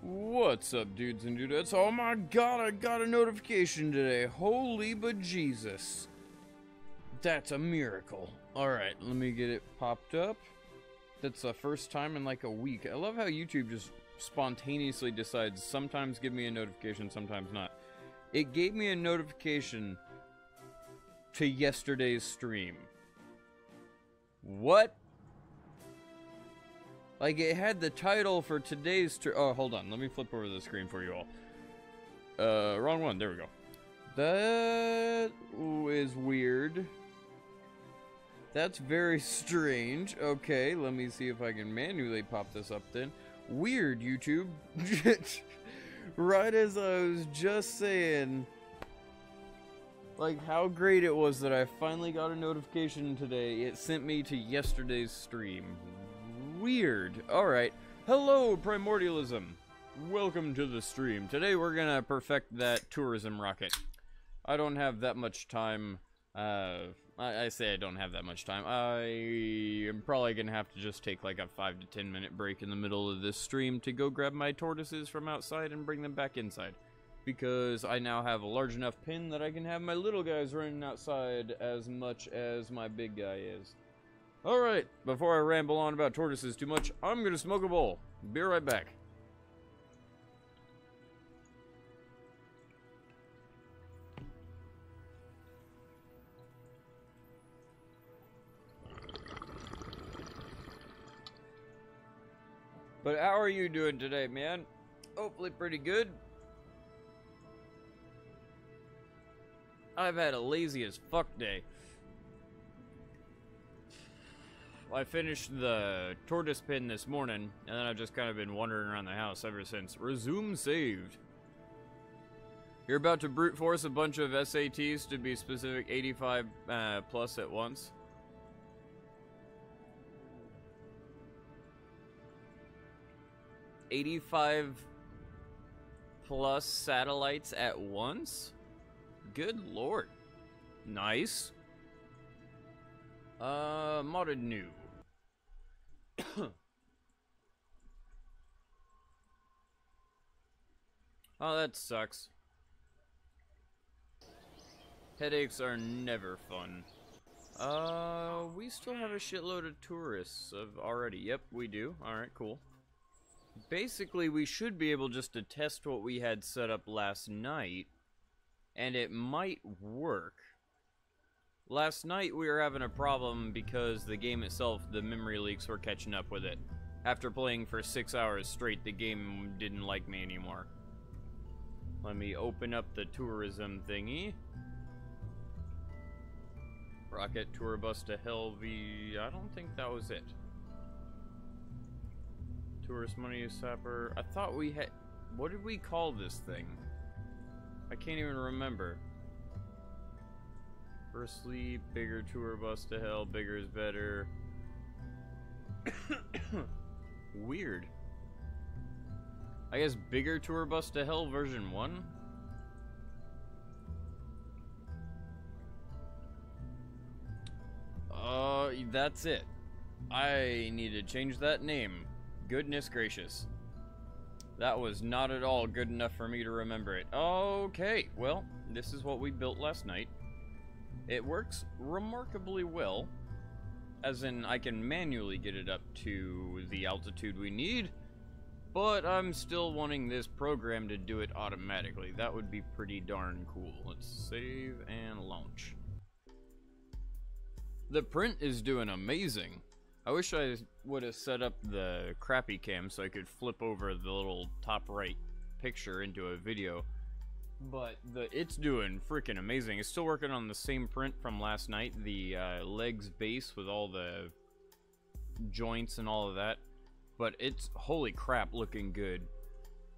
What's up, dudes and dudettes? Oh my god, I got a notification today. Holy bejesus. That's a miracle. Alright, let me get it popped up. That's the first time in like a week. I love how YouTube just spontaneously decides sometimes give me a notification, sometimes not. It gave me a notification to yesterday's stream. What? Like, it had the title for today's oh, hold on. Let me flip over the screen for you all. Wrong one. There we go. That is weird. That's very strange. Okay, let me see if I can manually pop this up then. Weird, YouTube. Right as I was just saying, like, how great it was that I finally got a notification today. It sent me to yesterday's stream. Weird. Alright. Hello, Primordialism. Welcome to the stream. Today we're gonna perfect that tourism rocket. I don't have that much time. I say I don't have that much time. I am probably gonna have to just take like a 5 to 10 minute break in the middle of this stream to go grab my tortoises from outside and bring them back inside. Because I now have a large enough pin that I can have my little guys running outside as much as my big guy is. Alright, before I ramble on about tortoises too much, I'm gonna smoke a bowl. Be right back. But how are you doing today, man? Hopefully pretty good. I've had a lazy as fuck day. I finished the tortoise pin this morning, and then I've just kind of been wandering around the house ever since. Resume saved. You're about to brute force a bunch of SATs to be specific 85 plus at once. $85 plus satellites at once? Good lord. Nice. Modded new. Oh, that sucks. Headaches are never fun. We still have a shitload of tourists already. Yep, we do. Alright, cool. Basically, we should be able just to test what we had set up last night, and it might work. Last night we were having a problem because the game itself, the memory leaks were catching up with it. After playing for 6 hours straight, the game didn't like me anymore. Let me open up the tourism thingy. Rocket Tourbus to Hell V... I don't think that was it. Tourist money sapper. I thought we had... What did we call this thing? I can't even remember. Firstly, bigger tour bus to hell, bigger is better. Weird. I guess bigger tour bus to hell version 1? That's it. I need to change that name. Goodness gracious. That was not at all good enough for me to remember it. Okay, well, this is what we built last night. It works remarkably well, as in I can manually get it up to the altitude we need, but I'm still wanting this program to do it automatically. That would be pretty darn cool. Let's save and launch. The print is doing amazing. I wish I would have set up the crappy cam so I could flip over the little top right picture into a video. But it's doing freaking amazing. It's still working on the same print from last night, the legs base with all the joints and all of that. But it's, holy crap, looking good.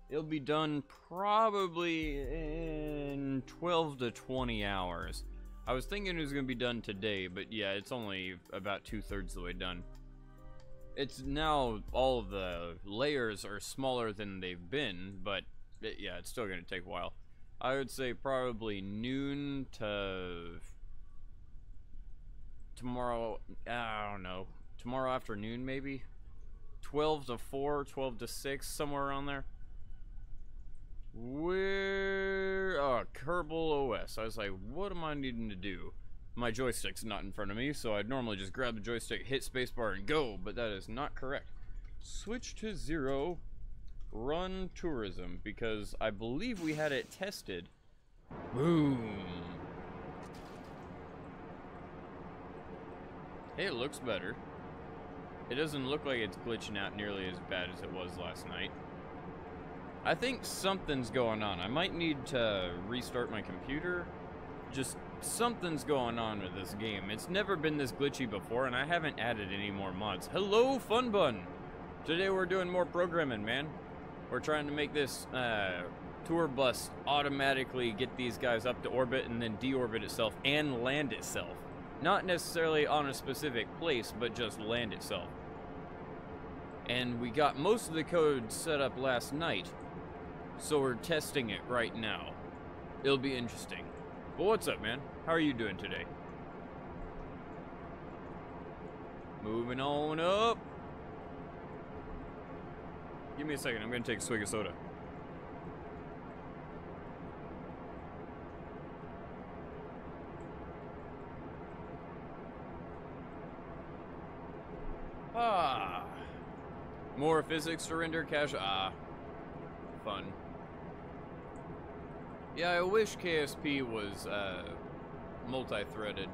It'll be done probably in 12 to 20 hours. I was thinking it was going to be done today, but yeah, it's only about 2/3 the way done. It's now, all of the layers are smaller than they've been, but yeah, it's still going to take a while. I would say probably noon to tomorrow, I don't know, tomorrow afternoon maybe? 12 to 4, 12 to 6, somewhere around there. Where? Oh, Kerbal OS. I was like, what am I needing to do? My joystick's not in front of me, so I'd normally just grab the joystick, hit spacebar, and go, but that is not correct. Switch to 0, run tourism, because I believe we had it tested. Boom. Hey, it looks better. It doesn't look like it's glitching out nearly as bad as it was last night. I think something's going on. I might need to restart my computer. Just something's going on with this game. It's never been this glitchy before, and I haven't added any more mods. Hello, Fun Bun! Today we're doing more programming, man. We're trying to make this Tourbus automatically get these guys up to orbit and then deorbit itself and land itself. Not necessarily on a specific place, but just land itself. And we got most of the code set up last night, so we're testing it right now. It'll be interesting. But what's up, man? How are you doing today? Moving on up. Give me a second, I'm gonna take a swig of soda. Ah. More physics to render cache. Ah. Fun. Yeah, I wish KSP was multi-threaded.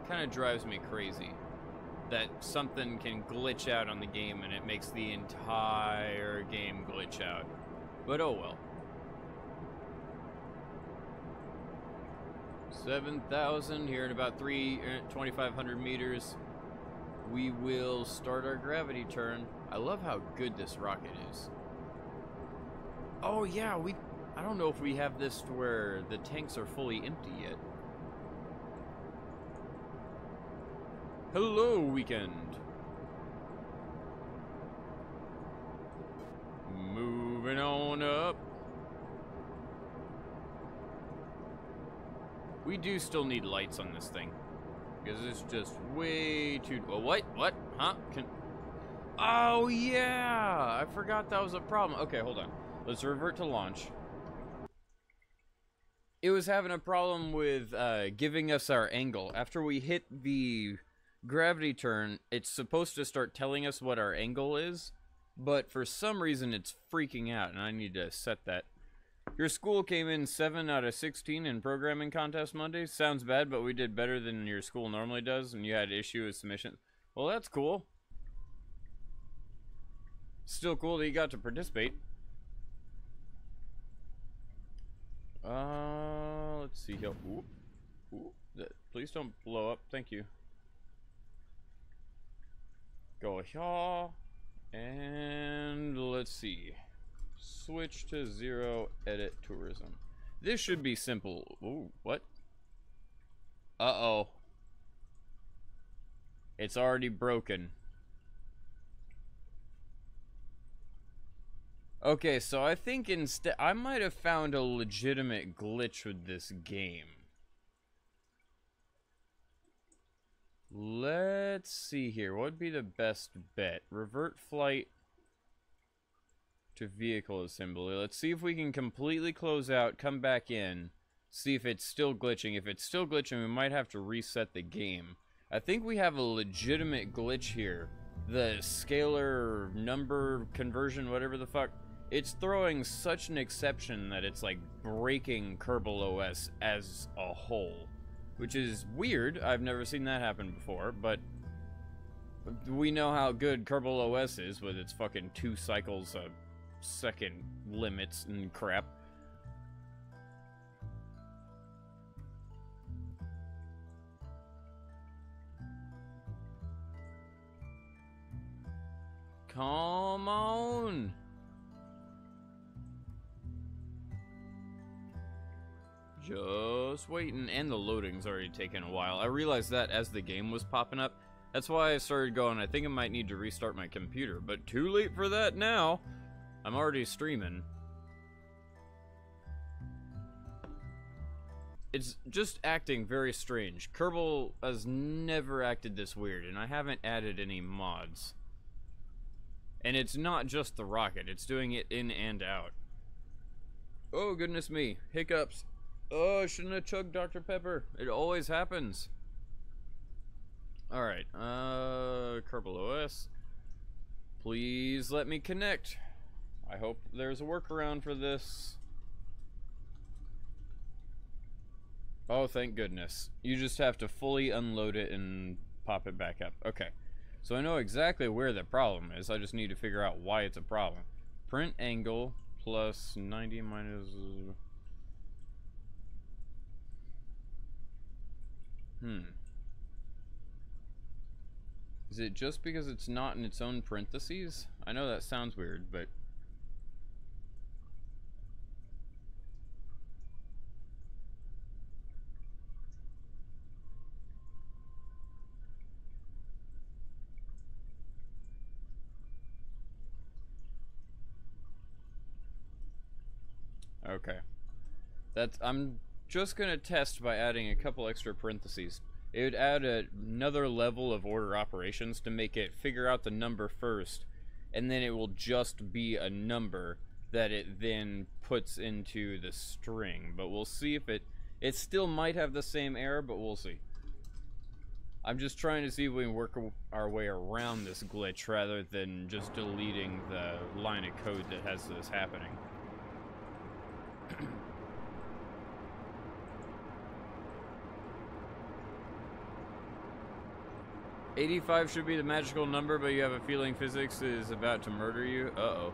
Kind of drives me crazy that something can glitch out on the game and it makes the entire game glitch out. But oh well. 7,000 here in about 2,500 meters. We will start our gravity turn. I love how good this rocket is. Oh yeah, I don't know if we have this to where the tanks are fully empty yet. Hello, weekend. Moving on up. We do still need lights on this thing. Because it's just way too... Oh, what? What? Huh? Oh, yeah! I forgot that was a problem. Okay, hold on. Let's revert to launch. It was having a problem with giving us our angle. After we hit the gravity turn, it's supposed to start telling us what our angle is. But for some reason, it's freaking out, and I need to set that. Your school came in 7 out of 16 in programming contest Monday. Sounds bad, but we did better than your school normally does, and you had issue with submission. Well, that's cool. Still cool that you got to participate. Let's see here. Ooh, please don't blow up. Thank you. Go here, and let's see. Switch to 0, edit tourism. This should be simple. Ooh, what? Uh-oh. It's already broken. Okay, so I think instead I might have found a legitimate glitch with this game. Let's see here. What would be the best bet? Revert flight to vehicle assembly. Let's see if we can completely close out, come back in, see if it's still glitching. If it's still glitching, we might have to reset the game. I think we have a legitimate glitch here. The scalar number conversion, whatever the fuck, it's throwing such an exception that it's like breaking Kerbal OS as a whole, which is weird. I've never seen that happen before, but we know how good Kerbal OS is with its fucking 2 cycles a second limits and crap. Come on. Just waiting, and the loading's already taken a while. I realized that as the game was popping up. That's why I started going, I think I might need to restart my computer, but too late for that now. I'm already streaming. It's just acting very strange. Kerbal has never acted this weird, and I haven't added any mods. And it's not just the rocket, it's doing it in and out. Oh, goodness me. Hiccups. Oh, I shouldn't have chugged Dr. Pepper. It always happens. Alright, Kerbal OS. Please let me connect. I hope there's a workaround for this. Oh, thank goodness. You just have to fully unload it and pop it back up. Okay. So I know exactly where the problem is. I just need to figure out why it's a problem. Print angle plus 90 minus... Is it just because it's not in its own parentheses? I know that sounds weird, but... Okay. I'm just gonna test by adding a couple extra parentheses. It would add another level of order operations to make it figure out the number first, and then it will just be a number that it then puts into the string. But we'll see if it still might have the same error, but we'll see. I'm just trying to see if we can work our way around this glitch rather than just deleting the line of code that has this happening. 85 should be the magical number, but you have a feeling physics is about to murder you? Uh-oh.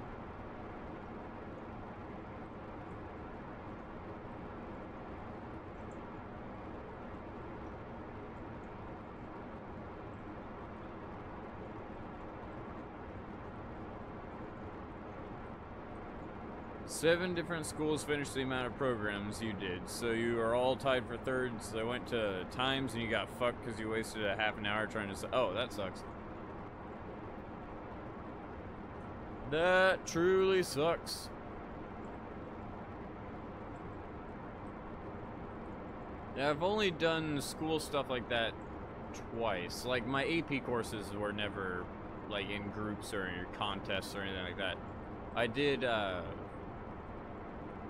Seven different schools finished the amount of programs you did, so you are all tied for thirds. I went to times and you got fucked because you wasted a half an hour trying to... Oh, that sucks. That truly sucks. Yeah, I've only done school stuff like that twice. Like, my AP courses were never, like, in groups or in contests or anything like that. I did,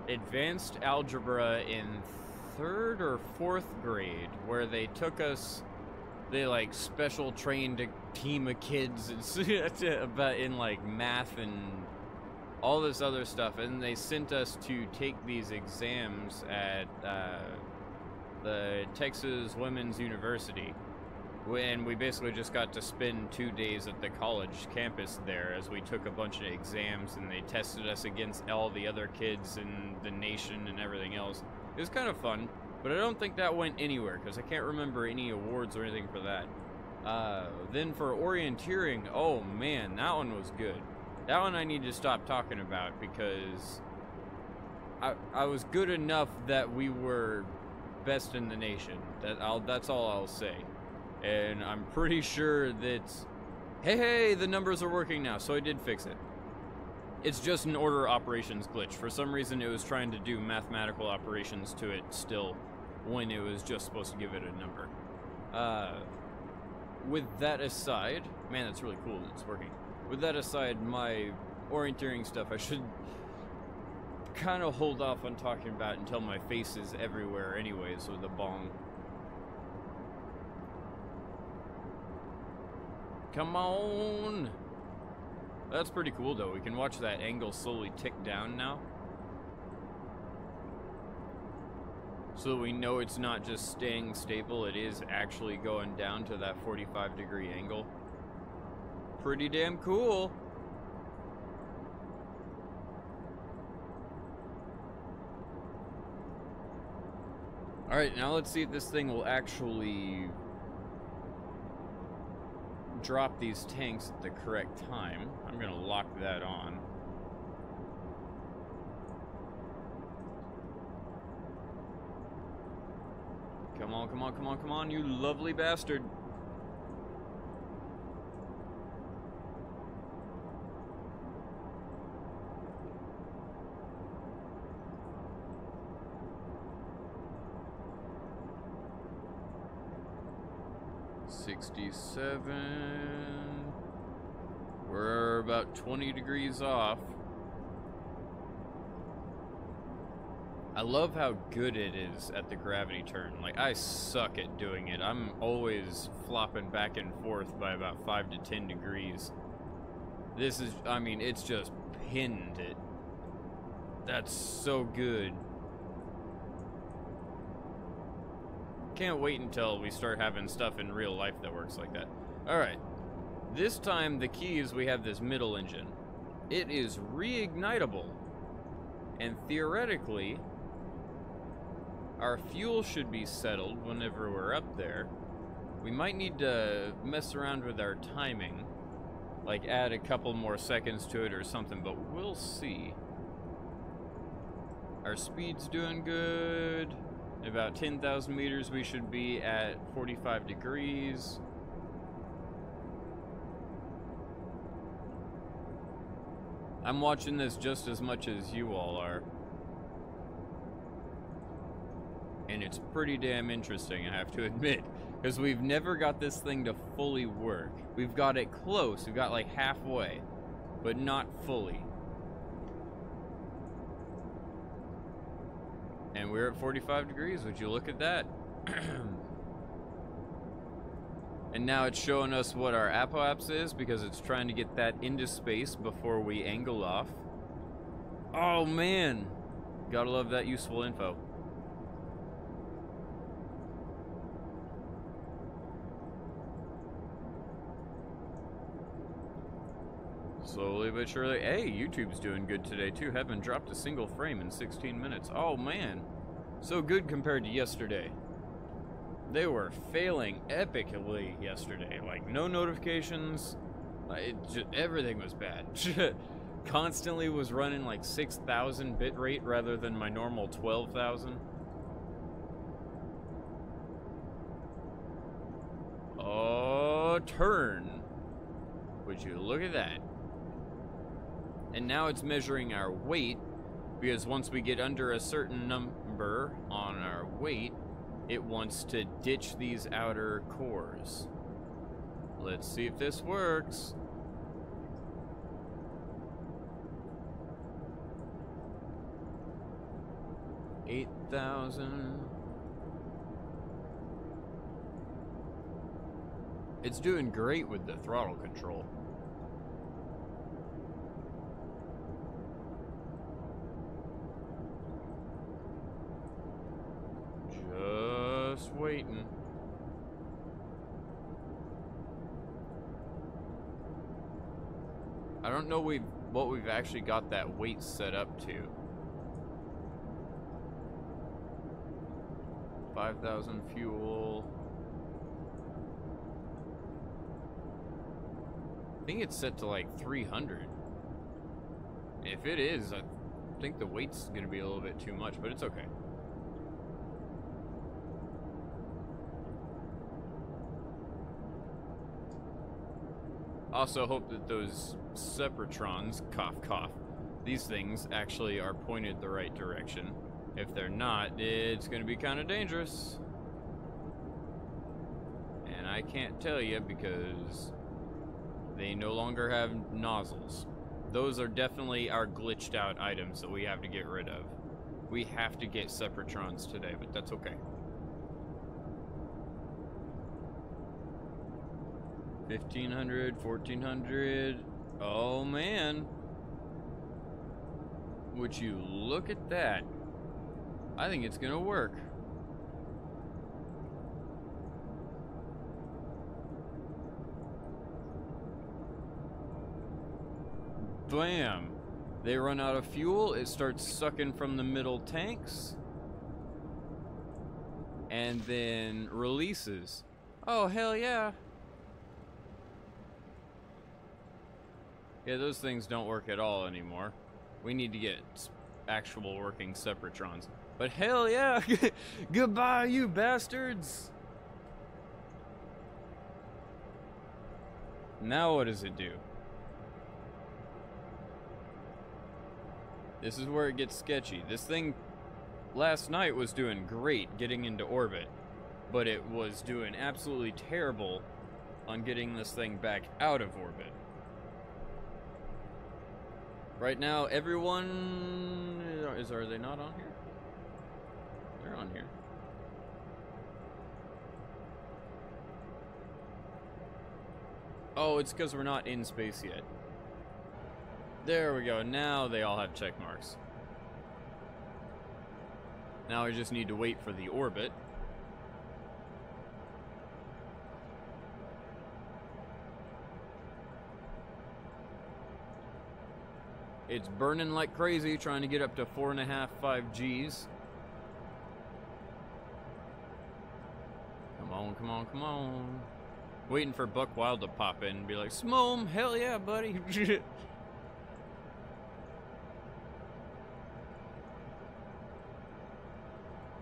advanced algebra in 3rd or 4th grade, where they took us, they like special trained a team of kids about in like math and all this other stuff, and they sent us to take these exams at the Texas Women's University. And we basically just got to spend 2 days at the college campus there as we took a bunch of exams, and they tested us against all the other kids in the nation and everything else. It was kind of fun, but I don't think that went anywhere because I can't remember any awards or anything for that. Then for orienteering, oh man, that one was good. That one I need to stop talking about because I was good enough that we were best in the nation. That's all I'll say. And I'm pretty sure that, hey, the numbers are working now, so I did fix it. It's just an order operations glitch. For some reason, it was trying to do mathematical operations to it still, when it was just supposed to give it a number. With that aside, man, that's really cool that it's working. With that aside, my orienteering stuff, I should kind of hold off on talking about until my face is everywhere anyways with a bong. Come on! That's pretty cool though. We can watch that angle slowly tick down now. So we know it's not just staying stable, it is actually going down to that 45-degree angle. Pretty damn cool! Alright, now let's see if this thing will actually drop these tanks at the correct time. I'm gonna lock that on. Come on, come on, come on, come on, you lovely bastard. $67. We're about 20 degrees off. I love how good it is at the gravity turn. Like, I suck at doing it. I'm always flopping back and forth by about 5 to 10 degrees. This is, I mean, it's just pinned it. That's so good. Can't wait until we start having stuff in real life that works like that. Alright. This time, the key is we have this middle engine. It is reignitable. And theoretically, our fuel should be settled whenever we're up there. We might need to mess around with our timing. Like, add a couple more seconds to it or something, but we'll see. Our speed's doing good. At about 10,000 meters, we should be at 45 degrees. I'm watching this just as much as you all are. And it's pretty damn interesting, I have to admit. Because we've never got this thing to fully work. We've got it close, we've got like halfway, but not fully. And we're at 45 degrees, would you look at that? And now it's showing us what our apoapse is, because it's trying to get that into space before we angle off. Oh man! Gotta love that useful info. Slowly but surely. Hey, YouTube's doing good today too. Haven't dropped a single frame in 16 minutes. Oh man. So good compared to yesterday. They were failing epically yesterday. Like, no notifications. Everything was bad. Constantly was running like 6,000 bit rate rather than my normal 12,000. Oh, turn. Would you look at that? And now it's measuring our weight, because once we get under a certain number on our weight, it wants to ditch these outer cores. Let's see if this works. $8,000. It's doing great with the throttle control. Just waiting. I don't know what we've actually got that weight set up to. 5,000 fuel. I think it's set to like 300. If it is, I think the weight's gonna be a little bit too much, but it's okay. Also hope that those separatrons, cough cough, these things actually are pointed the right direction. If they're not, it's gonna be kind of dangerous. And I can't tell you because they no longer have nozzles. Those are definitely our glitched out items that we have to get rid of. We have to get separatrons today, but that's okay. 1,500, 1,400. Oh man. Would you look at that? I think it's gonna work. Bam! They run out of fuel, it starts sucking from the middle tanks, and then releases. Oh, hell yeah! Yeah, those things don't work at all anymore. We need to get actual working separatrons. But hell yeah! Goodbye, you bastards! Now what does it do? This is where it gets sketchy. This thing last night was doing great getting into orbit, but it was doing absolutely terrible on getting this thing back out of orbit. Right now, everyone are they not on here? They're on here. Oh, it's because we're not in space yet. There we go. Now they all have check marks. Now I just need to wait for the orbit. It's burning like crazy, trying to get up to 4.5, 5 Gs. Come on, come on, come on. Waiting for Buck Wild to pop in and be like, Smom, hell yeah, buddy.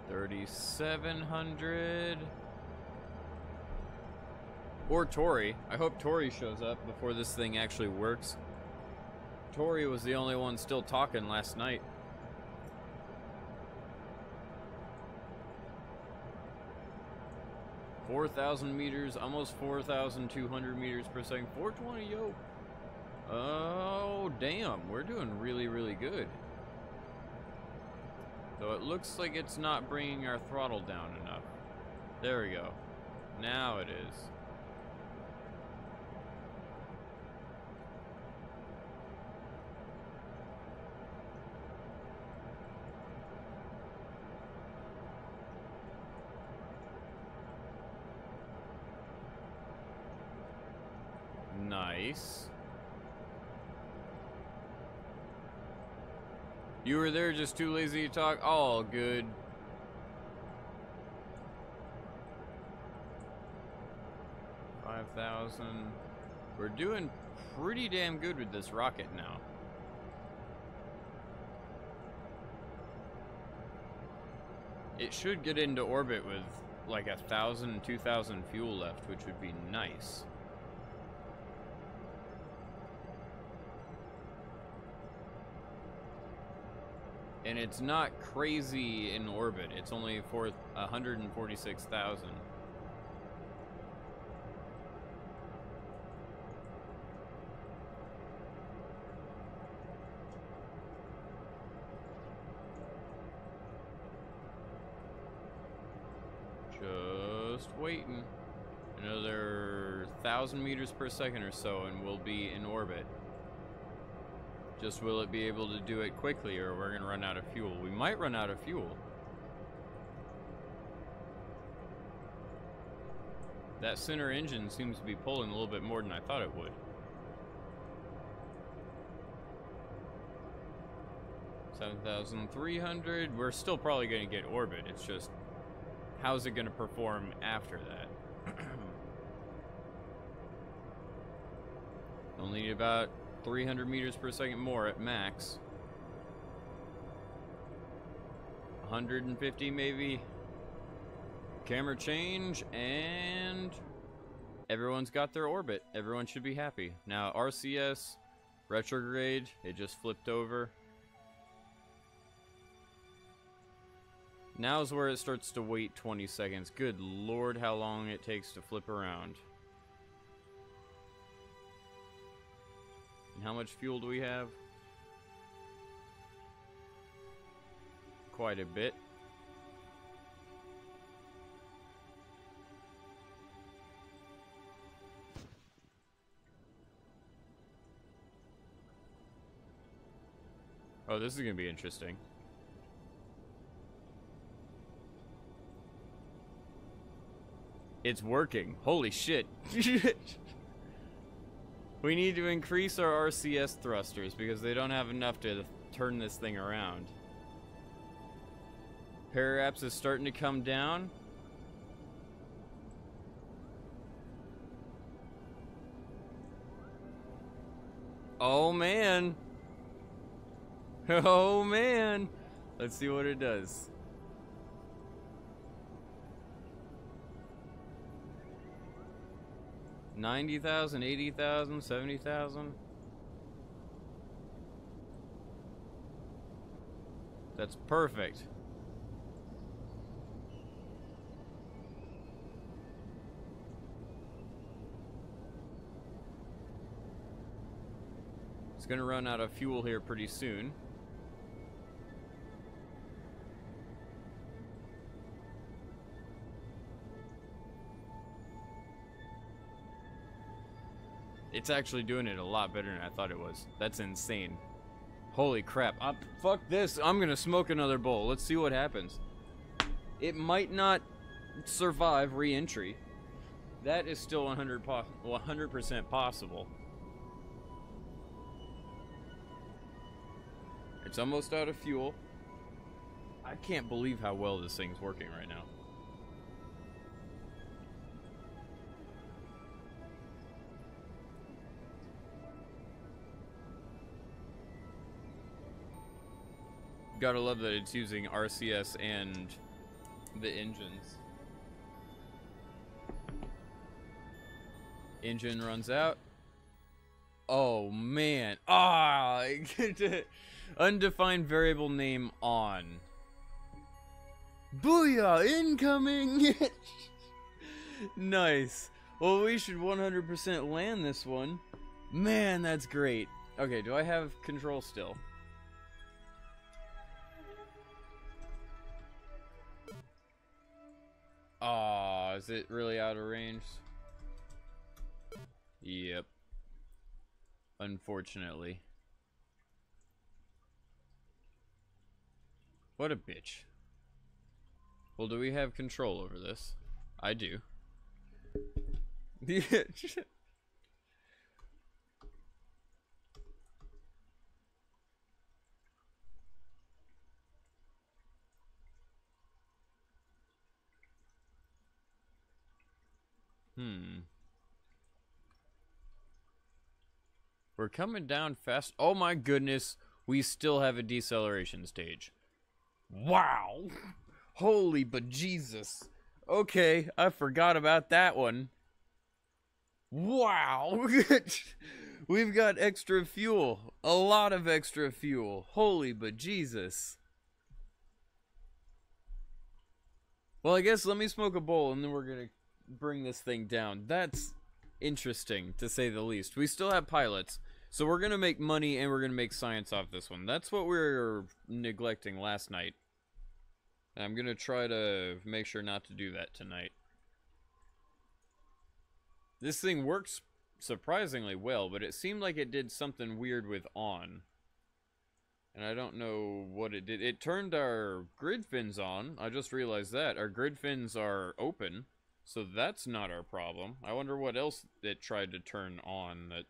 3,700. Or Tori. I hope Tori shows up before this thing actually works. Tori was the only one still talking last night. $4,000 meters, almost 4,200 meters per second. 420, yo. Oh, damn. We're doing really, really good. Though it looks like it's not bringing our throttle down enough. There we go. Now it is. Nice. You were there, just too lazy to talk? All good. $5,000. We're doing pretty damn good with this rocket now. It should get into orbit with like 1,000, 2,000 fuel left, which would be nice. And it's not crazy in orbit. It's only for 146,000. Just waiting. Another 1,000 meters per second or so, and we'll be in orbit. Just will it be able to do it quickly, or we're gonna run out of fuel? We might run out of fuel. That center engine seems to be pulling a little bit more than I thought it would. 7,300. We're still probably gonna get orbit. It's just, how's it gonna perform after that? Only need about 300 meters per second more at max. 150 maybe. Camera change, and everyone's got their orbit. Everyone should be happy. Now RCS, retrograde, it just flipped over. Now's where it starts to wait 20 seconds. Good lord, how long it takes to flip around. And how much fuel do we have? Quite a bit. Oh, this is gonna be interesting. It's working. Holy shit. We need to increase our RCS thrusters because they don't have enough to turn this thing around. Parallax is starting to come down. Oh man. Oh man. Let's see what it does. $90,000, $80,000, $70,000. That's perfect. It's gonna run out of fuel here pretty soon. It's actually doing it a lot better than I thought it was. That's insane. Holy crap. Fuck this. I'm gonna smoke another bowl. Let's see what happens. It might not survive re-entry. That is still 100% possible. It's almost out of fuel. I can't believe how well this thing's working right now. Gotta love that it's using RCS and the engines. Engine runs out. Oh man. Ah! Undefined variable name on. Booyah! Incoming! Nice. Well, we should 100% land this one. Man, that's great. Okay, do I have control still? Aw, is it really out of range? Yep. Unfortunately. What a bitch. Well, do we have control over this? I do. We're coming down fast. Oh my goodness. We still have a deceleration stage. Wow. Holy bejesus. Okay, I forgot about that one. Wow. We've got extra fuel. A lot of extra fuel. Holy bejesus. Well, I guess let me smoke a bowl and then we're gonna bring this thing down. That's interesting, to say the least. We still have pilots, so we're gonna make money and we're gonna make science off this one. That's what we were neglecting last night. And I'm gonna try to make sure not to do that tonight. This thing works surprisingly well, but it seemed like it did something weird with on. And I don't know what it did. It turned our grid fins on. I just realized that. Our grid fins are open, so that's not our problem. I wonder what else it tried to turn on that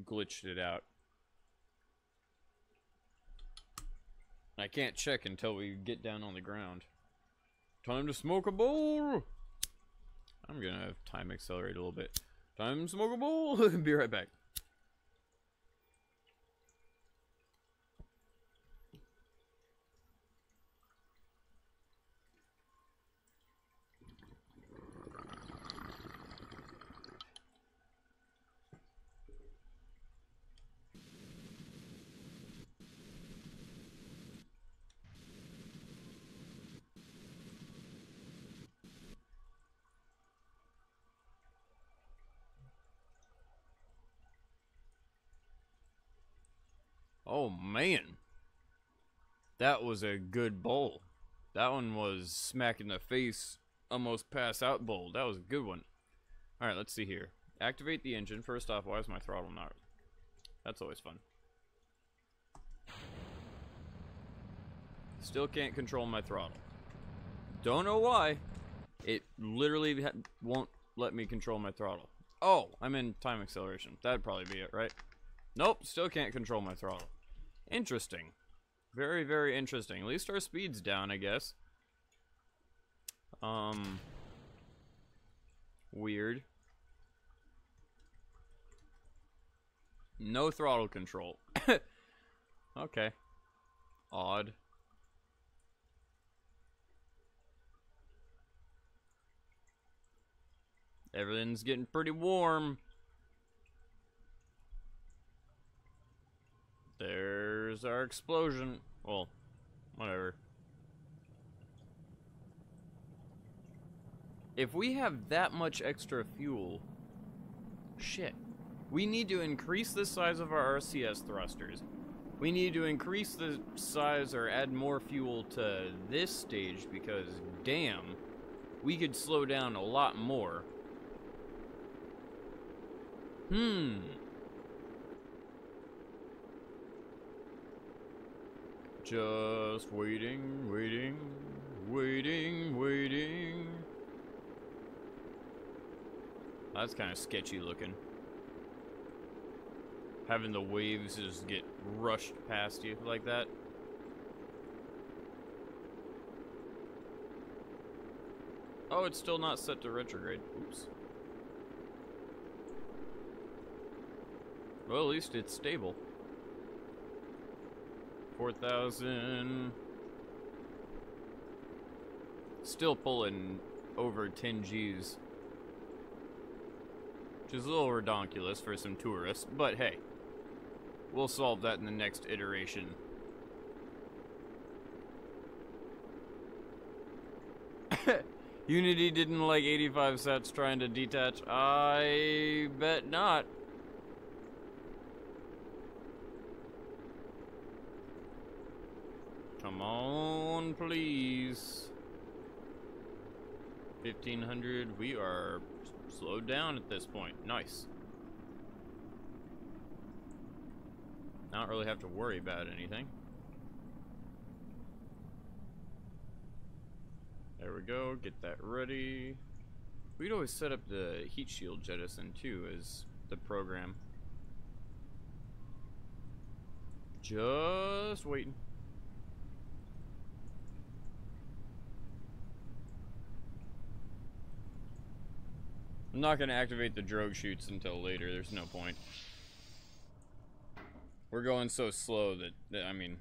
glitched it out. I can't check until we get down on the ground. Time to smoke a bowl! I'm gonna time accelerate a little bit. Time to smoke a bowl! Be right back. Oh man, that was a good bowl. That one was smack in the face, almost pass out bowl. That was a good one. Alright, let's see here. Activate the engine. First off, why is my throttle not? That's always fun. Still can't control my throttle. Don't know why. It literally won't let me control my throttle. Oh, I'm in time acceleration. That'd probably be it, right? Nope, still can't control my throttle. Interesting. Very, very interesting. At least our speed's down, I guess. Weird. No throttle control. Okay. Odd. Everything's getting pretty warm. There's our explosion. Well, whatever. If we have that much extra fuel, shit. We need to increase the size of our RCS thrusters. We need to increase the size or add more fuel to this stage because, damn, we could slow down a lot more. Just waiting, waiting, waiting, waiting. That's kind of sketchy looking. Having the waves just get rushed past you like that. Oh, it's still not set to retrograde. Oops. Well, at least it's stable. 4,000. Still pulling over 10 Gs. Which is a little redonkulous for some tourists, but hey. We'll solve that in the next iteration. Unity didn't like 85 sats trying to detach. I bet not. Come on, please. 1500. We are slowed down at this point. Nice. I don't really have to worry about anything. There we go, get that ready. We'd always set up the heat shield jettison too as the program. Just waiting. I'm not gonna activate the drogue chutes until later, there's no point. We're going so slow that, I mean,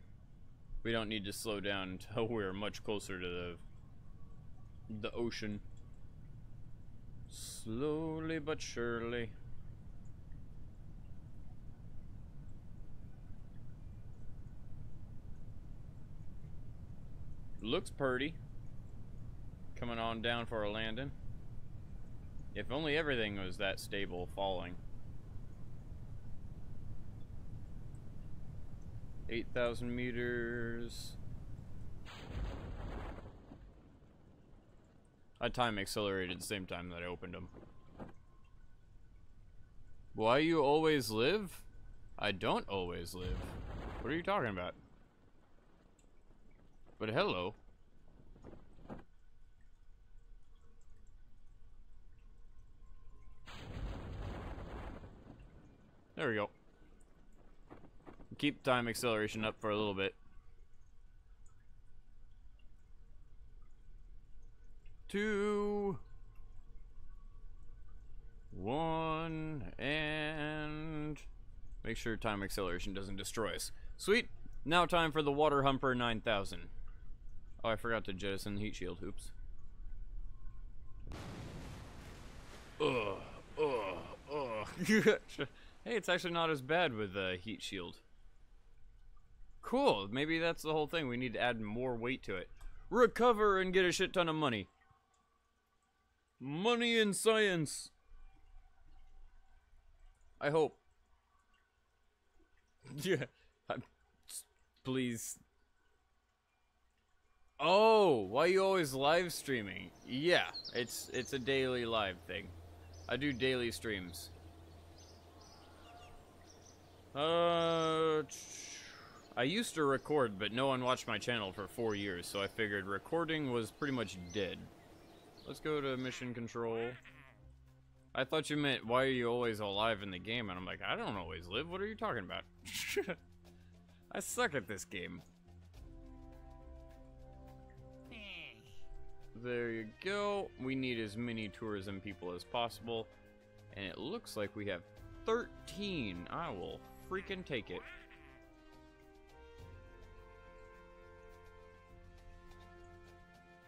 we don't need to slow down until we're much closer to the ocean. Slowly but surely. Looks pretty. Coming on down for a landing. If only everything was that stable falling. 8,000 meters. I time accelerated at the same time that I opened them. Why you always live? I don't always live. What are you talking about? But hello. There we go. Keep time acceleration up for a little bit. 2, 1, and make sure time acceleration doesn't destroy us. Sweet. Now time for the Water Humper 9000. Oh, I forgot to jettison the heat shield. Oops. Hey, it's actually not as bad with the heat shield. Cool. Maybe that's the whole thing. We need to add more weight to it. Recover and get a shit ton of money. Money in science. I hope. Yeah. Please. Oh, why are you always live streaming? Yeah, it's a daily live thing. I do daily streams. I used to record, but no one watched my channel for 4 years, so I figured recording was pretty much dead. Let's go to mission control. I thought you meant, why are you always alive in the game? And I'm like, I don't always live. What are you talking about? I suck at this game. There you go. We need as many tourism people as possible. And it looks like we have 13. I will freaking take it.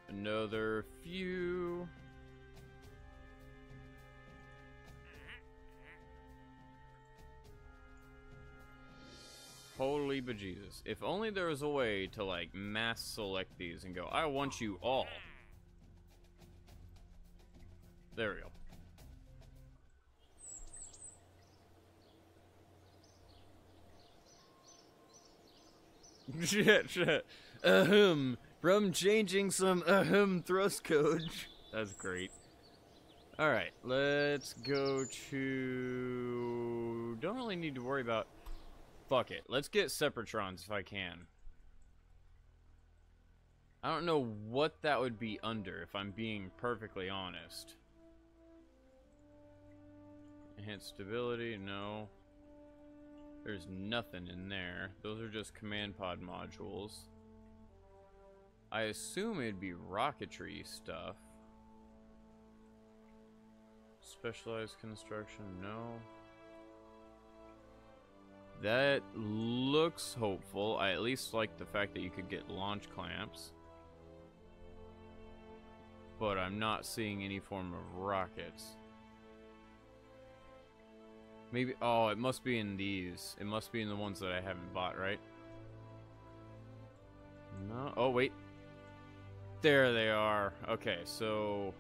Another few. Holy bejesus. If only there was a way to, like, mass select these and go, I want you all. There we go. From changing some thrust code. That's great. Alright, let's go to... Don't really need to worry about... Fuck it. Let's get Separatrons if I can. I don't know what that would be under, if I'm being perfectly honest. Enhanced stability, no. There's nothing in there. Those are just command pod modules. I assume it'd be rocketry stuff. Specialized construction, no. That looks hopeful. I at least like the fact that you could get launch clamps. But I'm not seeing any form of rockets. Maybe, oh, it must be in these. It must be in the ones that I haven't bought, right? No, oh wait. There they are. Okay, so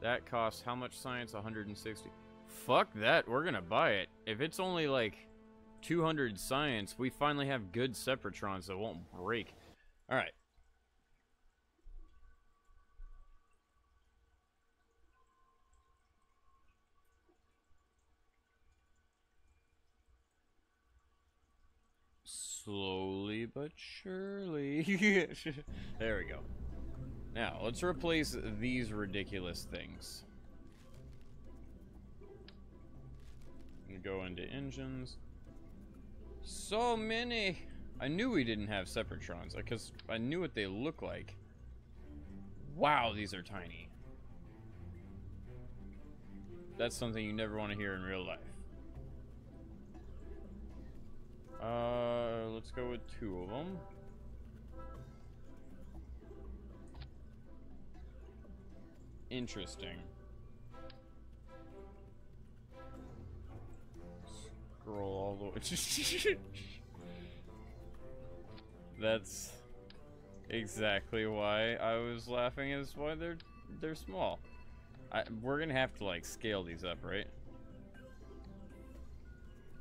that costs how much science? 160. Fuck that, we're gonna buy it. If it's only like 200 science, we finally have good Separatrons that won't break. Alright. Slowly but surely. There we go. Now, let's replace these ridiculous things. And go into engines. So many! I knew we didn't have Separatrons, because I knew what they look like. Wow, these are tiny. That's something you never want to hear in real life. Let's go with 2 of them. Interesting. Scroll all the way. That's exactly why I was laughing, is why they're small. We're gonna have to like scale these up, right?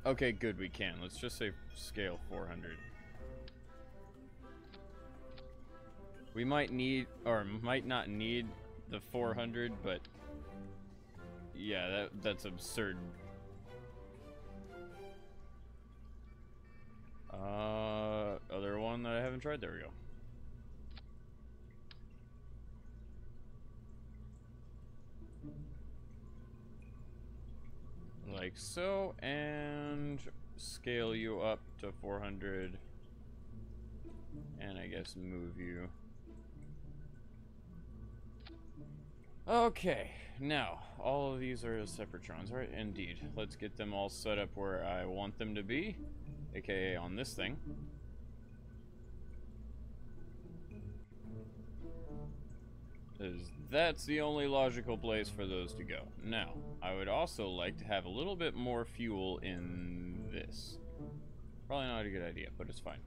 Okay, good, we can. Let's just say scale 400. We might need, or might not need the 400, but yeah, that's absurd. Other one that I haven't tried, there we go. Like so, and scale you up to 400, and I guess move you. Okay, now, all of these are Separatrons, right? Indeed. Let's get them all set up where I want them to be, aka on this thing. Because that's the only logical place for those to go. Now, I would also like to have a little bit more fuel in this. Probably not a good idea, but it's fine.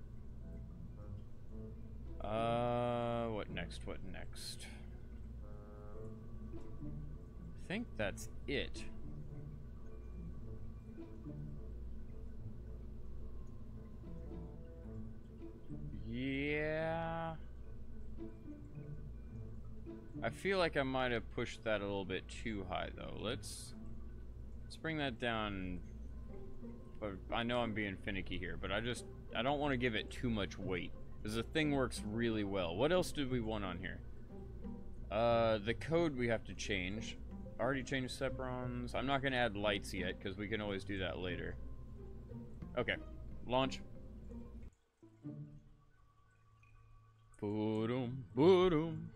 What next? What next? I think that's it. Yeah. I feel like I might have pushed that a little bit too high, though. Let's bring that down. I know I'm being finicky here, but I don't want to give it too much weight, because the thing works really well. What else did we want on here? The code we have to change. I already changed Separons. I'm not going to add lights yet, because we can always do that later. Okay, launch. Boom, boom.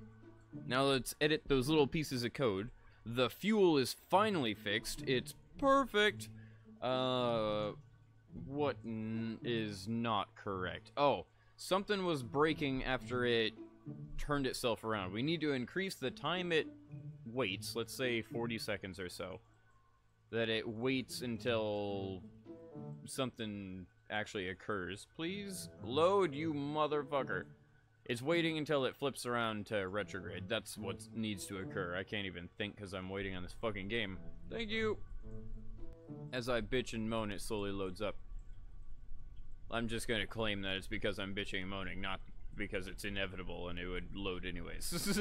Now let's edit those little pieces of code. The fuel is finally fixed. It's perfect. What is not correct? Oh, something was breaking after it turned itself around. We need to increase the time it waits, let's say 40 seconds or so. That it waits until something actually occurs. Please load, you motherfucker. It's waiting until it flips around to retrograde. That's what needs to occur. I can't even think because I'm waiting on this fucking game. Thank you. As I bitch and moan, it slowly loads up. I'm just gonna claim that it's because I'm bitching and moaning, not because it's inevitable and it would load anyways.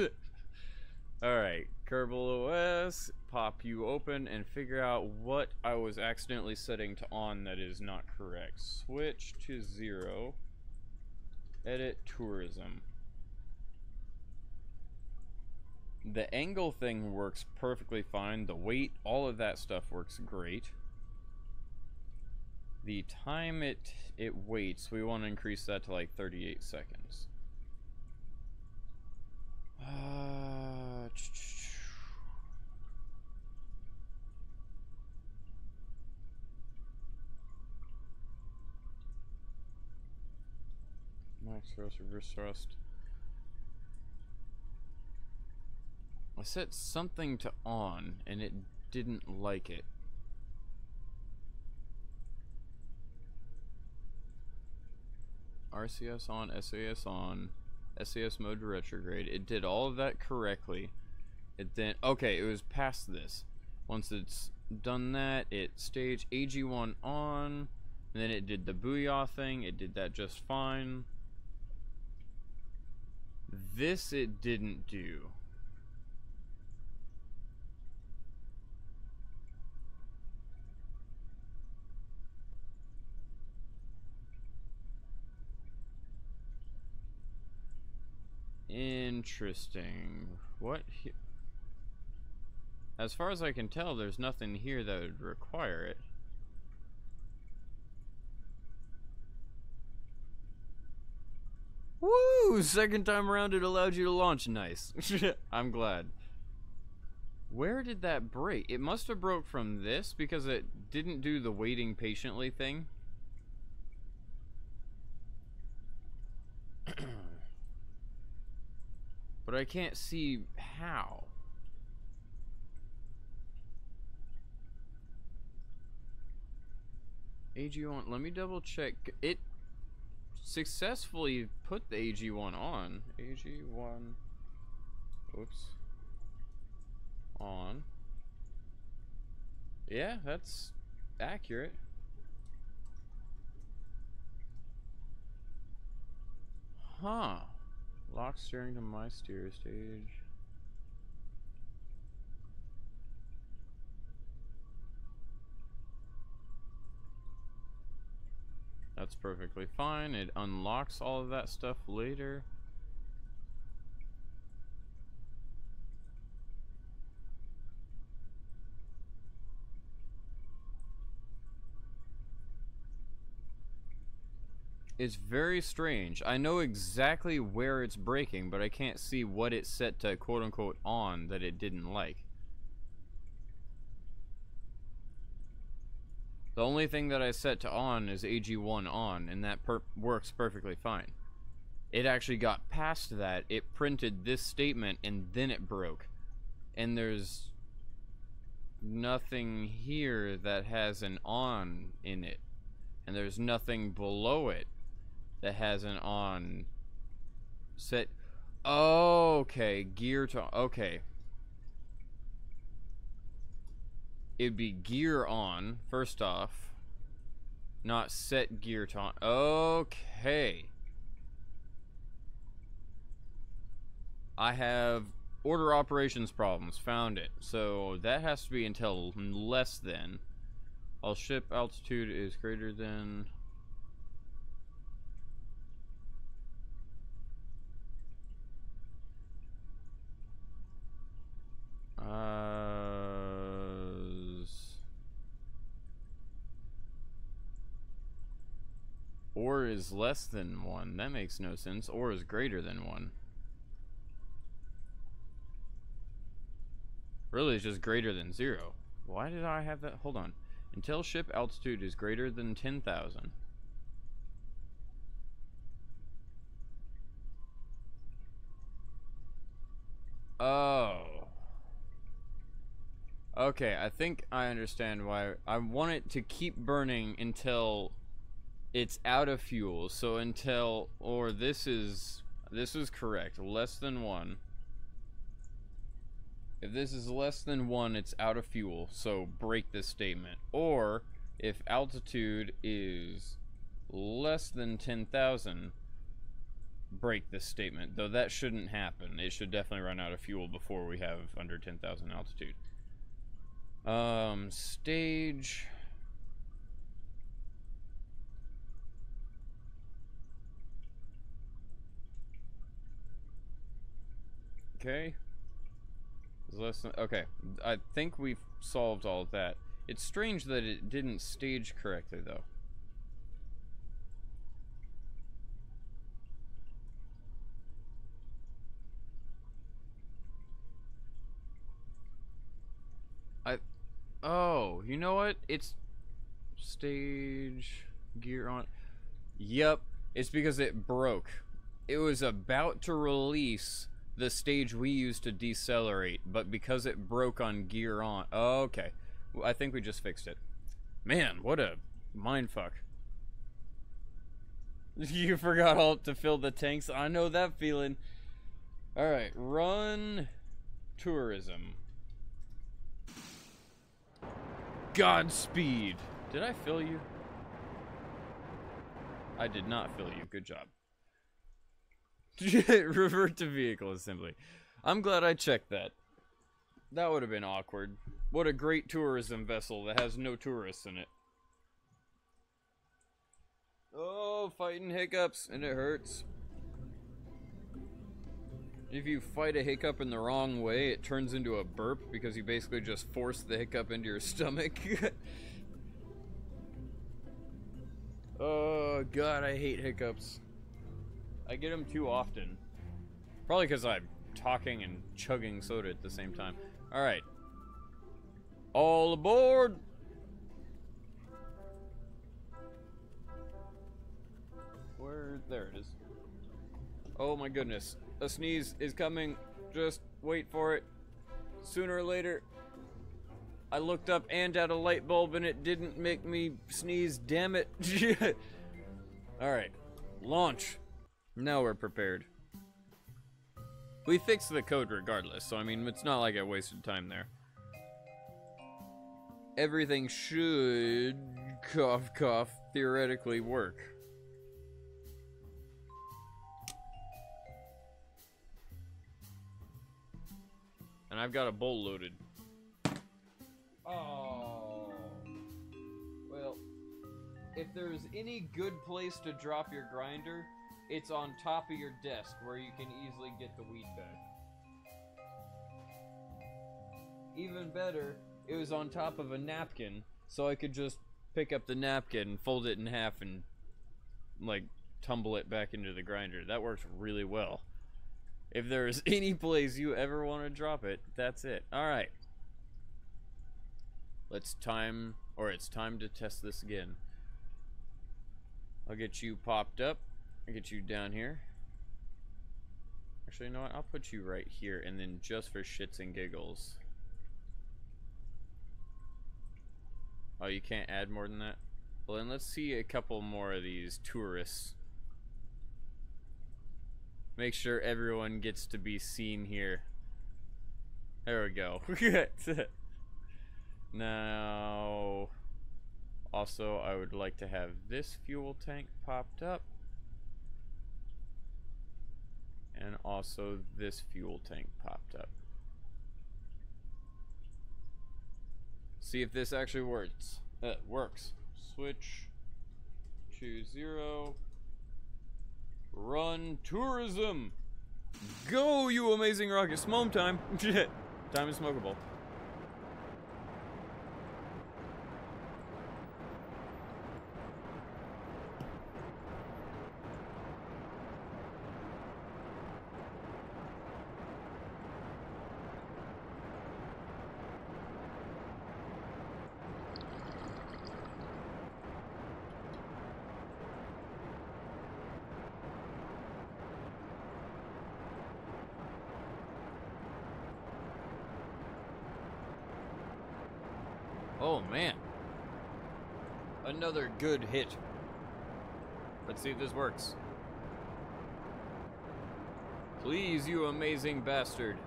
Alright, Kerbal OS, pop you open and figure out what I was accidentally setting to on that is not correct. Switch to 0, edit tourism. The angle thing works perfectly fine, the weight, all of that stuff works great. The time it waits, we want to increase that to like 38 seconds. Max thrust, reverse thrust. I set something to on and it didn't like it. RCS on, SAS on, SAS mode to retrograde. It did all of that correctly. It then, okay, it was past this. Once it's done that, it staged AG1 on, and then it did the booyah thing. It did that just fine. This it didn't do. Interesting. What? As far as I can tell, there's nothing here that would require it. Woo! Second time around it allowed you to launch. Nice. I'm glad. Where did that break? It must have broke from this because it didn't do the waiting patiently thing. But I can't see how. AG1, let me double check. It successfully put the AG1 on. AG1, oops, on. Yeah, that's accurate. Huh. Lock steering to my steer stage. That's perfectly fine. It unlocks all of that stuff later. It's very strange. I know exactly where it's breaking, but I can't see what it set to quote-unquote on that it didn't like. The only thing that I set to on is AG1 on, and that works perfectly fine. It actually got past that. It printed this statement, and then it broke. And there's nothing here that has an on in it. And there's nothing below it that has an on set. Okay, gear to, okay. It'd be gear on, first off. Not set gear to on. Okay. I have order operations problems, found it. So that has to be until less than. All ship altitude is greater than. Or is less than 1. That makes no sense. Or is greater than 1. Really, it's just greater than 0. Why did I have that? Hold on. Until ship altitude is greater than 10,000. Oh. Okay, I think I understand why. I want it to keep burning until it's out of fuel. So until, or this is correct, less than 1. If this is less than 1, it's out of fuel, so break this statement. Or if altitude is less than 10,000 break this statement, though that shouldn't happen. It should definitely run out of fuel before we have under 10,000 altitude. Stage. Okay. Less than, okay, I think we've solved all of that. It's strange that it didn't stage correctly, though. Oh, you know what? It's stage gear on. Yep, it's because it broke. It was about to release the stage we used to decelerate, but because it broke on gear on. Oh, okay. Well, I think we just fixed it. Man, what a mindfuck. You forgot all to fill the tanks. I know that feeling. Alright, run tourism. Godspeed. Did I fill you? I did not fill you. Good job. Revert to vehicle assembly. I'm glad I checked that. That would have been awkward. What a great tourism vessel that has no tourists in it. Oh, fighting hiccups, and it hurts. If you fight a hiccup in the wrong way, it turns into a burp because you basically just force the hiccup into your stomach. Oh, God, I hate hiccups. I get them too often. Probably because I'm talking and chugging soda at the same time. Alright. All aboard! Where? There it is. Oh my goodness. A sneeze is coming. Just wait for it. Sooner or later. I looked up and at a light bulb and it didn't make me sneeze. Damn it. Alright. Launch. Now we're prepared. We fixed the code regardless, so I mean, it's not like I wasted time there. Everything should, cough cough, theoretically work. And I've got a bowl loaded. Oh. Well, if there's any good place to drop your grinder, it's on top of your desk where you can easily get the weed bag. Even better, it was on top of a napkin, so I could just pick up the napkin, fold it in half, and like tumble it back into the grinder. That works really well. If there's any place you ever want to drop it, that's it. Alright. It's time to test this again. I'll get you popped up. I'll get you down here. Actually, you know what? I'll put you right here, and then just for shits and giggles. Oh, you can't add more than that? Well, then let's see a couple more of these tourists. Make sure everyone gets to be seen here. There we go. Now, also, I would like to have this fuel tank popped up. And also this fuel tank popped up. See if this actually works. Works. Switch. Choose 0. Run tourism. Go, you amazing rocket. Smoke time. Time is smokable. Oh man. Another good hit. Let's see if this works. Please, you amazing bastard.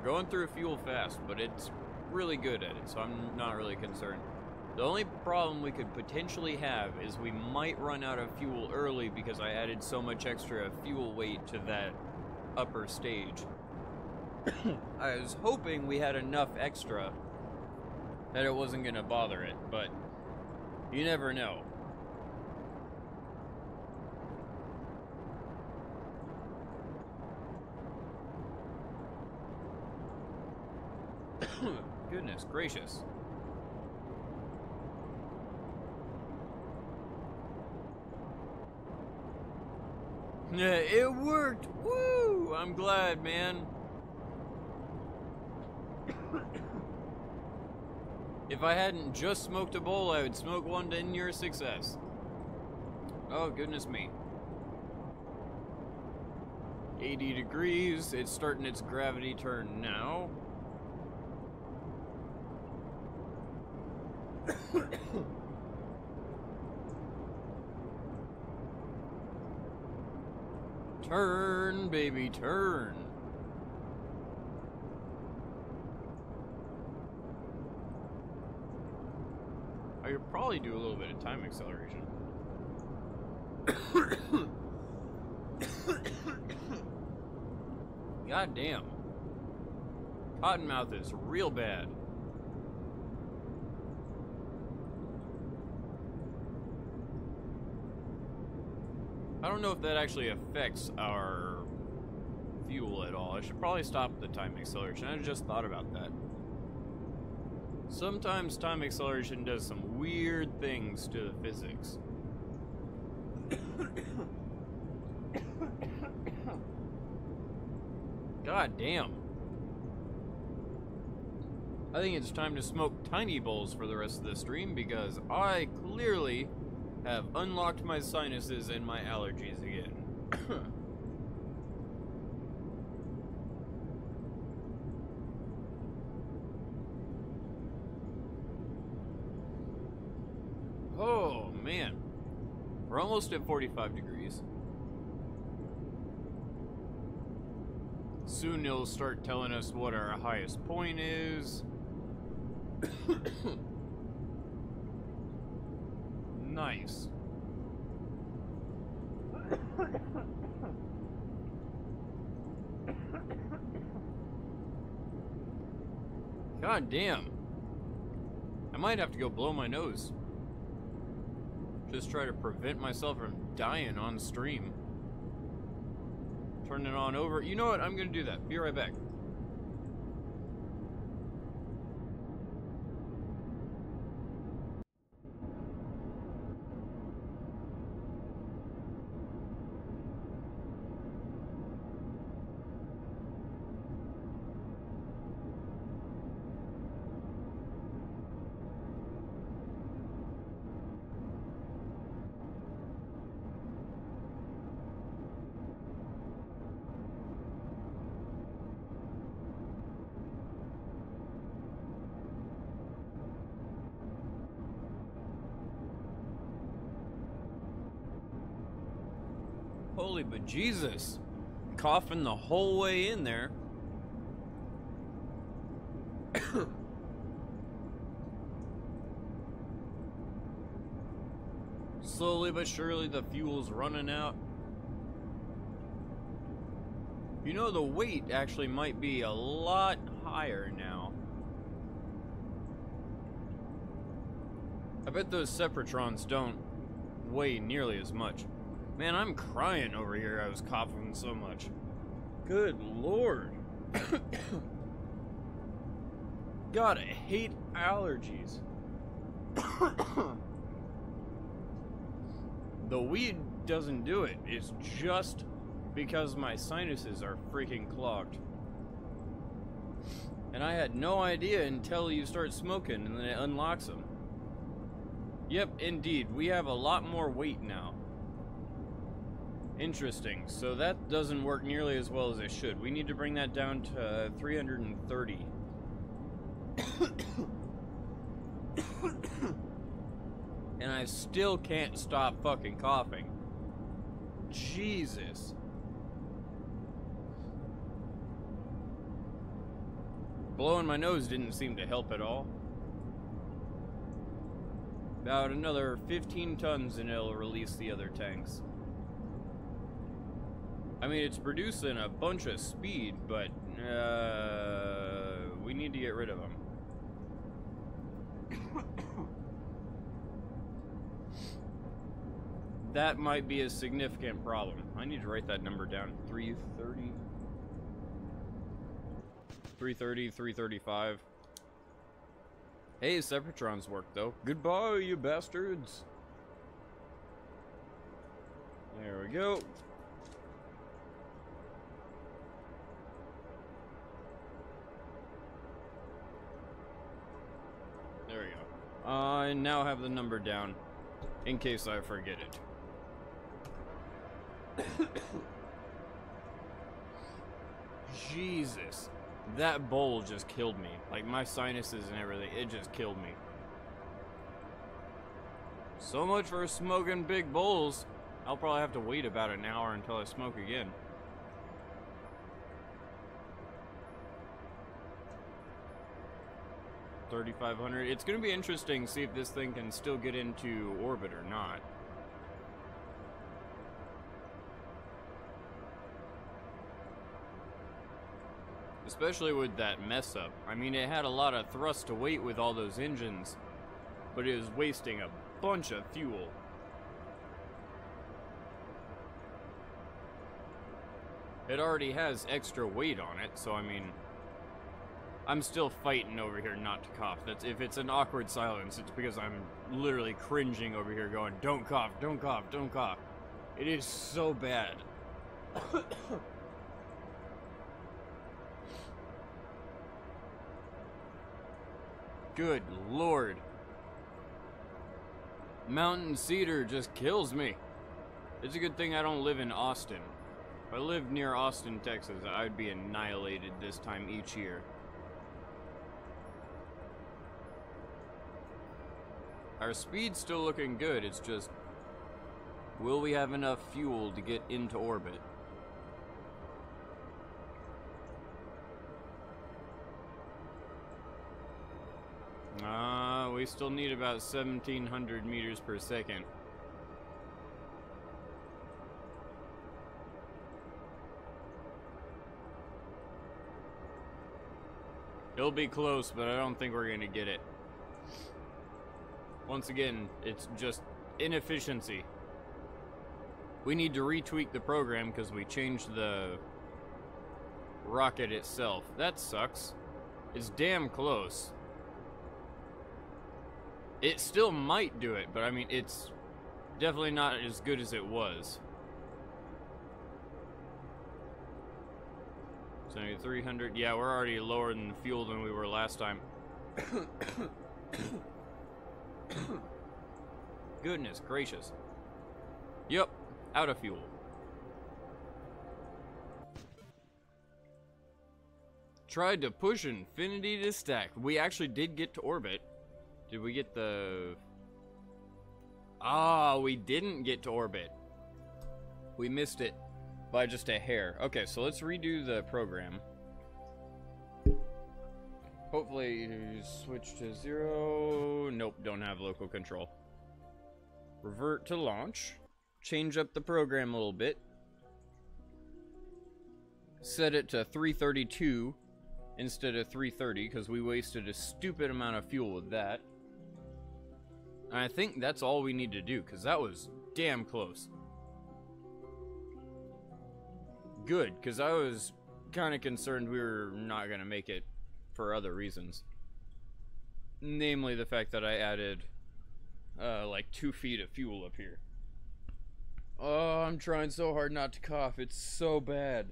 We're going through fuel fast, but it's really good at it, so I'm not really concerned. The only problem we could potentially have is we might run out of fuel early because I added so much extra fuel weight to that upper stage. I was hoping we had enough extra that it wasn't going to bother it, but you never know. Goodness gracious. Yeah, it worked! Woo! I'm glad, man. If I hadn't just smoked a bowl, I would smoke one to near success. Oh, goodness me. 80 degrees. It's starting its gravity turn now. Turn, baby, turn. I could probably do a little bit of time acceleration. God damn. Cottonmouth is real bad. I don't know if that actually affects our fuel at all. I should probably stop the time acceleration. I just thought about that. Sometimes time acceleration does some weird things to the physics. God damn. I think it's time to smoke tiny bowls for the rest of the stream because I clearly have unlocked my sinuses and my allergies again. Oh, man. We're almost at 45 degrees. Soon it'll start telling us what our highest point is. Nice. God damn. I might have to go blow my nose. Just try to prevent myself from dying on stream. Turn it on over. You know what? I'm gonna do that. Be right back. Holy bejesus. Coughing the whole way in there. Slowly but surely the fuel's running out. You know, the weight actually might be a lot higher now. I bet those Separatrons don't weigh nearly as much. Man, I'm crying over here. I was coughing so much. Good lord. God, I hate allergies. The weed doesn't do it. It's just because my sinuses are freaking clogged. And I had no idea until you start smoking and then it unlocks them. Yep, indeed. We have a lot more weight now. Interesting. So that doesn't work nearly as well as it should. We need to bring that down to 330. And I still can't stop fucking coughing. Jesus. Blowing my nose didn't seem to help at all. About another 15 tons and it'll release the other tanks. I mean, it's producing a bunch of speed, but we need to get rid of them. That might be a significant problem. I need to write that number down. 330. 330, 335. Hey, Separatrons work though. Goodbye, you bastards. There we go. There we go. I now have the number down in case I forget it. Jesus. That bowl just killed me. Like, my sinuses and everything, it just killed me. So much for smoking big bowls. I'll probably have to wait about an hour until I smoke again. $3,500. It's going to be interesting to see if this thing can still get into orbit or not. Especially with that mess up. I mean, it had a lot of thrust to weight with all those engines, but it was wasting a bunch of fuel. It already has extra weight on it, so I mean, I'm still fighting over here not to cough. That's, if it's an awkward silence, it's because I'm literally cringing over here going, don't cough, don't cough, don't cough. It is so bad. Good Lord. Mountain cedar just kills me. It's a good thing I don't live in Austin. If I lived near Austin, Texas, I'd be annihilated this time each year. Our speed's still looking good, it's just, will we have enough fuel to get into orbit? We still need about 1,700 meters per second. It'll be close, but I don't think we're gonna get it. Once again, it's just inefficiency. We need to retweak the program because we changed the rocket itself. That sucks. It's damn close. It still might do it, but I mean, it's definitely not as good as it was. 7,300. Yeah, we're already lower in fuel than we were last time. Goodness gracious. Yep, out of fuel. Tried to push Infinity to stack. We actually did get to orbit. Did we get the... Ah, we didn't get to orbit. We missed it by just a hair. Okay, so let's redo the program. Hopefully, switch to 0. Nope, don't have local control. Revert to launch. Change up the program a little bit. Set it to 332 instead of 330 because we wasted a stupid amount of fuel with that. And I think that's all we need to do because that was damn close. Good, because I was kind of concerned we were not going to make it for other reasons. Namely the fact that I added like 2 feet of fuel up here. Oh, I'm trying so hard not to cough. It's so bad.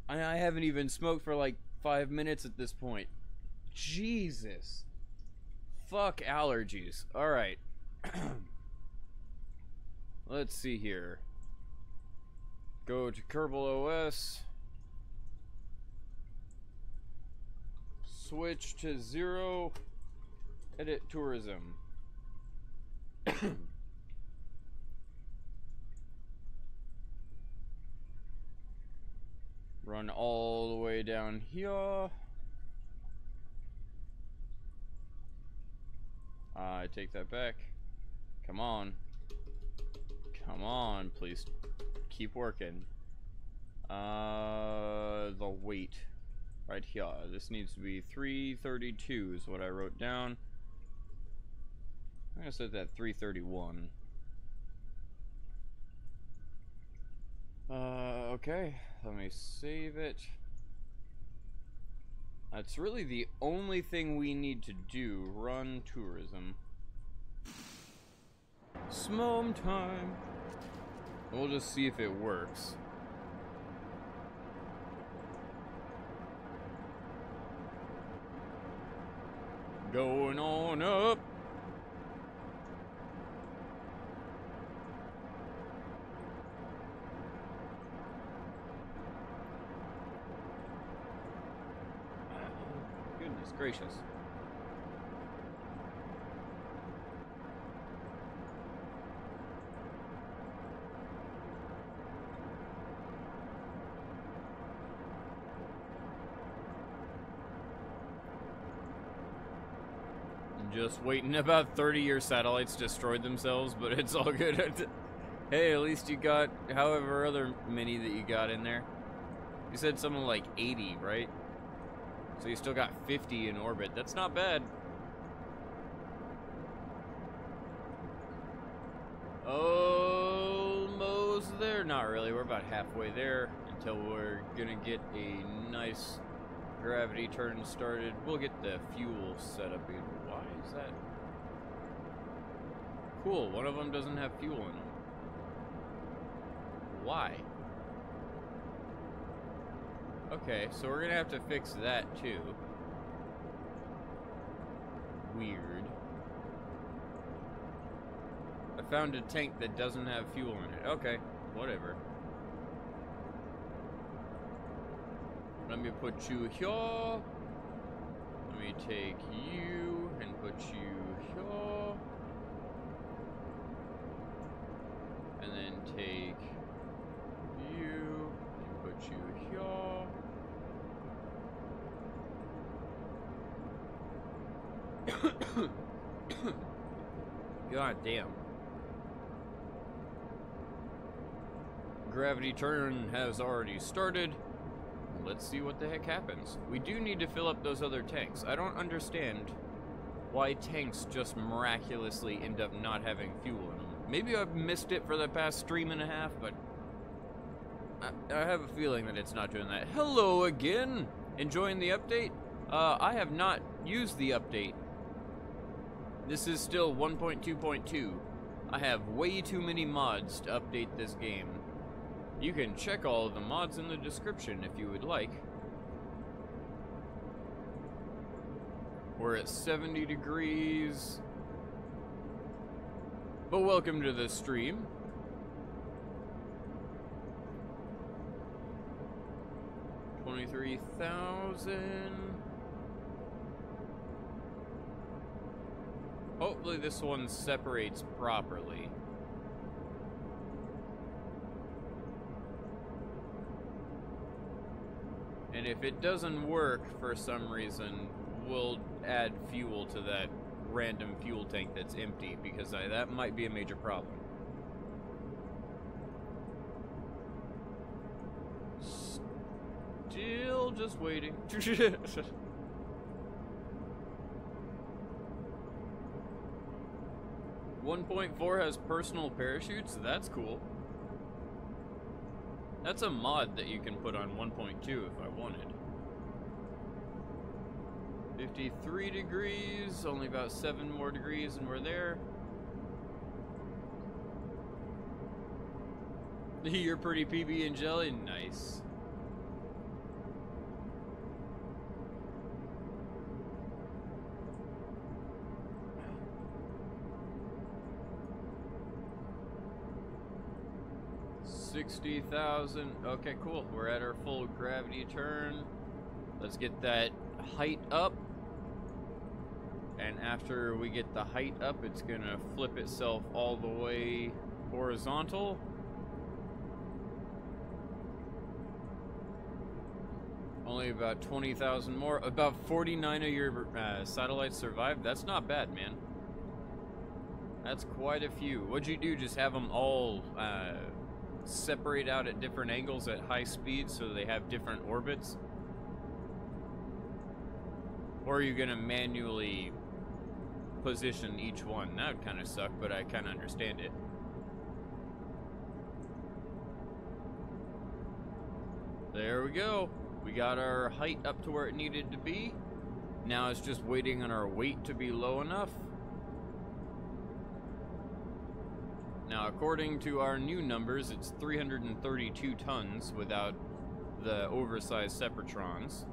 I haven't even smoked for like 5 minutes at this point. Jesus. Fuck allergies. Alright. Let's see here. Go to Kerbal OS. Switch to 0. Edit tourism. Run all the way down here. I take that back. Come on. Come on, please. Keep working. The weight. Right here. This needs to be 332 is what I wrote down. I'm gonna set that 331. Okay. Let me save it. That's really the only thing we need to do. Run tourism. Smom time. We'll just see if it works. Going on up. Goodness gracious. Just waiting. About 30 of your satellites destroyed themselves, but it's all good. Hey, at least you got however other many that you got in there. You said something like 80, right? So you still got 50 in orbit. That's not bad. Almost there. Not really. We're about halfway there until we're gonna get a nice gravity turn started. We'll get the fuel set up. Why is that? Cool. One of them doesn't have fuel in them. Why? Okay, so we're gonna have to fix that too. Weird. I found a tank that doesn't have fuel in it. Okay, whatever. Let me put you here. Let me take you and put you here. And then take you and put you here. God damn. Gravity turn has already started. Let's see what the heck happens. We do need to fill up those other tanks. I don't understand why tanks just miraculously end up not having fuel in them. Maybe I've missed it for the past stream and a half, but I have a feeling that it's not doing that. Hello again! Enjoying the update? I have not used the update. This is still 1.2.2. I have way too many mods to update this game. You can check all of the mods in the description if you would like. We're at 70 degrees. But welcome to the stream. $23,000. Hopefully this one separates properly. And if it doesn't work for some reason, we'll add fuel to that random fuel tank that's empty, because that might be a major problem. Still just waiting. 1.4 has personal parachutes? That's cool. That's a mod that you can put on 1.2 if I wanted. 53 degrees, only about 7 more degrees and we're there. You're pretty PB and jelly? Nice. $60,000. Okay, cool. We're at our full gravity turn. Let's get that height up. And after we get the height up, it's gonna flip itself all the way horizontal. Only about 20,000 more. About 49 of your satellites survived. That's not bad, man. That's quite a few. What'd you do? Just have them all separate out at different angles at high speed so they have different orbits? Or are you gonna manually position each one? That would kind of suck, but I kind of understand it. There we go. We got our height up to where it needed to be. Now it's just waiting on our weight to be low enough. Now, according to our new numbers, it's 332 tons without the oversized Separatrons.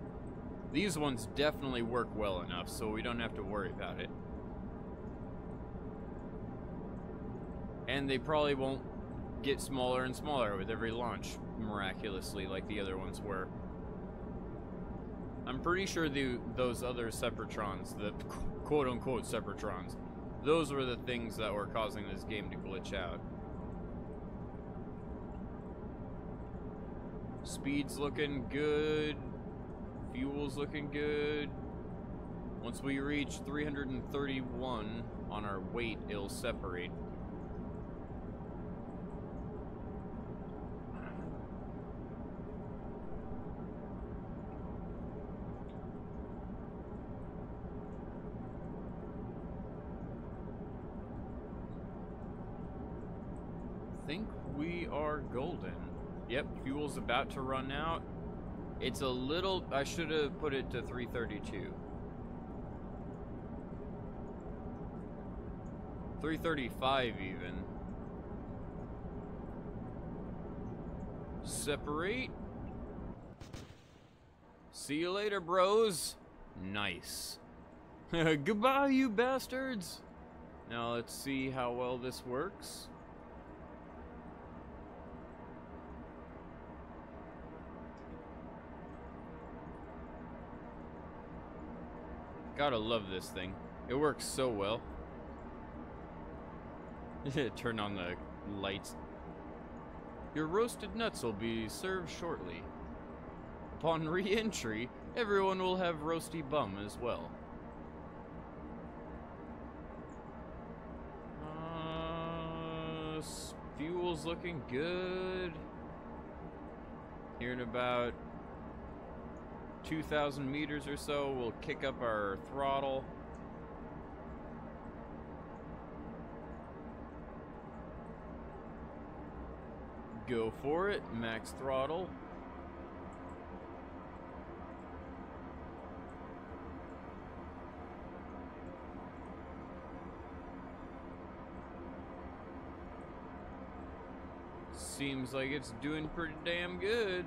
These ones definitely work well enough, so we don't have to worry about it. And they probably won't get smaller and smaller with every launch, miraculously, like the other ones were. I'm pretty sure those other Separatrons, the quote-unquote Separatrons, those were the things that were causing this game to glitch out. Speed's looking good. Fuel's looking good. Once we reach 331 on our weight, it'll separate. I think we are golden. Yep, fuel's about to run out. It's a little, I should have put it to 332. 335 even. Separate. See you later, bros. Nice. Goodbye, you bastards. Now let's see how well this works. Gotta love this thing. It works so well. Turn on the lights. Your roasted nuts will be served shortly. Upon re-entry, everyone will have roasty bum as well. Fuel's looking good. Here in about 2,000 meters or so, we'll kick up our throttle. Go for it, max throttle. Seems like it's doing pretty damn good.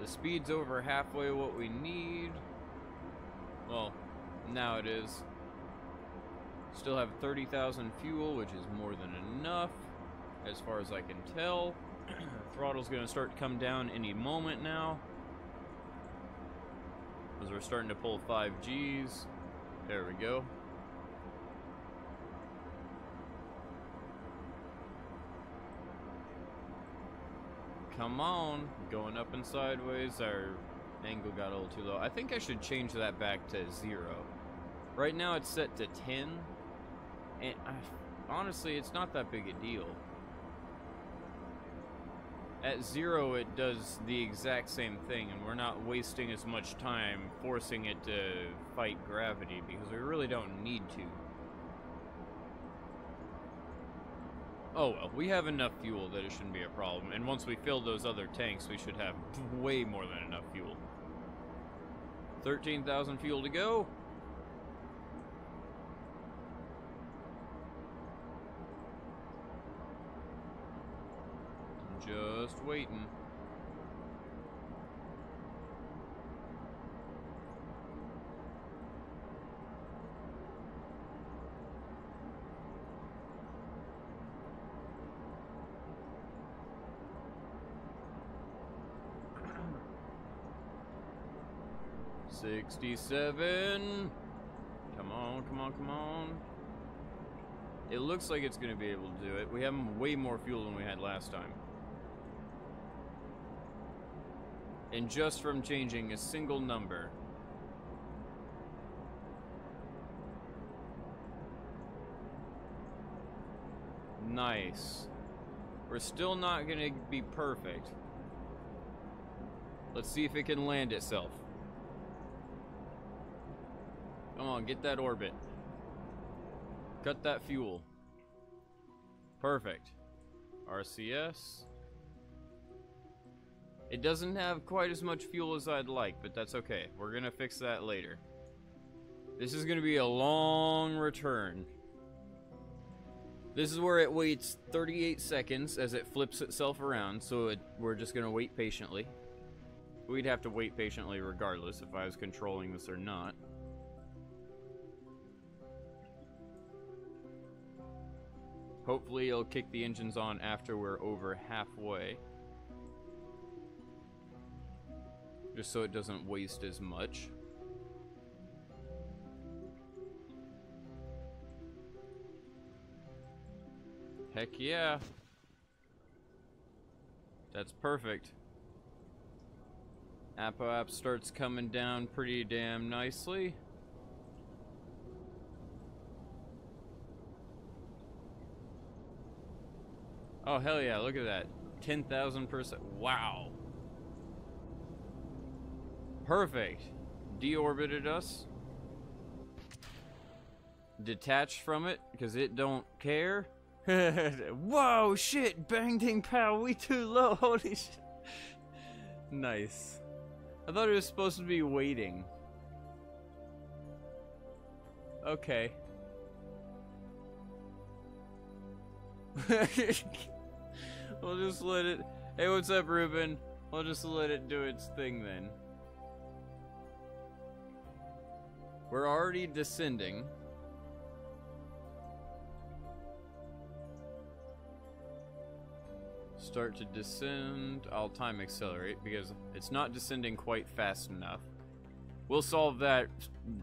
The speed's over halfway what we need. Well, now it is. Still have 30,000 fuel, which is more than enough, as far as I can tell. Throttle's gonna start to come down any moment now, because we're starting to pull 5Gs. There we go. Come on, going up and sideways. Our angle got a little too low. I think I should change that back to 0. Right now it's set to 10, and honestly, it's not that big a deal. At 0, it does the exact same thing, and we're not wasting as much time forcing it to fight gravity, because we really don't need to. Oh well, we have enough fuel that it shouldn't be a problem, and once we fill those other tanks, we should have way more than enough fuel. 13,000 fuel to go. Just waiting. $67. Come on, come on, come on. It looks like it's going to be able to do it. We have way more fuel than we had last time. And just from changing a single number. Nice. We're still not gonna be perfect. Let's see if it can land itself. Come on, get that orbit. Cut that fuel. Perfect. RCS. It doesn't have quite as much fuel as I'd like, but that's okay. We're gonna fix that later. This is gonna be a long return. This is where it waits 38 seconds as it flips itself around, so we're just gonna wait patiently. We'd have to wait patiently regardless if I was controlling this or not. Hopefully it'll kick the engines on after we're over halfway. Just so it doesn't waste as much. Heck yeah. That's perfect. App starts coming down pretty damn nicely. Oh hell yeah, look at that. 10,000%. Wow. Perfect. Deorbited us. Detached from it, because it don't care. Whoa, shit! Bang ding pow, we too low, holy shit. Nice. I thought it was supposed to be waiting. Okay. We'll just let it... Hey, what's up, Ruben? We'll just let it do its thing then. We're already descending. Start to descend. I'll time accelerate because it's not descending quite fast enough. We'll solve that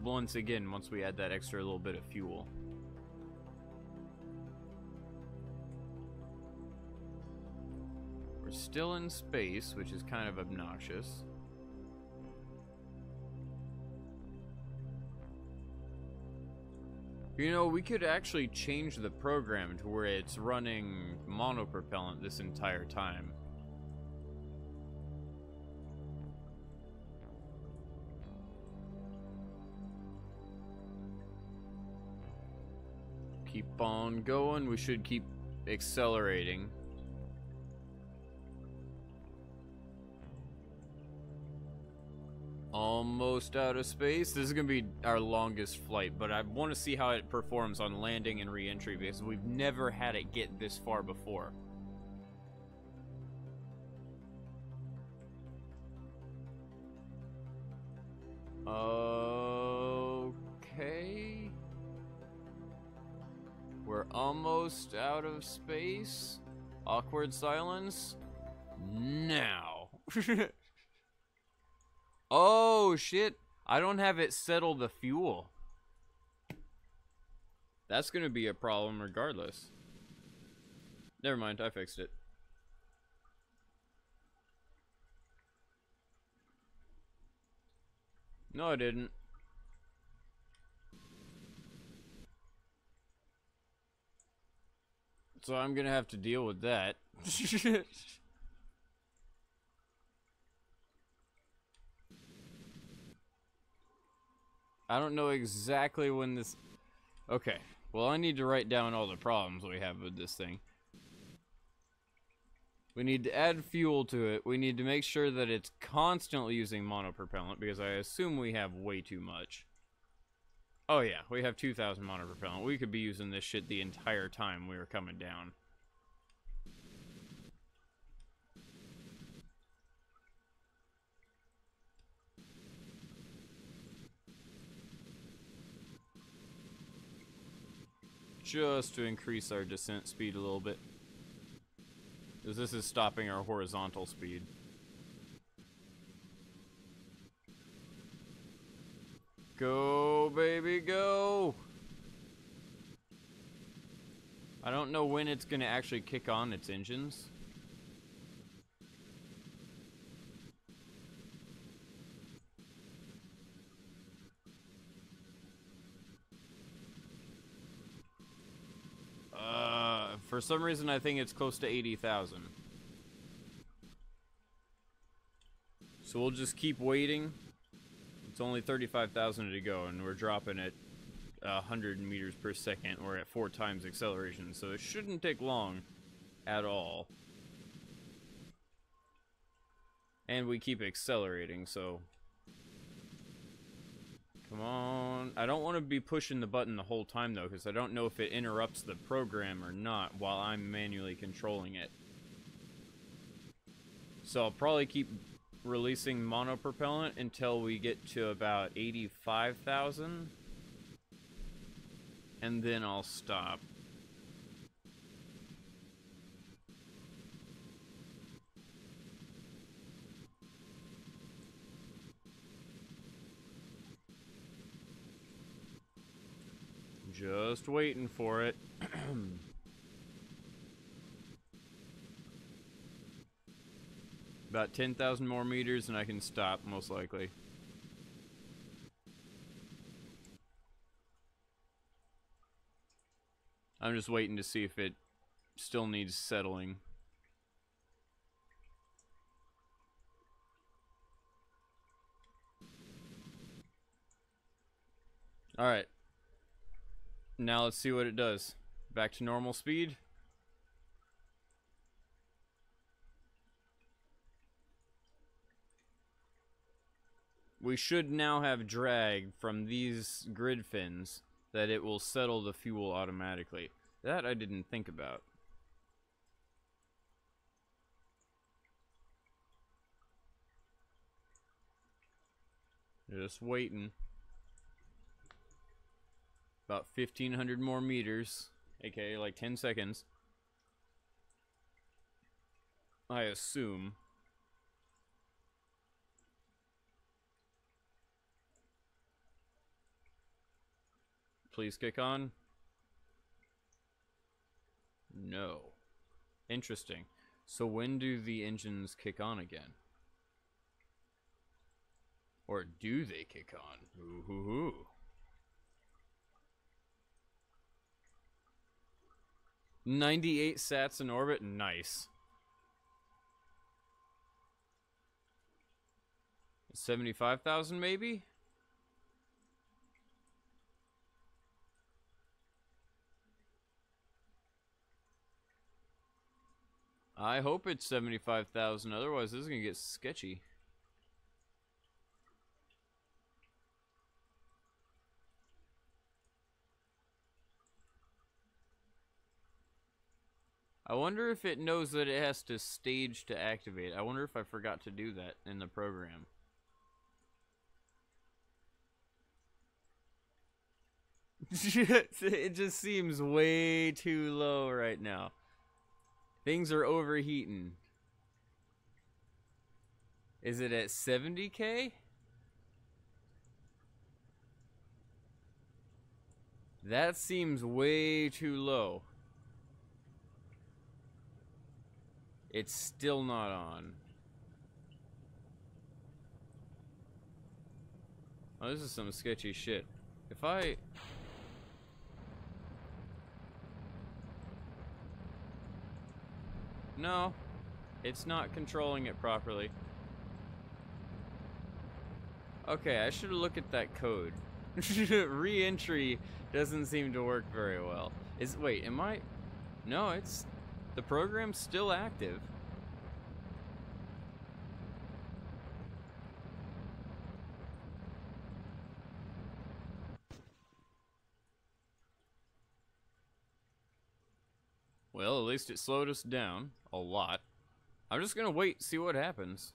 once again once we add that extra little bit of fuel. We're still in space, which is kind of obnoxious. You know, we could actually change the program to where it's running monopropellant this entire time. Keep on going. We should keep accelerating. Almost out of space. This is gonna be our longest flight, but I want to see how it performs on landing and re-entry because we've never had it get this far before. Okay. We're almost out of space. Awkward silence. Now. Oh, shit. I don't have it settle the fuel. That's gonna be a problem regardless. Never mind, I fixed it. No, I didn't. So I'm gonna have to deal with that. I don't know exactly when this... Okay, well I need to write down all the problems we have with this thing. We need to add fuel to it. We need to make sure that it's constantly using monopropellant because I assume we have way too much. Oh yeah, we have 2,000 monopropellant. We could be using this shit the entire time we were coming down. Just to increase our descent speed a little bit. Because this is stopping our horizontal speed. Go, baby, go! I don't know when it's gonna actually kick on its engines. For some reason, I think it's close to 80,000. So we'll just keep waiting. It's only 35,000 to go, and we're dropping at 100 meters per second. We're at 4 times acceleration, so it shouldn't take long at all. And we keep accelerating, so... Come on. I don't want to be pushing the button the whole time, though, because I don't know if it interrupts the program or not while I'm manually controlling it. So I'll probably keep releasing monopropellant until we get to about 85,000. And then I'll stop. Just waiting for it. About 10,000 more meters and I can stop, most likely. I'm just waiting to see if it still needs settling. Alright. Now let's see what it does. Back to normal speed. We should now have drag from these grid fins that it will settle the fuel automatically. That I didn't think about. Just waiting. About 1,500 more meters, aka like 10 seconds. I assume. Please kick on. No. Interesting. So when do the engines kick on again? Or do they kick on? Ooh, hoo, hoo. "98 sats in orbit? Nice. 75,000 maybe? I hope it's 75,000, otherwise this is gonna get sketchy. I wonder if it knows that it has to stage to activate. I wonder if I forgot to do that in the program. It just seems way too low right now. Things are overheating. Is it at 70K? That seems way too low. It's still not on. Oh, this is some sketchy shit. If I... No, it's not controlling it properly. Okay, I should look at that code. Re-entry doesn't seem to work very well. Wait, am I... No, it's... The program's still active. Well, at least it slowed us down a lot. I'm just gonna wait, see what happens.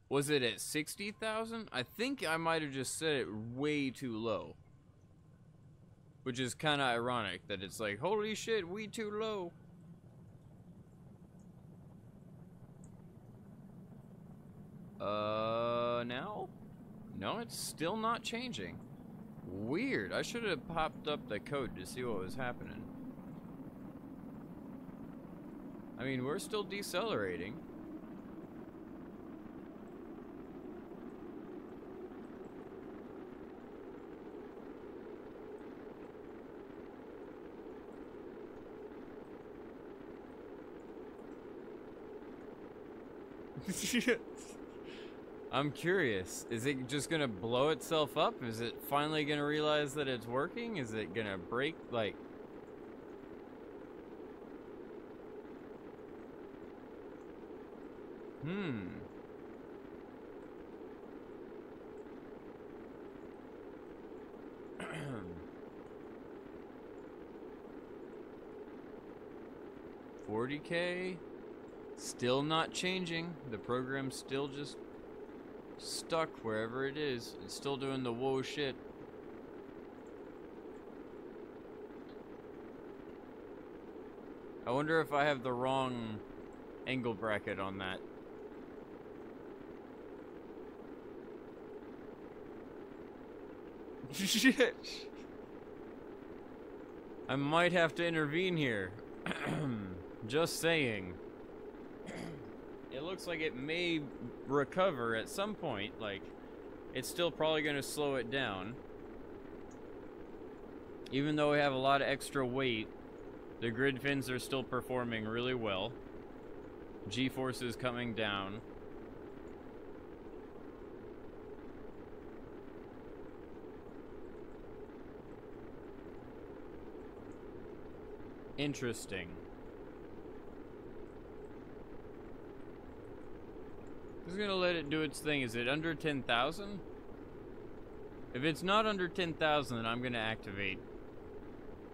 Was it at 60,000? I think I might have just set it way too low. Which is kind of ironic that it's like, holy shit, we too low. Now? No, it's still not changing. Weird. I should have popped up the code to see what was happening. I mean, we're still decelerating. I'm curious. Is it just gonna blow itself up? Is it finally gonna realize that it's working? Is it gonna break, like... Hmm. $40K? Still not changing. The program's still just stuck wherever it is. It's still doing the whoa shit. I wonder if I have the wrong angle bracket on that. Shit. I might have to intervene here. Just saying. It looks like it may recover at some point. Like, it's still probably going to slow it down. Even though we have a lot of extra weight, the grid fins are still performing really well. G-force is coming down. Interesting. Just gonna let it do its thing. Is it under 10,000? If it's not under 10,000, then I'm gonna activate.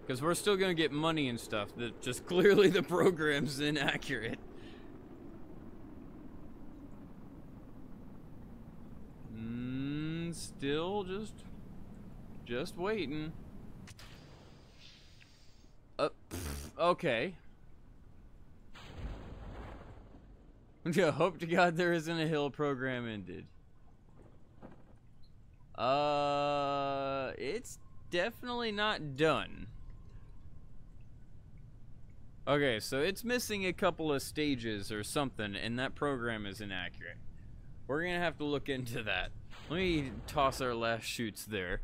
Because we're still gonna get money and stuff. That just clearly the program's inaccurate. Still just waiting. Okay. Yeah, hope to God there isn't a hill program ended. It's definitely not done. Okay, so it's missing a couple of stages or something, and that program is inaccurate. We're gonna have to look into that. Let me toss our last chutes there.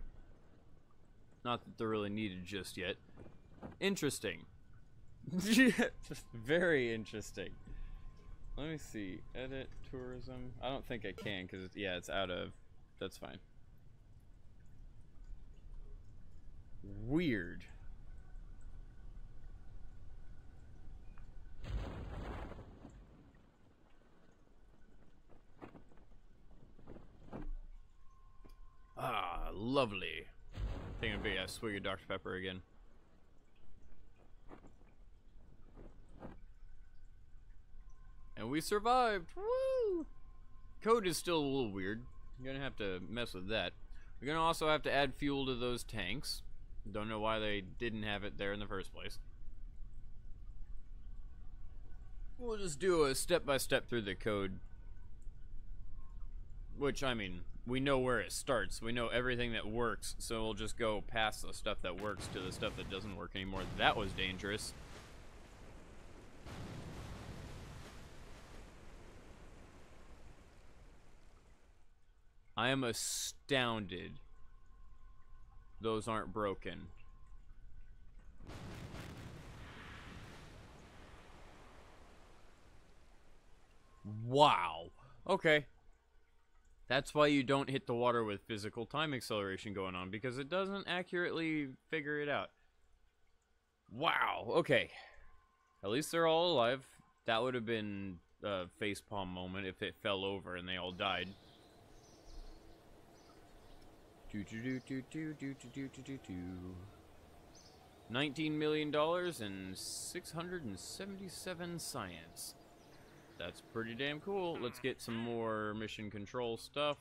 Not that they're really needed just yet. Interesting. Just very interesting. Let me see. Edit tourism. I don't think I can because yeah, it's out of. That's fine. Weird. Ah, lovely. I think it'd be a swig of Dr. Pepper again. And we survived! Woo! Code is still a little weird. You're gonna have to mess with that. We're gonna also have to add fuel to those tanks. Don't know why they didn't have it there in the first place. We'll just do a step-by-step through the code. Which, I mean, we know where it starts. We know everything that works, so we'll just go past the stuff that works to the stuff that doesn't work anymore. That was dangerous. I am astounded those aren't broken. Wow. Okay. That's why you don't hit the water with physical time acceleration going on, because it doesn't accurately figure it out. Wow. Okay. At least they're all alive. That would have been a facepalm moment if it fell over and they all died. $19 million and 677 science. That's pretty damn cool. Let's get some more mission control stuff.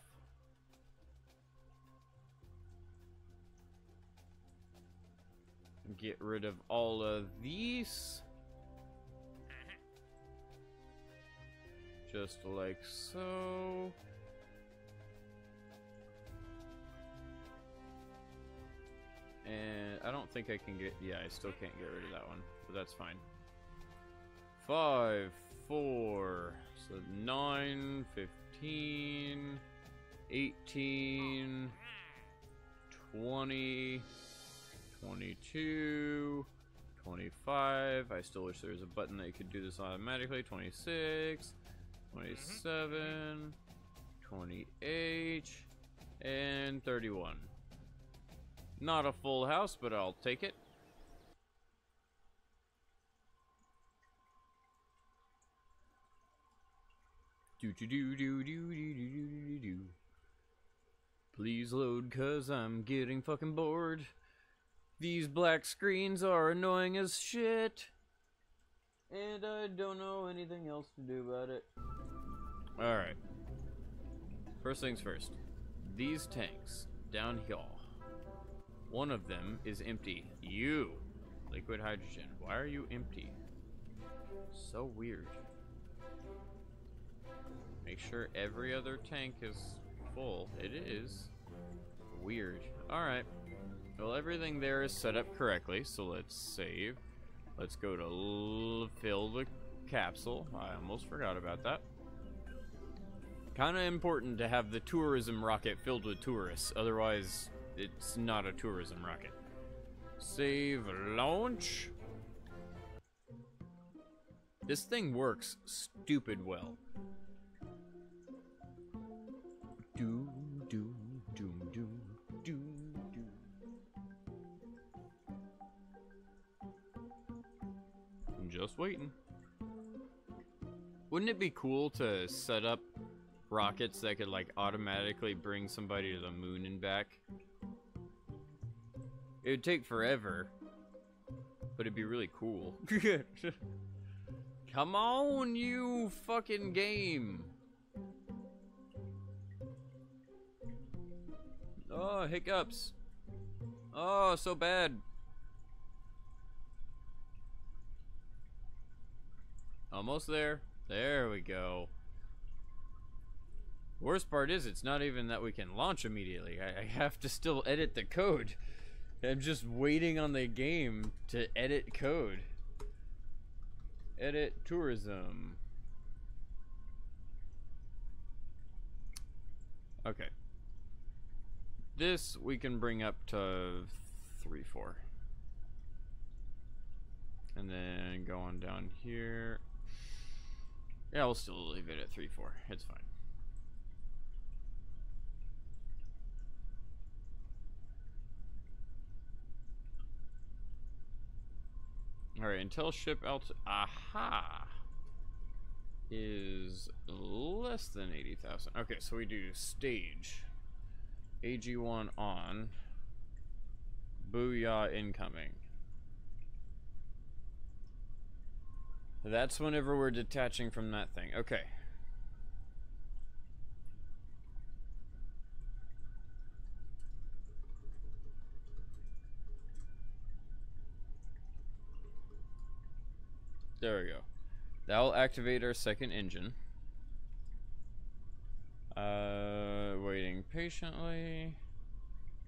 Get rid of all of these. Just like so. And I don't think I can get, yeah, I still can't get rid of that one, but that's fine. 5, 4, so 9, 15, 18, 20, 22, 25. I still wish there was a button that you could do this automatically. 26, 27, 28, and 31. Not a full house, but I'll take it. Do do do do do do do do. Please load, cause I'm getting fucking bored. These black screens are annoying as shit. And I don't know anything else to do about it. Alright. First things first. These tanks down here. One of them is empty. You! Liquid hydrogen. Why are you empty? So weird. Make sure every other tank is full. It is. Weird. Alright. Well, everything there is set up correctly, so let's save. Let's go to fill the capsule. I almost forgot about that. Kind of important to have the tourism rocket filled with tourists, otherwise it's not a tourism rocket. Save launch. This thing works stupid well. Do do do do do do. I'm just waiting. Wouldn't it be cool to set up rockets that could like automatically bring somebody to the moon and back? It would take forever, but it'd be really cool. Come on, you fucking game. Oh, hiccups. Oh, so bad. Almost there. There we go. Worst part is, it's not even that we can launch immediately. I have to still edit the code. I'm just waiting on the game to edit code. Edit tourism. Okay. This we can bring up to 3-4. And then go on down here. Yeah, we'll still leave it at 3-4. It's fine. Alright, until ship aha is less than 80,000. Okay, so we do stage. AG1 on. Booyah incoming. That's whenever we're detaching from that thing. Okay. There we go. That will activate our second engine. Waiting patiently.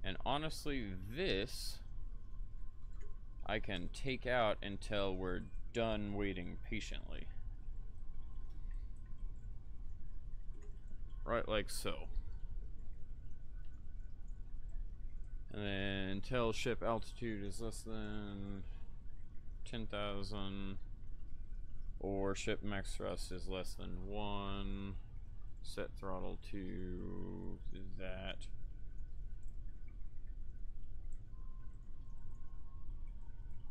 And honestly, this I can take out until we're done waiting patiently. Right like so. And then until ship altitude is less than 10,000 or ship max thrust is less than 1. Set throttle to that.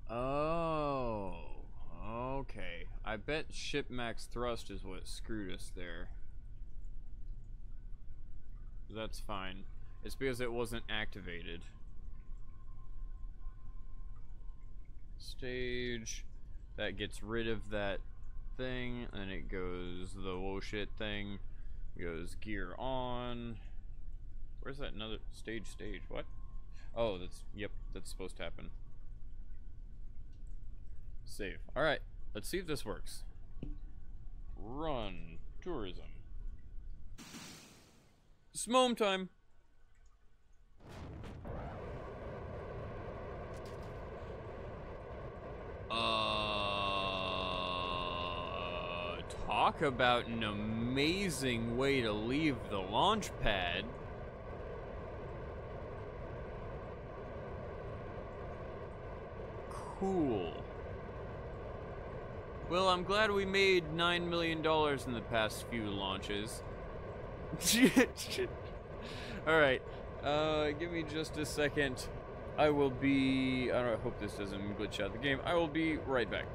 Oh, okay. I bet ship max thrust is what screwed us there. That's fine. It's because it wasn't activated. Stage. That gets rid of that thing, and it goes the whoa shit thing. Goes gear on. Where's that another stage? What? Oh, that's, yep, that's supposed to happen. Save. Alright, let's see if this works. Run tourism. Smom time. Talk about an amazing way to leave the launch pad. Cool. Well, I'm glad we made $9 million in the past few launches. Alright, give me just a second. I will be... I hope this doesn't glitch out the game. I will be right back.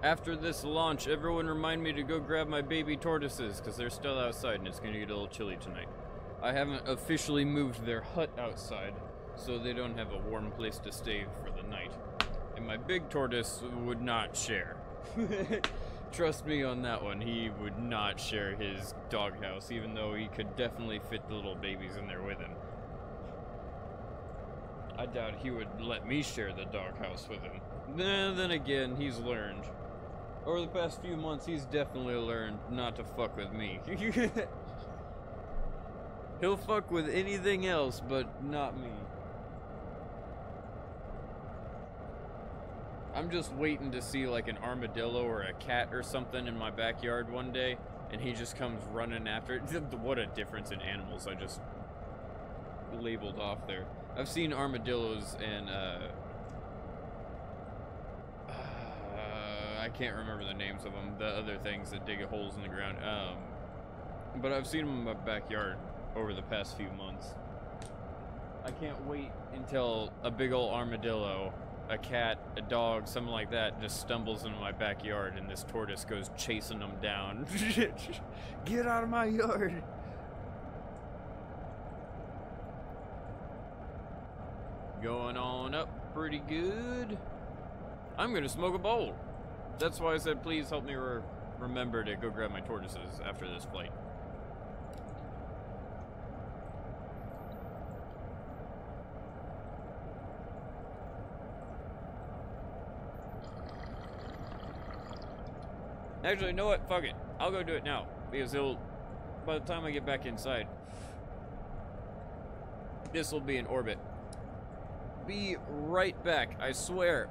After this launch, everyone remind me to go grab my baby tortoises, because they're still outside and it's going to get a little chilly tonight. I haven't officially moved their hut outside, so they don't have a warm place to stay for the night. And my big tortoise would not share. Trust me on that one, he would not share his doghouse, even though he could definitely fit the little babies in there with him. I doubt he would let me share the doghouse with him. Then again, he's learned. Over the past few months, he's definitely learned not to fuck with me. He'll fuck with anything else, but not me. I'm just waiting to see like an armadillo or a cat or something in my backyard one day, and he just comes running after it. What a difference in animals I just labeled off there. I've seen armadillos and I can't remember the names of them, the other things that dig holes in the ground, but I've seen them in my backyard over the past few months. I can't wait until a big old armadillo, a cat, a dog, something like that just stumbles into my backyard and this tortoise goes chasing them down. Get out of my yard! Going on up pretty good. I'm gonna smoke a bowl. That's why I said please help me remember to go grab my tortoises after this flight. Actually, you know what? Fuck it. I'll go do it now. Because by the time I get back inside, this will be in orbit. Be right back, I swear.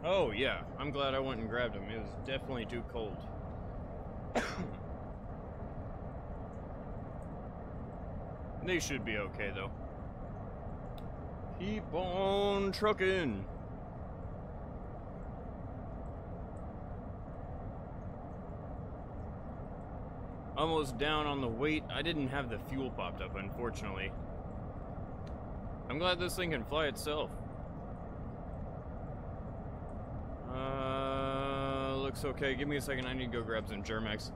Oh yeah, I'm glad I went and grabbed them. It was definitely too cold. They should be okay though. Keep on trucking. Almost down on the weight. I didn't have the fuel popped up, unfortunately. I'm glad this thing can fly itself. Looks okay. Give me a second. I need to go grab some Germex.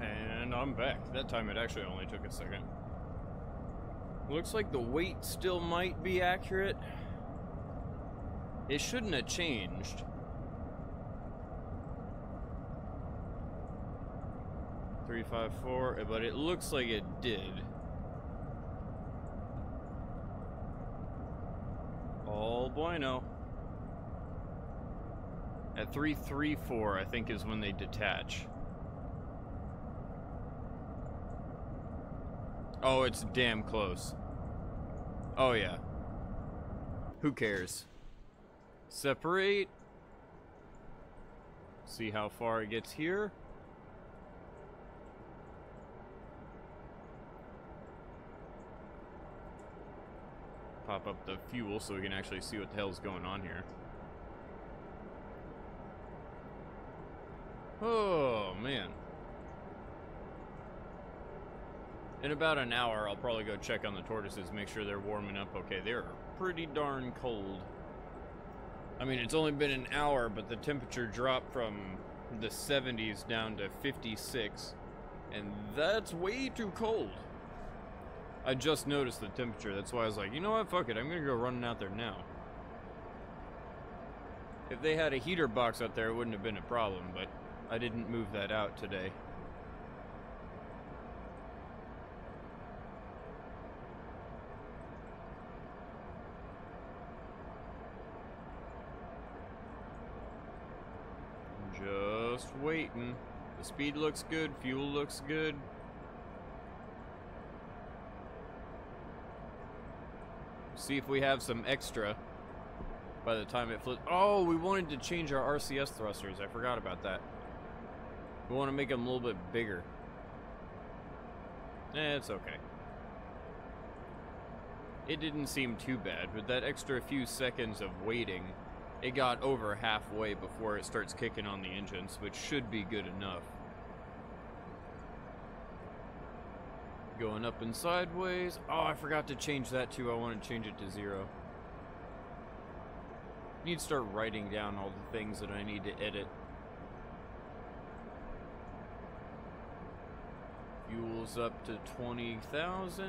And I'm back. That time it actually only took a second. Looks like the weight still might be accurate. It shouldn't have changed. $354, but it looks like it did. All bueno. At 334, I think is when they detach. Oh, it's damn close. Oh yeah. Who cares? Separate. See how far it gets here. Pop up the fuel so we can actually see what the hell's going on here. Oh, man. In about an hour, I'll probably go check on the tortoises, make sure they're warming up okay. They're pretty darn cold. I mean, it's only been an hour, but the temperature dropped from the 70s down to 56, and that's way too cold. I just noticed the temperature, that's why I was like, you know what, fuck it, I'm gonna go running out there now. If they had a heater box out there, it wouldn't have been a problem, but I didn't move that out today. Just waiting. The speed looks good, fuel looks good. See if we have some extra by the time it flips. Oh, we wanted to change our RCS thrusters. I forgot about that. We want to make them a little bit bigger. It's okay. It didn't seem too bad. With that extra few seconds of waiting, it got over halfway before it starts kicking on the engines, which should be good enough. Going up and sideways. Oh, I forgot to change that too. I want to change it to 0. Need to start writing down all the things that I need to edit. Fuel's up to 20,000.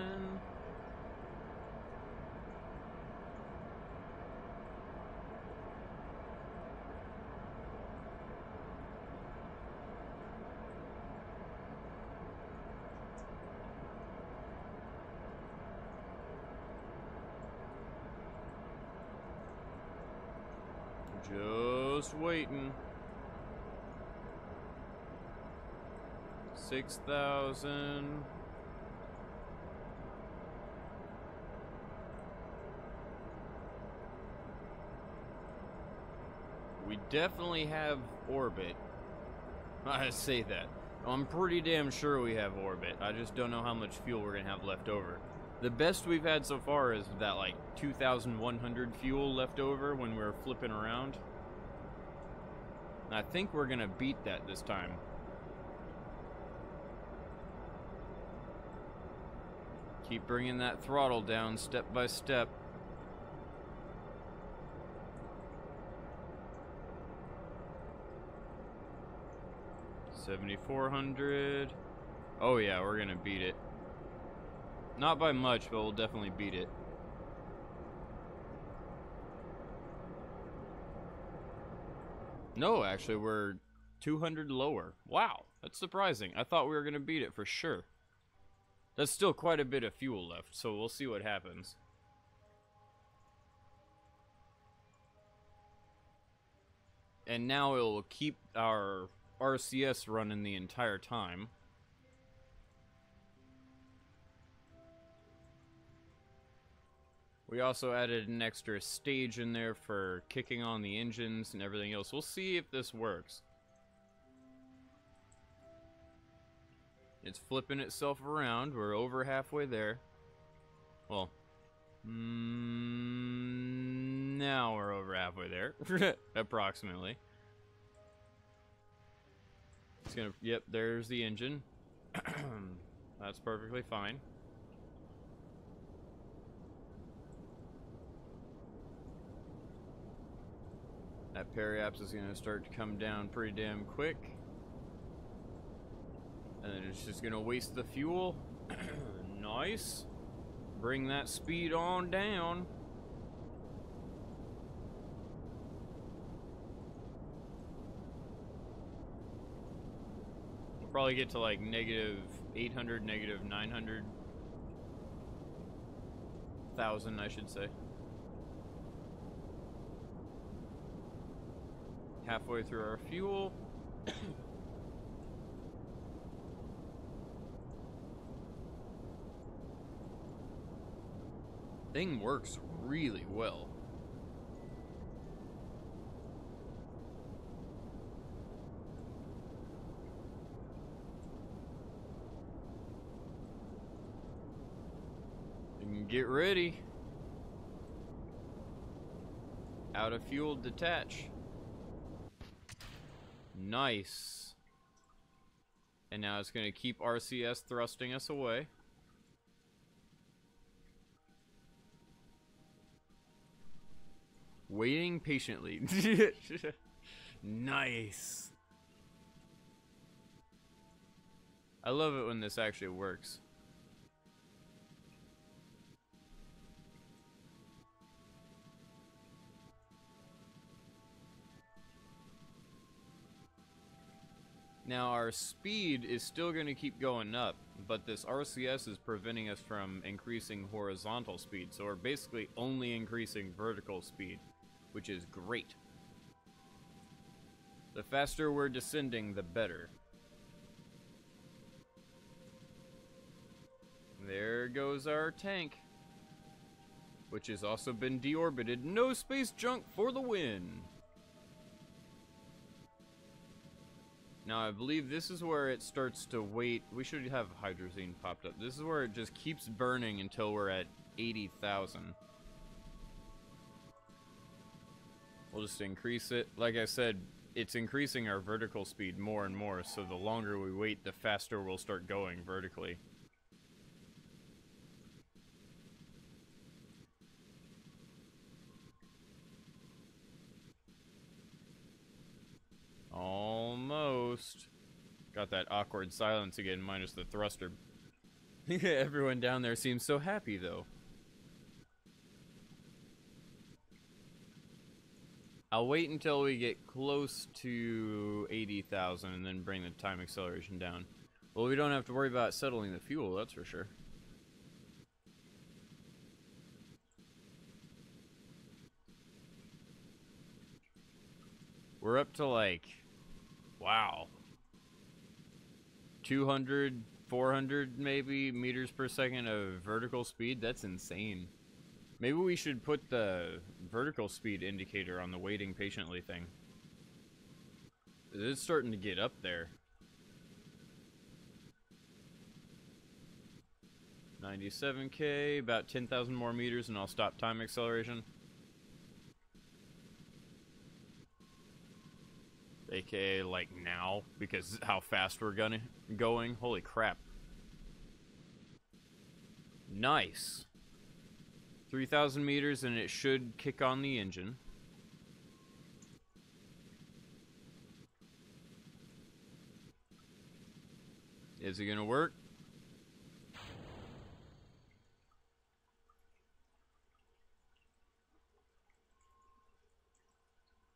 Just waiting. 6,000. We definitely have orbit. I say that. I'm pretty damn sure we have orbit. I just don't know how much fuel we're gonna have left over. The best we've had so far is that like 2,100 fuel left over when we're flipping around. I think we're gonna beat that this time. Keep bringing that throttle down step by step. $7,400. Oh yeah, we're gonna beat it. Not by much, but we'll definitely beat it. No, actually, we're 200 lower. Wow, that's surprising. I thought we were gonna beat it for sure. That's still quite a bit of fuel left, so we'll see what happens. And now it will keep our RCS running the entire time. We also added an extra stage in there for kicking on the engines and everything else. We'll see if this works. It's flipping itself around. We're over halfway there. Well, now we're over halfway there, approximately. It's gonna, yep, there's the engine. That's perfectly fine. That periapse is gonna start to come down pretty damn quick. And then it's just gonna waste the fuel. Nice. Bring that speed on down. We'll probably get to like negative 800, negative 900,000, I should say. Halfway through our fuel. Thing works really well. And get ready. Out of fuel, detach. Nice. And now it's going to keep RCS thrusting us away. Waiting patiently. Nice. I love it when this actually works. Now our speed is still going to keep going up, but this RCS is preventing us from increasing horizontal speed, so we're basically only increasing vertical speed, which is great. The faster we're descending, the better. There goes our tank, which has also been deorbited. No space junk for the win! Now, I believe this is where it starts to wait. We should have hydrazine popped up. This is where it just keeps burning until we're at 80,000. We'll just increase it. Like I said, it's increasing our vertical speed more and more, so the longer we wait, the faster we'll start going vertically. Almost. Got that awkward silence again, minus the thruster. Everyone down there seems so happy, though. I'll wait until we get close to 80,000 and then bring the time acceleration down. Well, we don't have to worry about settling the fuel, that's for sure. We're up to like, wow, 200, 400 maybe meters per second of vertical speed. That's insane. Maybe we should put the vertical speed indicator on the waiting patiently thing. It's starting to get up there. 97K, about 10,000 more meters and I'll stop time acceleration. AKA like now, because how fast we're going. Holy crap. Nice. 3,000 meters and it should kick on the engine. Is it gonna work?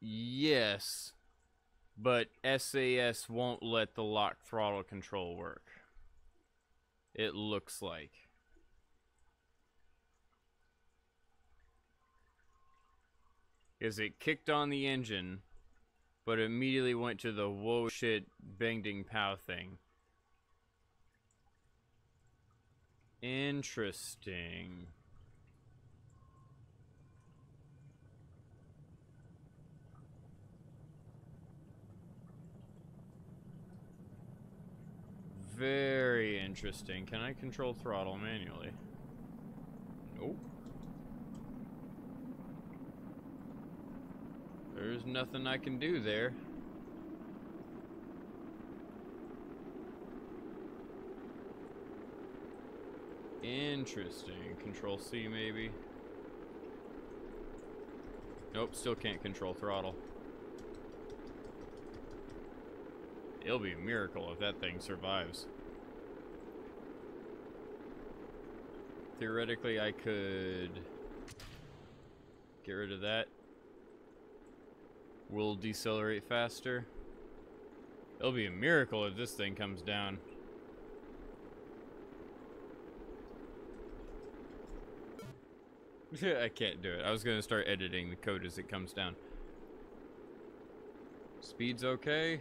Yes. But SAS won't let the lock throttle control work. It looks like. Because it kicked on the engine, but immediately went to the whoa shit bang ding pow thing. Interesting. Very interesting. Can I control throttle manually? There's nothing I can do there. Interesting. Control C maybe. Nope, still can't control throttle. It'll be a miracle if that thing survives. Theoretically, I could get rid of that. We'll decelerate faster. It'll be a miracle if this thing comes down. I can't do it. I was gonna start editing the code as it comes down. Speed's okay.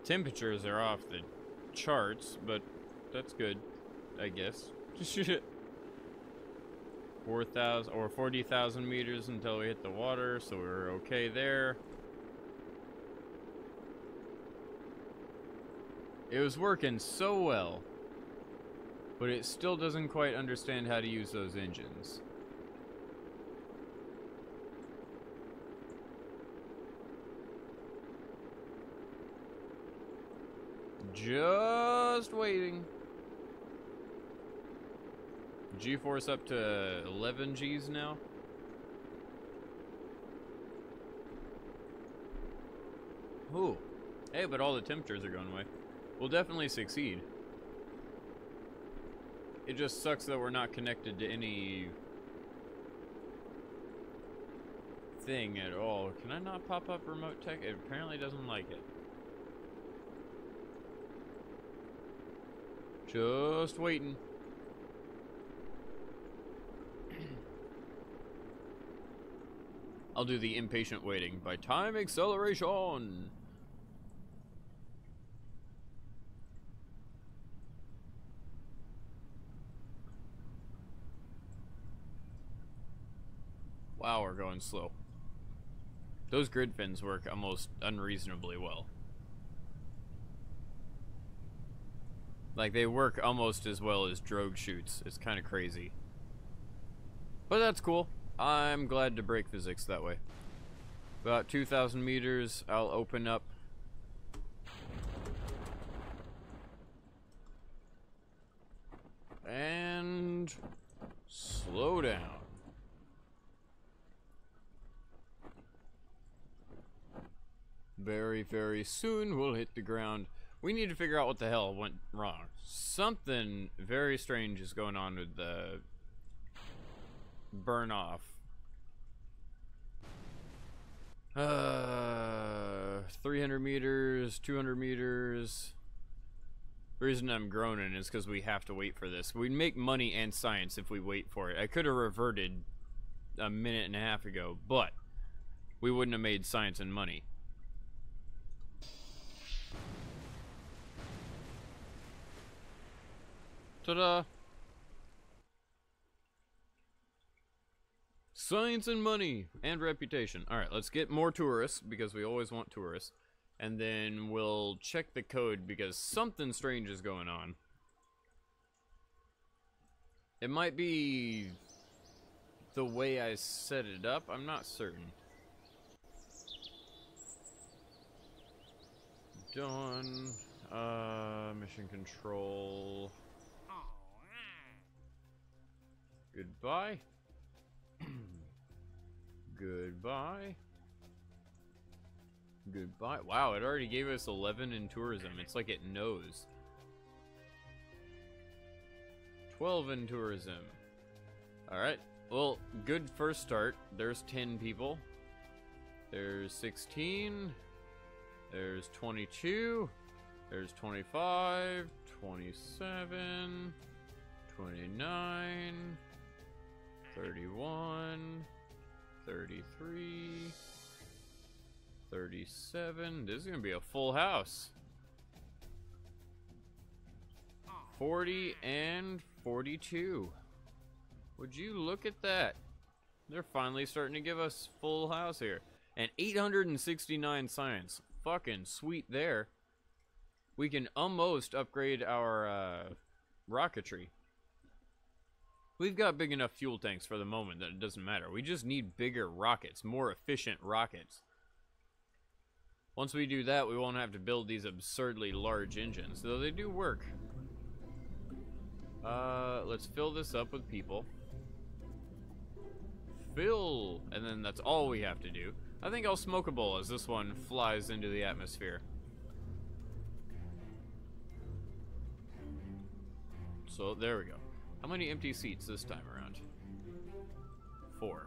Temperatures are off the charts, but that's good, I guess. 4,000 or 40,000 meters until we hit the water, so we're okay there. It was working so well, but it still doesn't quite understand how to use those engines. Just waiting. G-force up to 11 Gs now. Ooh. Hey, but all the temperatures are going away. We'll definitely succeed. It just sucks that we're not connected to any thing at all. Can I not pop up remote tech? It apparently doesn't like it. Just waiting. I'll do the impatient waiting by time acceleration. Wow, we're going slow. Those grid fins work almost unreasonably well. Like, they work almost as well as drogue chutes. It's kind of crazy. But that's cool. I'm glad to break physics that way. About 2,000 meters, I'll open up. And slow down. Very, very soon we'll hit the ground. We need to figure out what the hell went wrong. Something very strange is going on with the burn off. 300 meters, 200 meters. The reason I'm groaning is because we have to wait for this. We'd make money and science if we wait for it. I could have reverted a minute and a half ago, but we wouldn't have made science and money. Ta-da! Science and money and reputation. Alright, let's get more tourists because we always want tourists. And then we'll check the code because something strange is going on. It might be the way I set it up. I'm not certain. Done. Mission control. Goodbye. Goodbye. Goodbye. Wow, it already gave us 11 in tourism. It's like it knows. 12 in tourism. Alright. Well, good first start. There's 10 people. There's 16. There's 22. There's 25. 27. 29. 31, 33, 37. This is gonna be a full house. 40 and 42. Would you look at that? They're finally starting to give us full house here. And 869 science. Fucking sweet there. we can almost upgrade our rocketry. We've got big enough fuel tanks for the moment that it doesn't matter. We just need bigger rockets, more efficient rockets. Once we do that, we won't have to build these absurdly large engines, though they do work. Let's fill this up with people. Fill! And then that's all we have to do. I think I'll smoke a bowl as this one flies into the atmosphere. So, there we go. How many empty seats this time around? 4.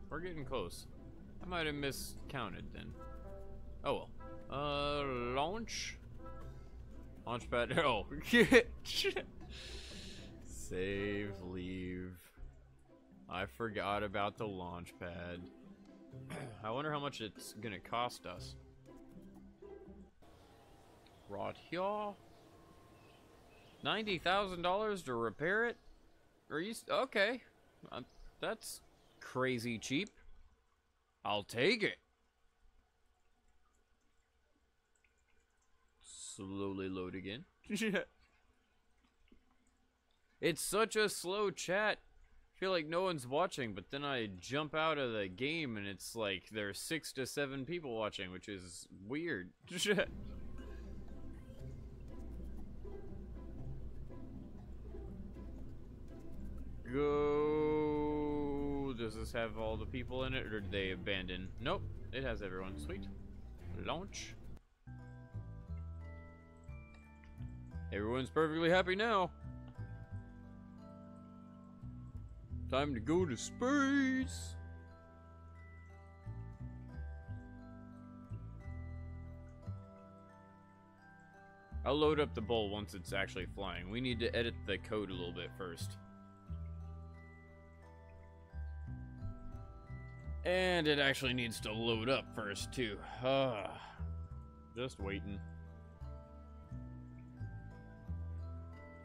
We're getting close. I might have miscounted then. Oh well. Launch? Launchpad. Oh. Save, leave. I forgot about the launch pad. I wonder how much it's gonna cost us. Right here. $90,000 to repair it? Are you okay? That's crazy cheap. I'll take it. Slowly load again. It's such a slow chat. I feel like no one's watching, but then I jump out of the game and it's like there's 6 to 7 people watching, which is weird. Go. Does this have all the people in it, or did they abandon? Nope, it has everyone. Sweet. Launch. Everyone's perfectly happy now. Time to go to space. I'll load up the bowl once it's actually flying. We need to edit the code a little bit first. And it actually needs to load up first, too. Just waiting.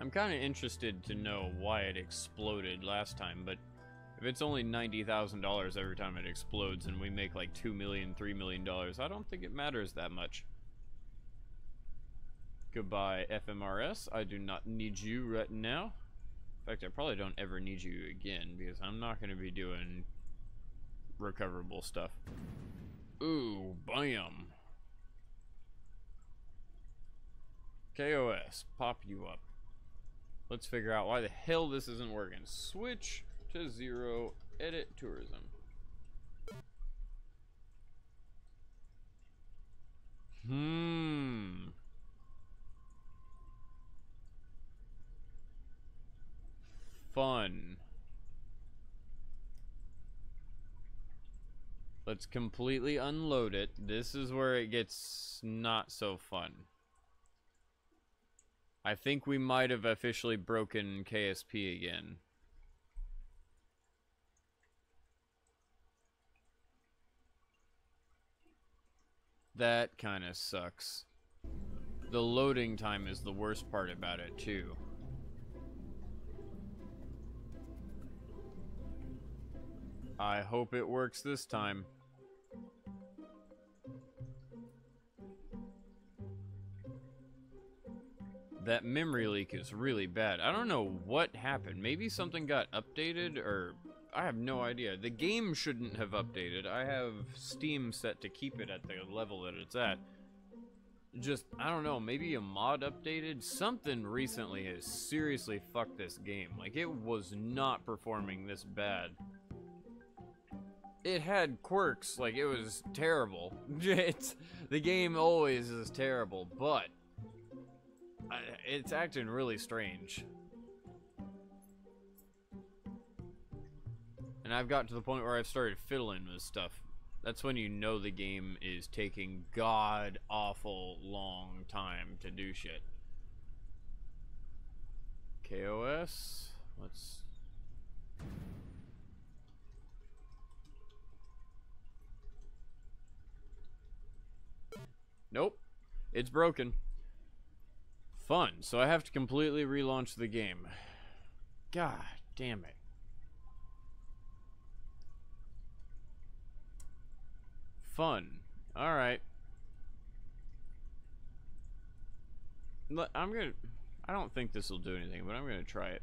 I'm kind of interested to know why it exploded last time, but if it's only $90,000 every time it explodes and we make like $2 million, $3 million, I don't think it matters that much. Goodbye, FMRS. I do not need you right now. In fact, I probably don't ever need you again because I'm not going to be doing recoverable stuff. Ooh, bam. KOS, pop you up. Let's figure out why the hell this isn't working. Switch to 0, edit tourism. Fun. Let's completely unload it. This is where it gets not so fun. I think we might have officially broken KSP again. That kind of sucks. The loading time is the worst part about it, too. I hope it works this time. That memory leak is really bad. I don't know what happened. Maybe something got updated, or I have no idea. The game shouldn't have updated. I have Steam set to keep it at the level that it's at. Just, I don't know, maybe a mod updated? Something recently has seriously fucked this game. Like, it was not performing this bad. It had quirks, like, it was terrible. The game always is terrible, but it's acting really strange. And I've got to the point where I've started fiddling with stuff. That's when you know the game is taking god-awful long time to do shit. KOS, let's... Nope, it's broken. Fun, so I have to completely relaunch the game. God damn it. Fun. Alright. I don't think this will do anything, but I'm gonna try it.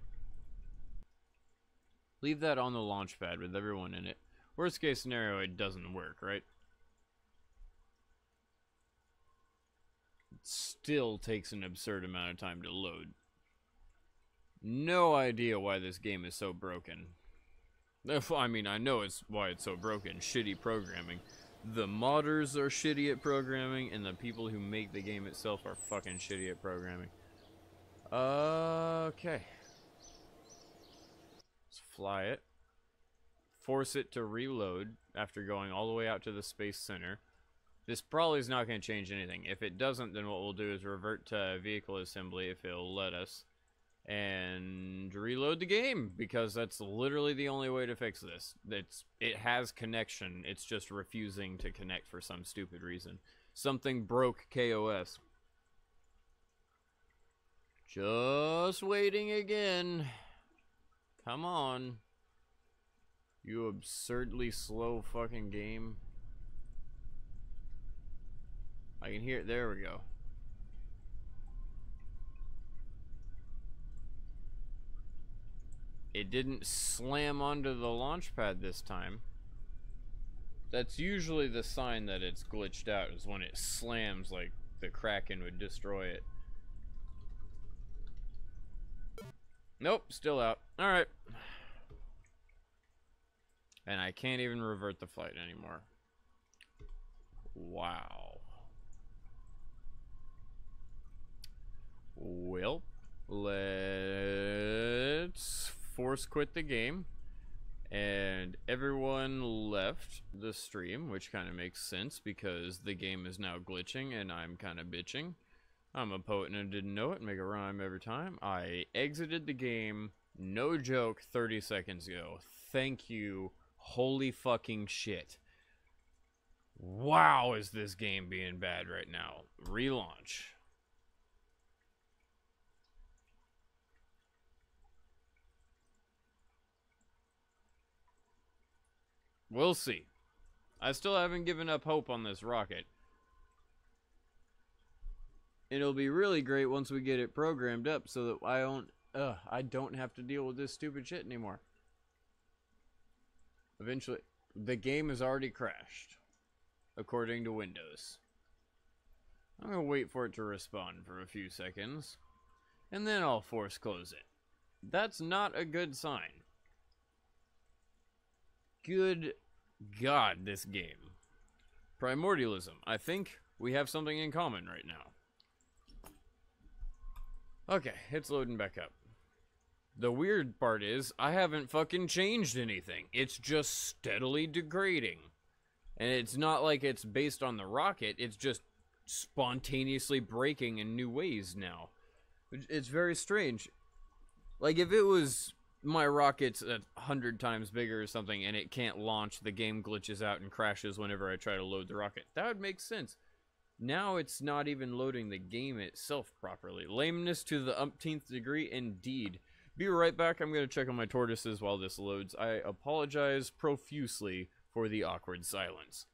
Leave that on the launch pad with everyone in it. Worst case scenario, it doesn't work, right? It still takes an absurd amount of time to load. No idea why this game is so broken. I mean, I know why it's so broken. Shitty programming. The modders are shitty at programming, and the people who make the game itself are fucking shitty at programming. Okay. Let's fly it. Force it to reload after going all the way out to the Space Center. This probably is not going to change anything. If it doesn't, then what we'll do is revert to vehicle assembly if it'll let us. And reload the game, because that's literally the only way to fix this. It has connection, it's just refusing to connect for some stupid reason. Something broke KOS. Just waiting again. Come on. You absurdly slow fucking game. I can hear it. There we go. It didn't slam onto the launch pad this time. That's usually the sign that it's glitched out, is when it slams like the Kraken would destroy it. Nope, still out. Alright. And I can't even revert the flight anymore. Wow. Well, let's force quit the game. And everyone left the stream, which kind of makes sense because the game is now glitching and I'm kind of bitching. I'm a poet and I didn't know it. Make a rhyme every time. I exited the game, no joke, 30 seconds ago. Thank you. Holy fucking shit. Wow, is this game being bad right now. Relaunch. We'll see. I still haven't given up hope on this rocket. It'll be really great once we get it programmed up so that I don't have to deal with this stupid shit anymore. Eventually, the game has already crashed, according to Windows. I'm gonna wait for it to respawn for a few seconds, and then I'll force close it. That's not a good sign. Good God, this game. Primordialism. I think we have something in common right now. Okay, it's loading back up. The weird part is, I haven't fucking changed anything. It's just steadily degrading. And it's not like it's based on the rocket, it's just spontaneously breaking in new ways now. It's very strange. Like, if it was my rocket's 100 times bigger or something and it can't launch, the game glitches out and crashes whenever I try to load the rocket, that would make sense. Now it's not even loading the game itself properly. Lameness to the umpteenth degree, indeed. Be right back. I'm going to check on my tortoises while this loads. I apologize profusely for the awkward silence.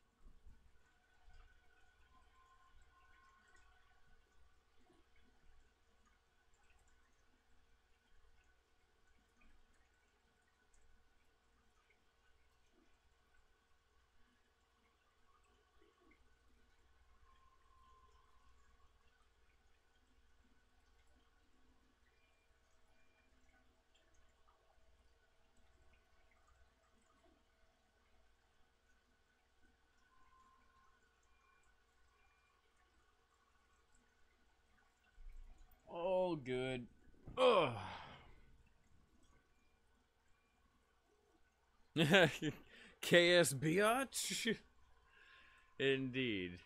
All good. Ugh. KS biatch? Indeed.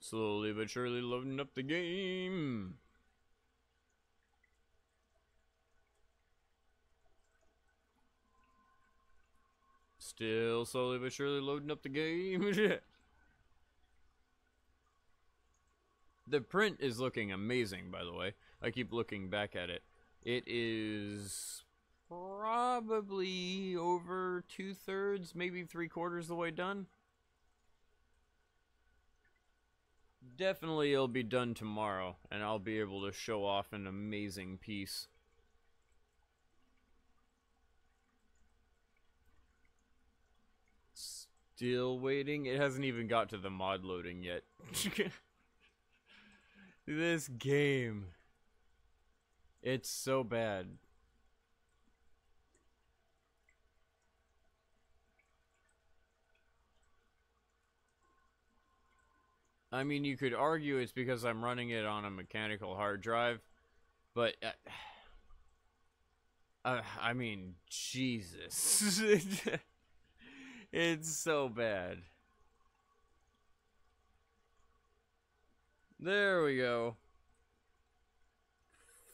Slowly but surely loading up the game. Still slowly but surely loading up the game. The print is looking amazing, by the way. I keep looking back at it. It is probably over 2/3, maybe 3/4 the way done. definitely it'll be done tomorrow, and I'll be able to show off an amazing piece. Still waiting? It hasn't even got to the mod loading yet. This game. It's so bad. I mean, you could argue it's because I'm running it on a mechanical hard drive, but I mean, Jesus. It's so bad. There we go.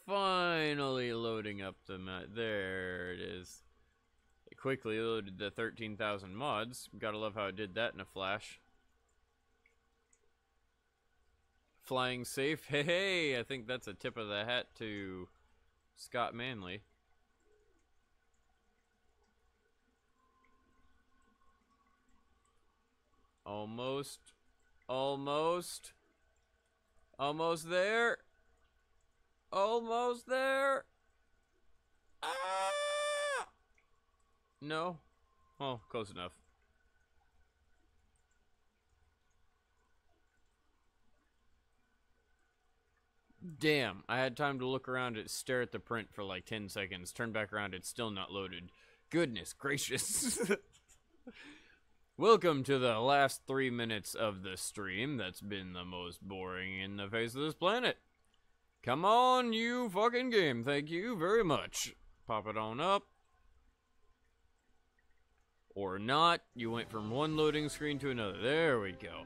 Finally loading up the map. There it is. It quickly loaded the 13,000 mods. Gotta love how it did that in a flash. Flying safe. Hey, hey, I think that's a tip of the hat to Scott Manley. Almost. Almost. Almost there. Almost there. Ah! No? Oh, close enough. Damn, I had time to look around and stare at the print for like 10 seconds. Turn back around, it's still not loaded. Goodness gracious. Welcome to the last 3 minutes of the stream that's been the most boring in the face of this planet. Come on, you fucking game. Thank you very much. Pop it on up. Or not. You went from one loading screen to another. There we go.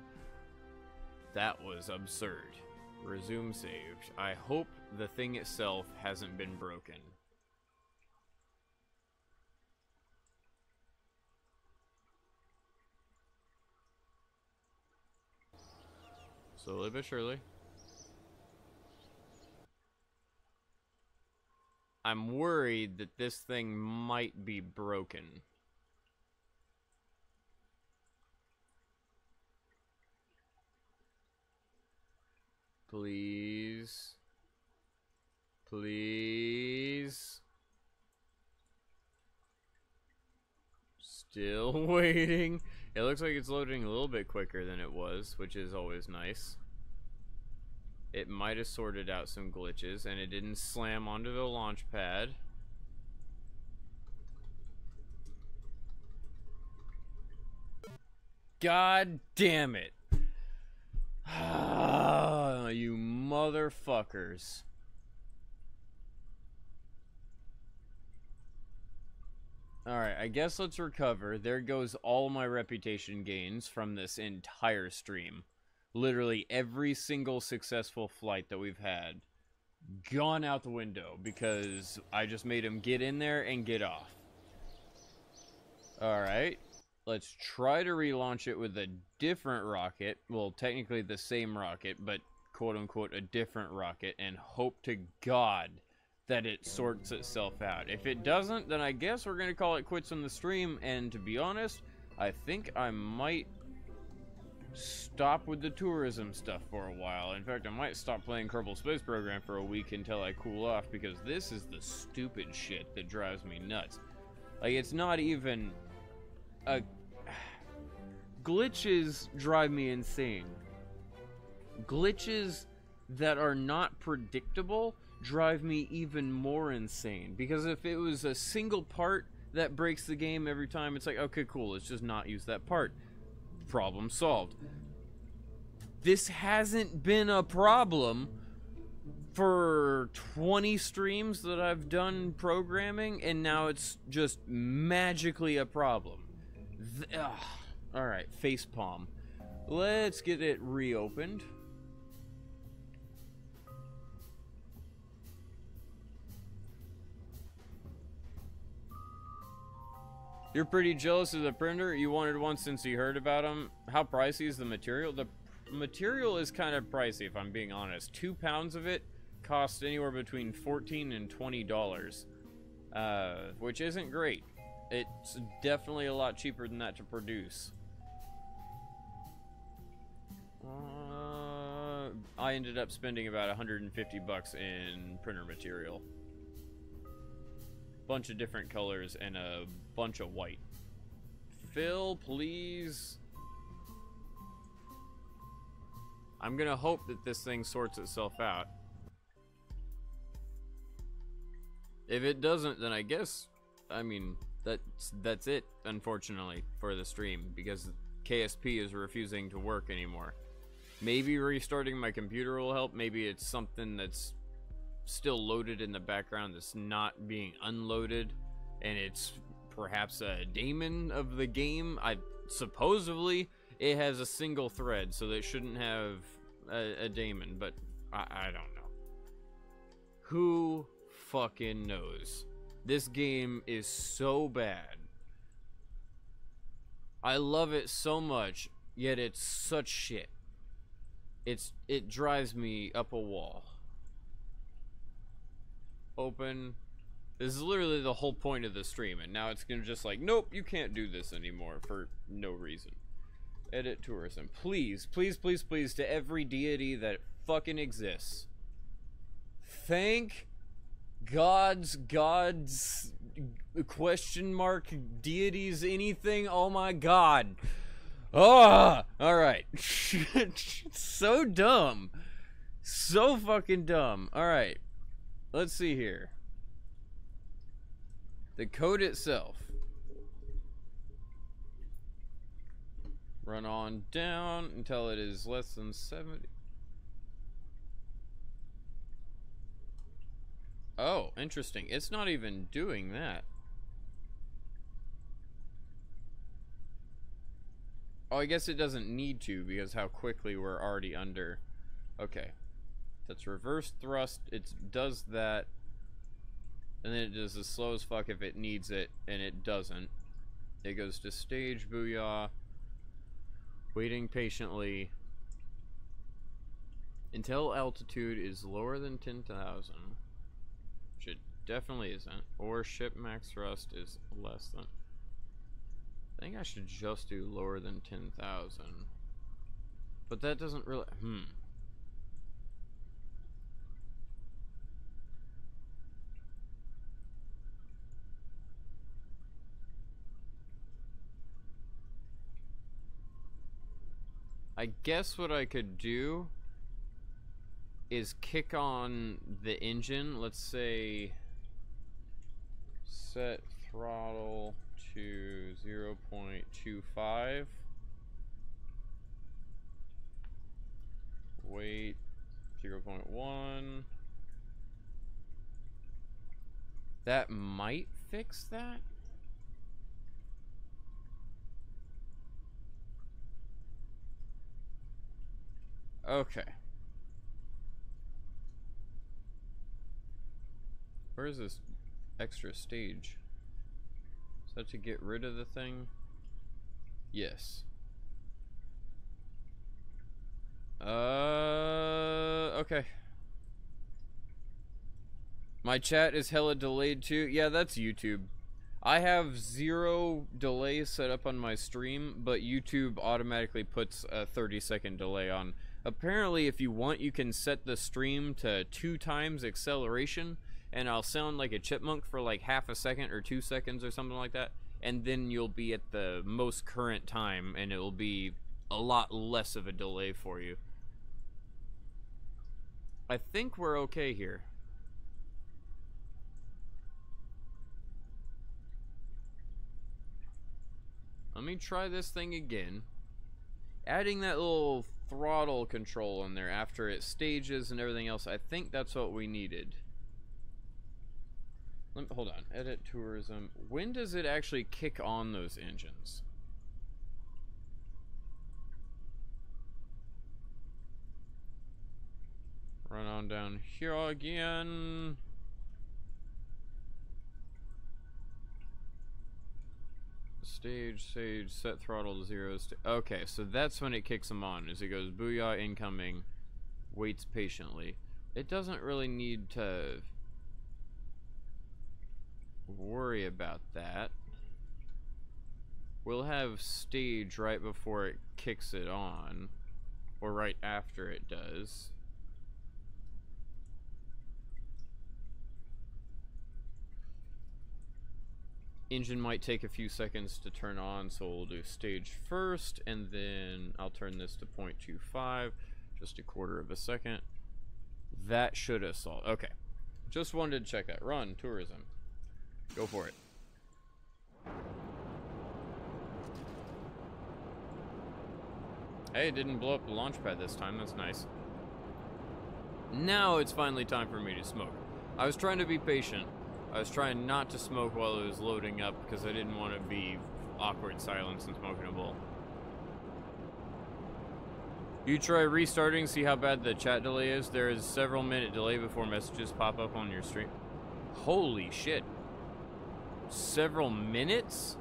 That was absurd. Resume saved. I hope the thing itself hasn't been broken. Slowly but surely. I'm worried that this thing might be broken. Please. Please. Still waiting. It looks like it's loading a little bit quicker than it was, which is always nice. It might have sorted out some glitches, and it didn't slam onto the launch pad. God damn it. You motherfuckers. Alright, I guess let's recover. There goes all my reputation gains from this entire stream. Literally every single successful flight that we've had gone out the window because I just made him get in there and get off. Alright, let's try to relaunch it with a different rocket. Well, technically the same rocket, but quote-unquote a different rocket, and hope to God that it sorts itself out. If it doesn't, then I guess we're going to call it quits on the stream, and to be honest, I think I might stop with the tourism stuff for a while. In fact, I might stop playing Kerbal Space Program for a week until I cool off, because this is the stupid shit that drives me nuts. Like, it's not even a... Glitches drive me insane. Glitches that are not predictable drive me even more insane, because if it was a single part that breaks the game every time, it's like, okay, cool, let's just not use that part. Problem solved. This hasn't been a problem for 20 streams that I've done programming, and now it's just magically a problem. Alright, facepalm. Let's get it reopened. You're pretty jealous of the printer. You wanted one since you heard about them. How pricey is the material? The material is kind of pricey, if I'm being honest. 2 pounds of it costs anywhere between $14 and $20, which isn't great. It's definitely a lot cheaper than that to produce. I ended up spending about 150 bucks in printer material. Bunch of different colors and a bunch of white. Phil, please. I'm gonna hope that this thing sorts itself out. If it doesn't, then I guess, I mean, that's it, unfortunately, for the stream, because KSP is refusing to work anymore. Maybe restarting my computer will help. Maybe it's something that's still loaded in the background that's not being unloaded, and it's perhaps a daemon of the game. Supposedly it has a single thread, so that shouldn't have a daemon, but I don't know. Who fucking knows? This game is so bad. I love it so much, yet it's such shit. It drives me up a wall. Open. This is literally the whole point of the stream, and now it's gonna just like, nope, you can't do this anymore for no reason. Edit tourism. Please, please, please, please, to every deity that fucking exists. Thank gods, question mark, deities, anything. Oh my god. Oh, alright. So dumb. So fucking dumb. Alright. Let's see here. The code itself. Run on down until it is less than 70. Oh, interesting. It's not even doing that. Oh, I guess it doesn't need to because how quickly we're already under. Okay. That's reverse thrust. It does that. And then it does as slow as fuck if it needs it, and it doesn't. It goes to stage, booyah. Waiting patiently. Until altitude is lower than 10,000. Which it definitely isn't. Or ship max thrust is less than. I think I should just do lower than 10,000. But that doesn't really... I guess what I could do is kick on the engine. Let's say set throttle to 0.25. Weight 0.1. That might fix that. Okay. Where is this extra stage? Is that to get rid of the thing? Yes. Okay. My chat is hella delayed too. Yeah, that's YouTube. I have 0 delay set up on my stream, but YouTube automatically puts a 30-second delay on. Apparently, if you want, you can set the stream to 2 times acceleration, and I'll sound like a chipmunk for like half a second or 2 seconds or something like that, and then you'll be at the most current time, and it'll be a lot less of a delay for you. I think we're okay here. Let me try this thing again. Adding that little throttle control in there after it stages and everything else, I think that's what we needed. Hold on, edit tourism. When does it actually kick on those engines? Run on down here again. Stage, set throttle to 0. Okay, so that's when it kicks them on, as it goes booyah incoming, waits patiently. It doesn't really need to worry about that. We'll have stage right before it kicks it on, or right after it does. Engine might take a few seconds to turn on, so we'll do stage first, and then I'll turn this to 0.25, just a quarter of a second. That should have solved. Okay. Just wanted to check that. Run, tourism. Go for it. Hey, it didn't blow up the launch pad this time. That's nice. Now it's finally time for me to smoke. I was trying to be patient. I was trying not to smoke while it was loading up because I didn't want to be awkward silence and smoking a bowl. You try restarting, see how bad the chat delay is. There is several minute delay before messages pop up on your stream. Holy shit. Several minutes?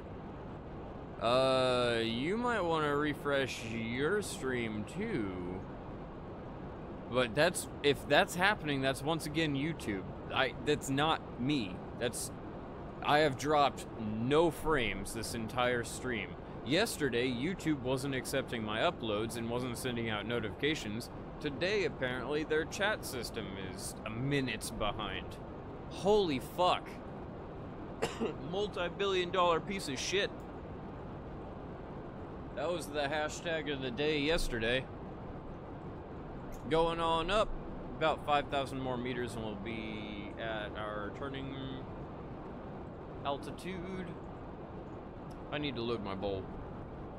You might want to refresh your stream too. But if that's happening, that's once again YouTube. That's not me. I have dropped no frames this entire stream. Yesterday, YouTube wasn't accepting my uploads and wasn't sending out notifications. Today, apparently, their chat system is minutes behind. Holy fuck. Multi-billion-dollar piece of shit. That was the hashtag of the day yesterday. Going on up, about 5,000 more meters and we'll be at our turning altitude. I need to load my bowl.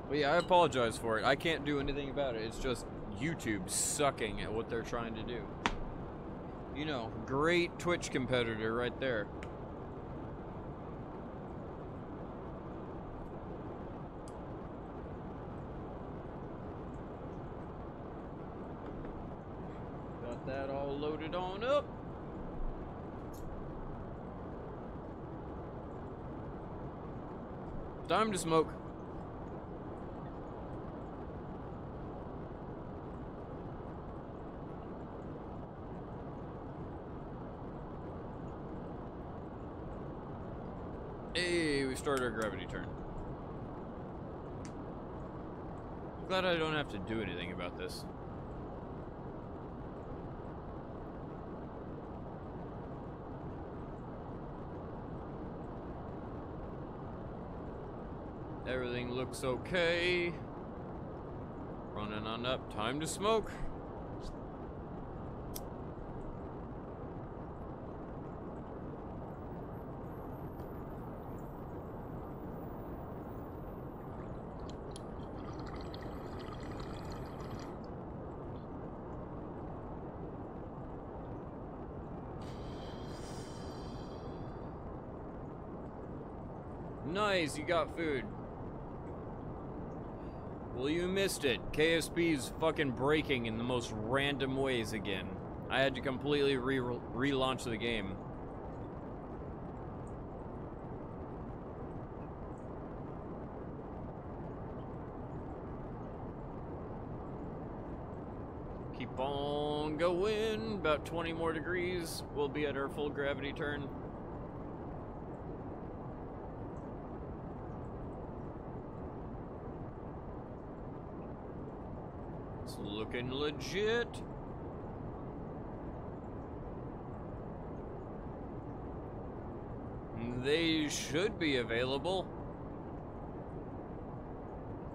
But yeah, I apologize for it. I can't do anything about it. It's just YouTube sucking at what they're trying to do. You know, great Twitch competitor right there. Got that all loaded on up. Time to smoke. Hey, we started our gravity turn. Glad I don't have to do anything about this. Everything looks okay. Running on up. Time to smoke. Nice, you got food. Well, you missed it. KSP's fucking breaking in the most random ways again. I had to completely relaunch the game. Keep on going. About 20 more degrees. We'll be at our full gravity turn. Looking legit. They should be available.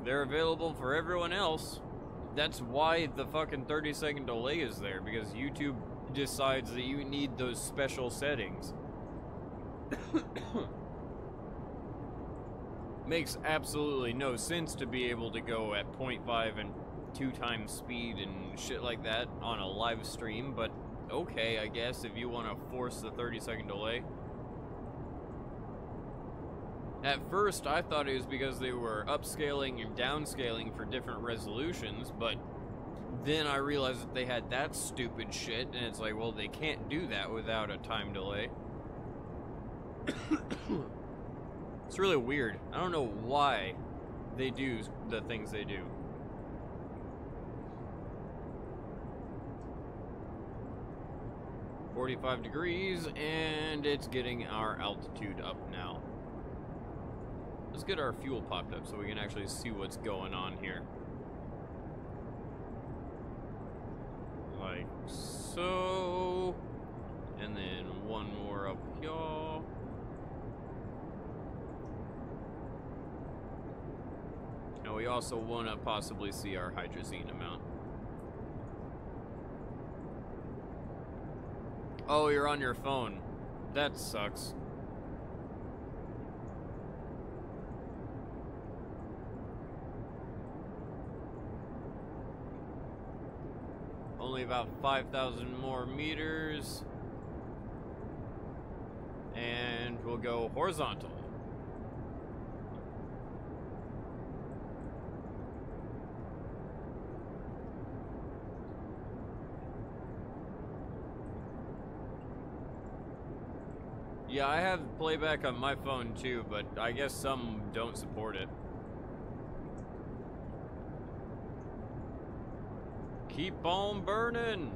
They're available for everyone else. That's why the fucking 30-second delay is there, because YouTube decides that you need those special settings. Makes absolutely no sense to be able to go at 0.5 and 2 times speed and shit like that on a live stream, but okay, I guess, if you want to force the 30-second delay. At first, I thought it was because they were upscaling and downscaling for different resolutions, but then I realized that they had that stupid shit, and it's like, well, they can't do that without a time delay. It's really weird. I don't know why they do the things they do. .45 degrees, and it's getting our altitude up now. Let's get our fuel popped up so we can actually see what's going on here. Like so. And then one more up here. And we also want to possibly see our hydrazine amount. Oh, you're on your phone. That sucks. Only about 5,000 more meters. And we'll go horizontal. Yeah, I have playback on my phone too, but I guess some don't support it. Keep on burning!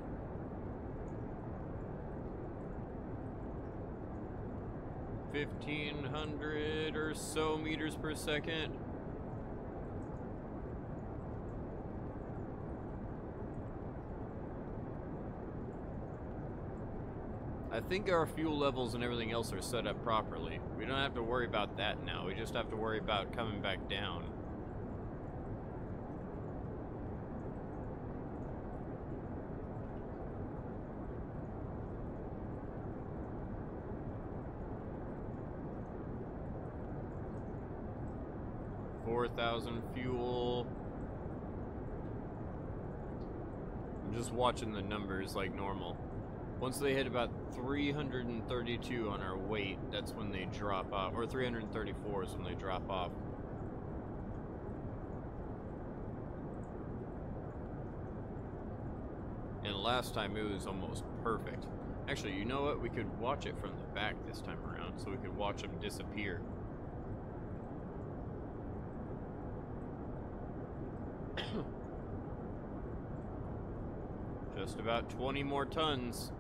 1,500 or so meters per second. I think our fuel levels and everything else are set up properly. We don't have to worry about that now. We just have to worry about coming back down. $4,000 fuel. I'm just watching the numbers like normal. Once they hit about 332 on our weight, that's when they drop off. Or 334 is when they drop off. And last time it was almost perfect. Actually, you know what? We could watch it from the back this time around, so we could watch them disappear. Just about 20 more tons.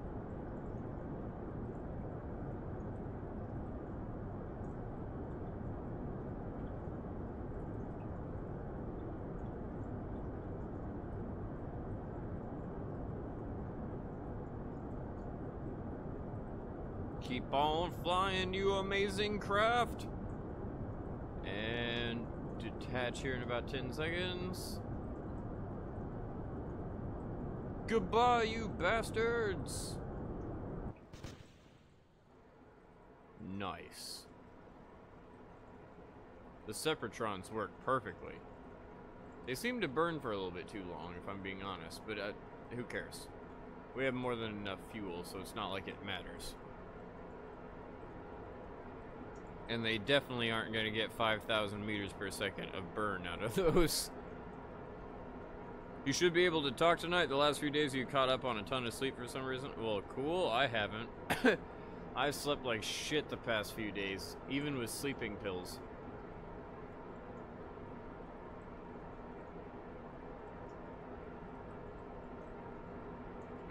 Keep on flying, you amazing craft. And detach here in about 10 seconds. Goodbye, you bastards! Nice. The Separatrons work perfectly. They seem to burn for a little bit too long, if I'm being honest, but who cares? We have more than enough fuel, so it's not like it matters. And they definitely aren't going to get 5,000 meters per second of burn out of those. You should be able to talk tonight. The last few days you caught up on a ton of sleep for some reason. Well, cool. I haven't. I've slept like shit the past few days, even with sleeping pills.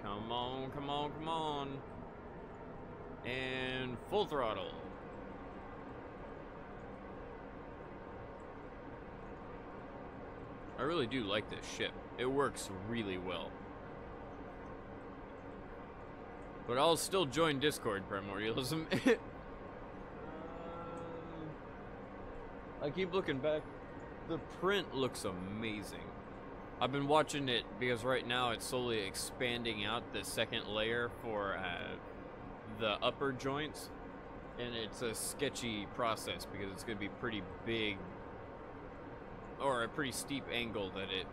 Come on, come on, come on. And full throttle. I really do like this ship. It works really well. But I'll still join Discord, Primordialism. I keep looking back. The print looks amazing. I've been watching it because right now it's slowly expanding out the second layer for the upper joints. And it's a sketchy process because it's going to be pretty big, or a pretty steep angle that it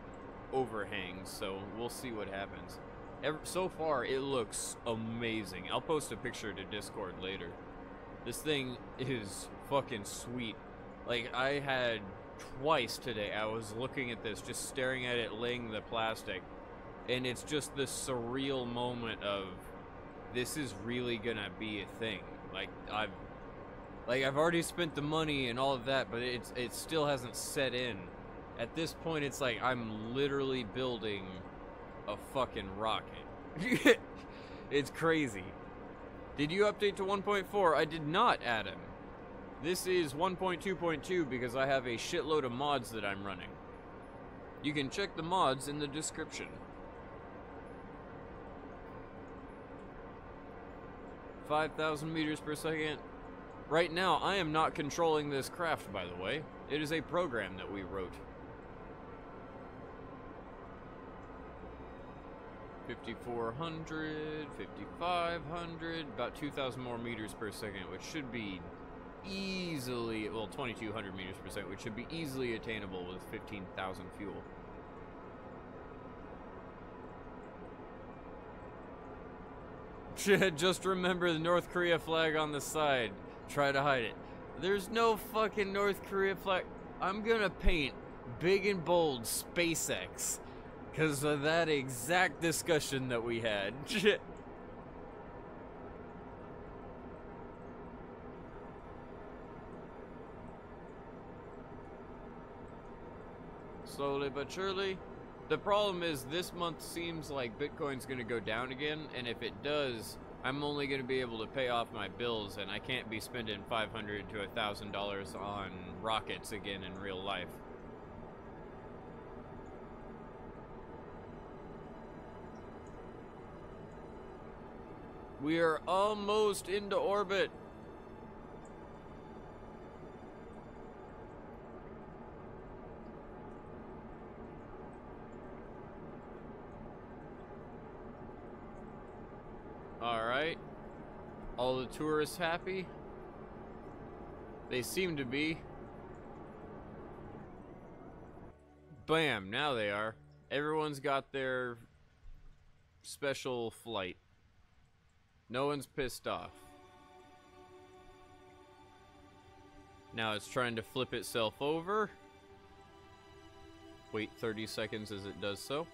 overhangs, so we'll see what happens. So far, it looks amazing. I'll post a picture to Discord later. This thing is fucking sweet. Like, I had twice today, I was looking at this, just staring at it, laying the plastic, and it's just this surreal moment of, this is really gonna be a thing. I've already spent the money and all of that, but it still hasn't set in. At this point, it's like I'm literally building a fucking rocket. It's crazy. Did you update to 1.4? I did not, Adam. This is 1.2.2 because I have a shitload of mods that I'm running. You can check the mods in the description. 5,000 meters per second. Right now, I am not controlling this craft, by the way. It is a program that we wrote. 5,400, 5,500, about 2,000 more meters per second, which should be easily, well, 2,200 meters per second, which should be easily attainable with 15,000 fuel. Just remember the North Korea flag on the side. Try to hide it. There's no fucking North Korea flag. I'm gonna paint big and bold SpaceX because of that exact discussion that we had. Slowly but surely. The problem is this month seems like Bitcoin's going to go down again, and if it does, I'm only going to be able to pay off my bills, and I can't be spending $500 to $1,000 on rockets again in real life. We are almost into orbit. Alright. All the tourists happy? They seem to be. Bam, now they are. Everyone's got their special flight. No one's pissed off. Now it's trying to flip itself over. Wait 30 seconds as it does so.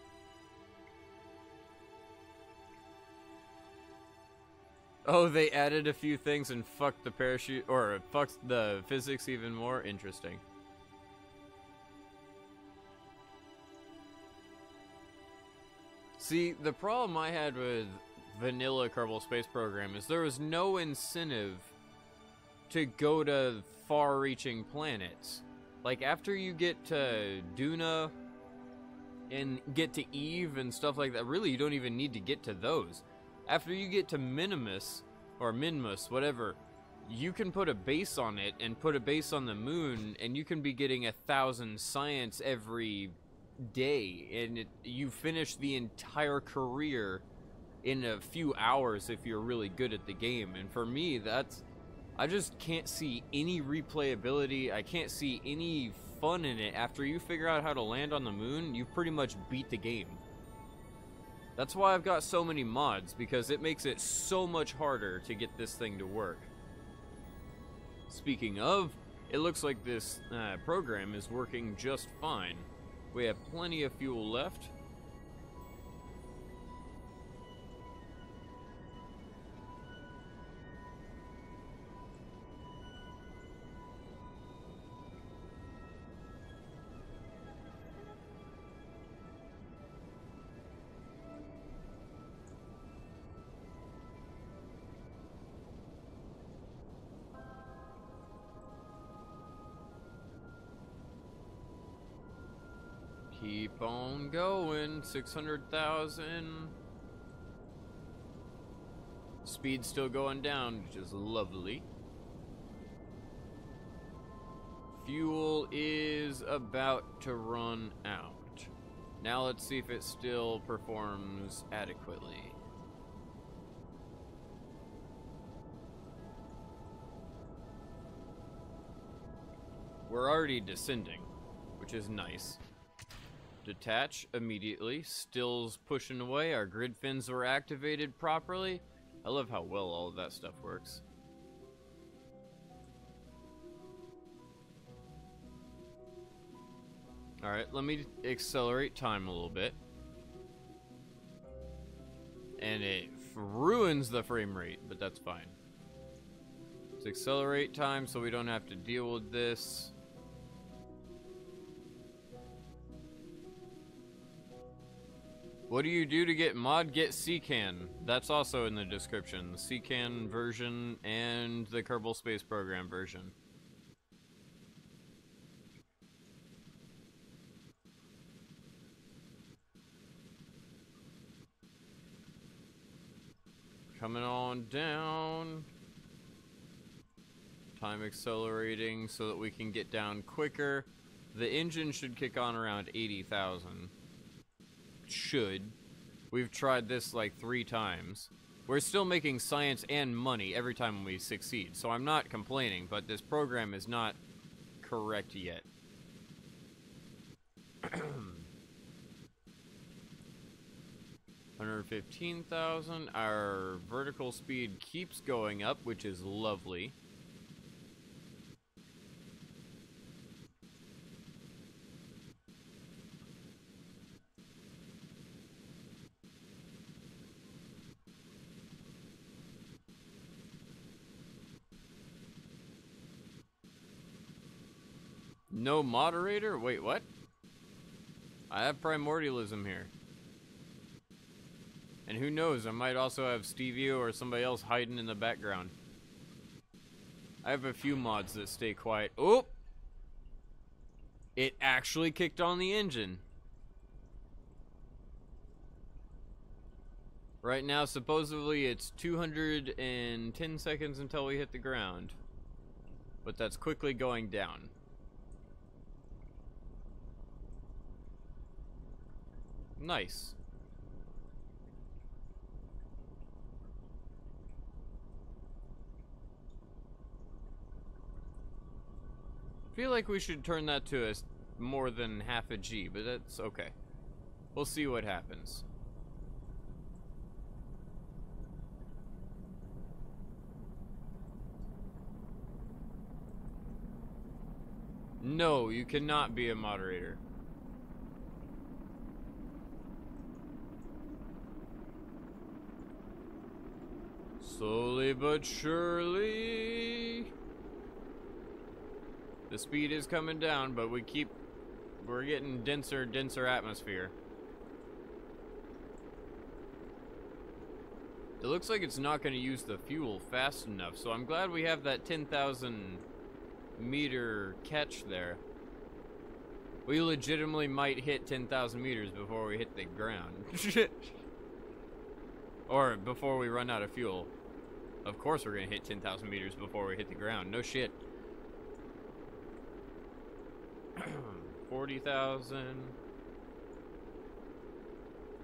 Oh, they added a few things and fucked the parachute, or fucked the physics even more. Interesting. See, the problem I had with vanilla Kerbal space program is there was no incentive to go to far-reaching planets. Like, after you get to Duna and get to Eve and stuff like that, really, you don't even need to get to those. After you get to Minimus, or Minmus, whatever, you can put a base on it and put a base on the moon, and you can be getting 1,000 science every day, and you finish the entire career in a few hours if you're really good at the game. And for me, that's, I just can't see any replayability. I can't see any fun in it. After you figure out how to land on the moon, you've pretty much beat the game. That's why I've got so many mods, because it makes it so much harder to get this thing to work. Speaking of, it looks like this program is working just fine. We have plenty of fuel left. Keep on going, 600,000. Speed's still going down, which is lovely. Fuel is about to run out. Now let's see if it still performs adequately. We're already descending, which is nice. Detach immediately. Still's pushing away. Our grid fins were activated properly. I love how well all of that stuff works. Alright, let me accelerate time a little bit. And it ruins the frame rate, but that's fine. Let's accelerate time so we don't have to deal with this. What do you do to get mod? Get CKAN. That's also in the description. The CKAN version and the Kerbal Space Program version. Coming on down. Time accelerating so that we can get down quicker. The engine should kick on around 80,000. Should. We've tried this like 3 times. We're still making science and money every time we succeed, so I'm not complaining, but this program is not correct yet. 115,000. Our vertical speed keeps going up, which is lovely. No moderator? Wait, what? I have primordialism here. And who knows, I might also have Stevie or somebody else hiding in the background. I have a few mods that stay quiet. Oh! It actually kicked on the engine. Right now, supposedly, it's 210 seconds until we hit the ground. But that's quickly going down. Nice. I feel like we should turn that to a more than half a G, but that's okay. We'll see what happens. No, you cannot be a moderator. Slowly but surely. The speed is coming down, but we're getting denser atmosphere. It looks like it's not going to use the fuel fast enough, so I'm glad we have that 10,000 meter catch there. We legitimately might hit 10,000 meters before we hit the ground. Or before we run out of fuel. Of course we're going to hit 10,000 meters before we hit the ground. No shit. 40,000.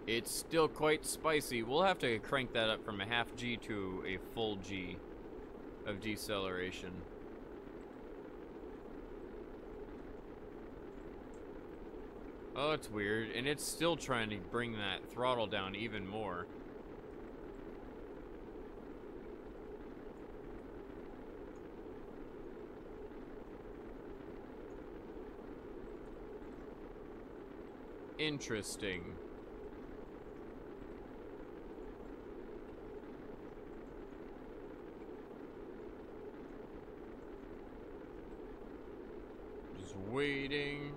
It's still quite spicy. We'll have to crank that up from a half G to a full G of deceleration. Oh, it's weird. And it's still trying to bring that throttle down even more. Interesting. Just waiting.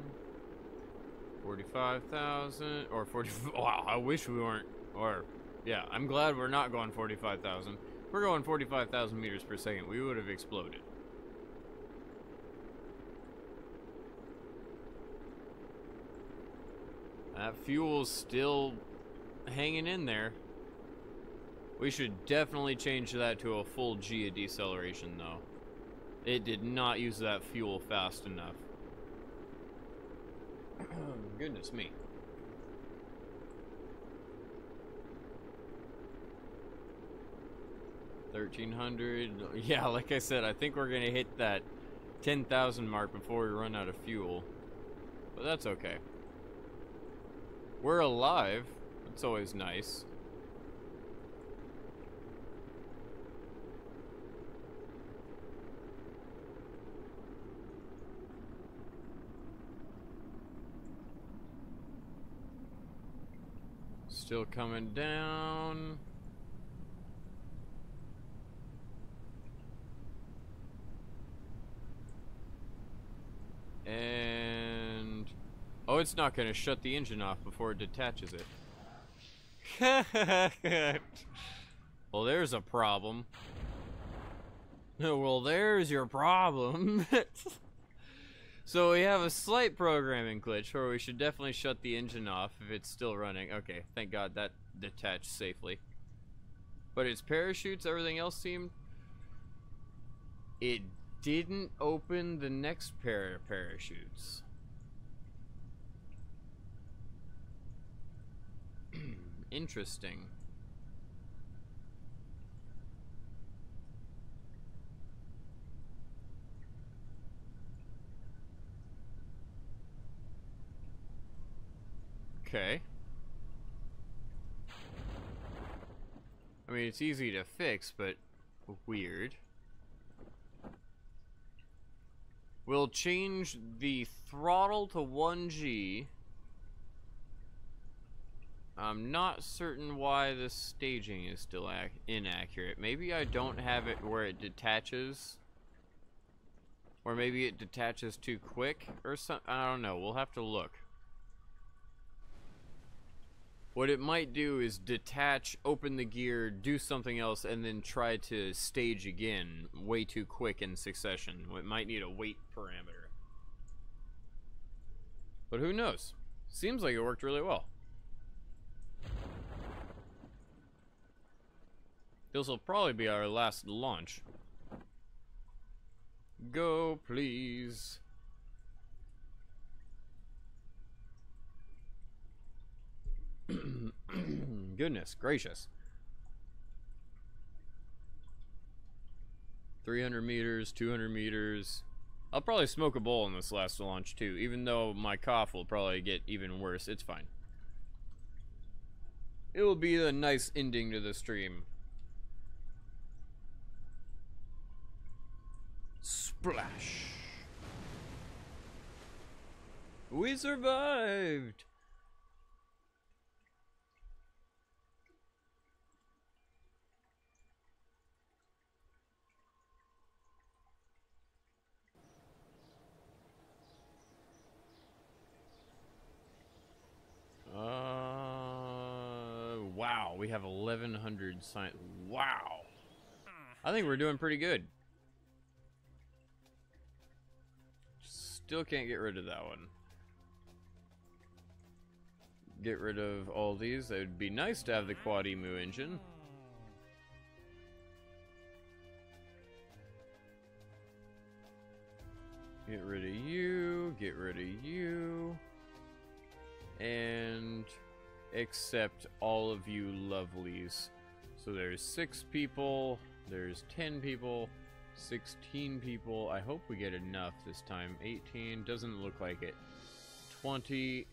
45,000 or 40. Wow, I wish we weren't. Or, yeah, I'm glad we're not going 45,000. If we're going 45,000 meters per second, we would have exploded. That fuel's still hanging in there. We should definitely change that to a full G of deceleration, though. It did not use that fuel fast enough. Goodness me. $1,300. Yeah, like I said, I think we're gonna hit that 10,000 mark before we run out of fuel. But that's okay. We're alive. That's always nice. Still coming down. And oh, it's not going to shut the engine off before it detaches it. Well, there's a problem. Well, there's your problem. So we have a slight programming glitch where we should definitely shut the engine off if it's still running. Okay, thank God that detached safely. But its parachutes, everything else seemed... It didn't open the next pair of parachutes. Interesting. Okay. I mean, it's easy to fix, but weird. We'll change the throttle to 1G. I'm not certain why the staging is still inaccurate. Maybe I don't have it where it detaches. Or maybe it detaches too quick or something. I don't know. We'll have to look. What it might do is detach, open the gear, do something else, and then try to stage again way too quick in succession. It might need a wait parameter. But who knows? Seems like it worked really well. This will probably be our last launch. Go, please. Goodness gracious. 300 meters, 200 meters. I'll probably smoke a bowl in this last launch too, even though my cough will probably get even worse. It's fine. It will be a nice ending to the stream. Splash. We survived. Wow, we have 1,100 science. Wow. I think we're doing pretty good. Still can't get rid of that one. Get rid of all these. It would be nice to have the quad emu engine. Get rid of you. Get rid of you. And accept all of you lovelies. So there's 6 people, there's 10 people, 16 people. I hope we get enough this time. 18, doesn't look like it. 20,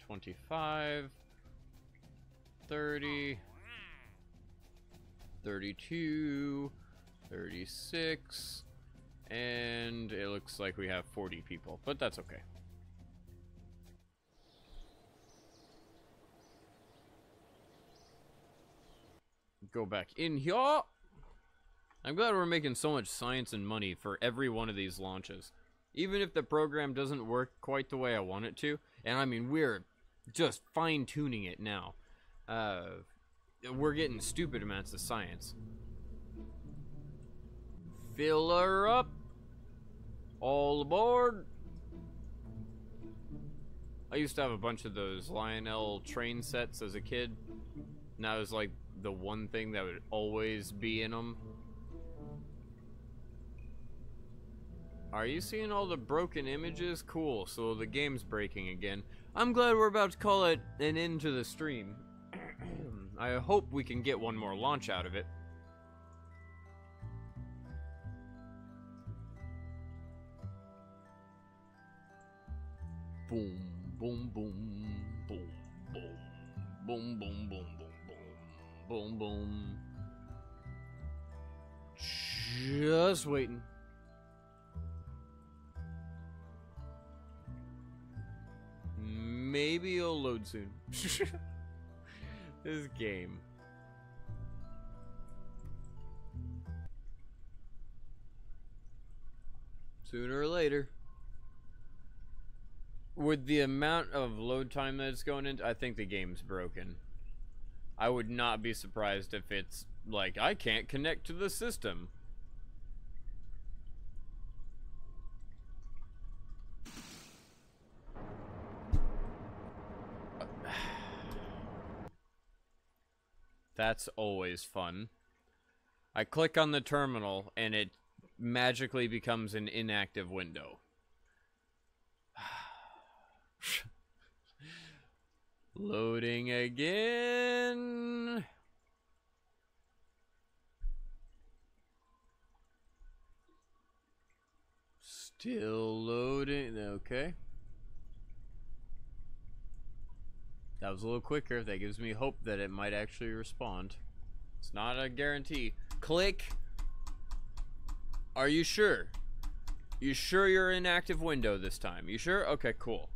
25, 30, 32, 36, and it looks like we have 40 people, but that's okay. Go back in here. I'm glad we're making so much science and money for every one of these launches. Even if the program doesn't work quite the way I want it to, and I mean, we're just fine-tuning it now. We're getting stupid amounts of science. Fill her up. All aboard. I used to have a bunch of those Lionel train sets as a kid. And that was like the one thing that would always be in them. Are you seeing all the broken images? Cool, so the game's breaking again. I'm glad we're about to call it an end to the stream. I hope we can get one more launch out of it. Boom, boom, boom, boom, boom, boom, boom, boom, boom, boom, boom, boom. Just waiting. Maybe it'll load soon. This game. Sooner or later. With the amount of load time that it's going into, I think the game's broken. I would not be surprised if it's like, I can't connect to the system. That's always fun. I click on the terminal and it magically becomes an inactive window. Loading again. Still loading. Okay. That was a little quicker. That gives me hope that it might actually respond. It's not a guarantee. Click. Are you sure? You sure you're in active window this time? You sure? Okay, cool.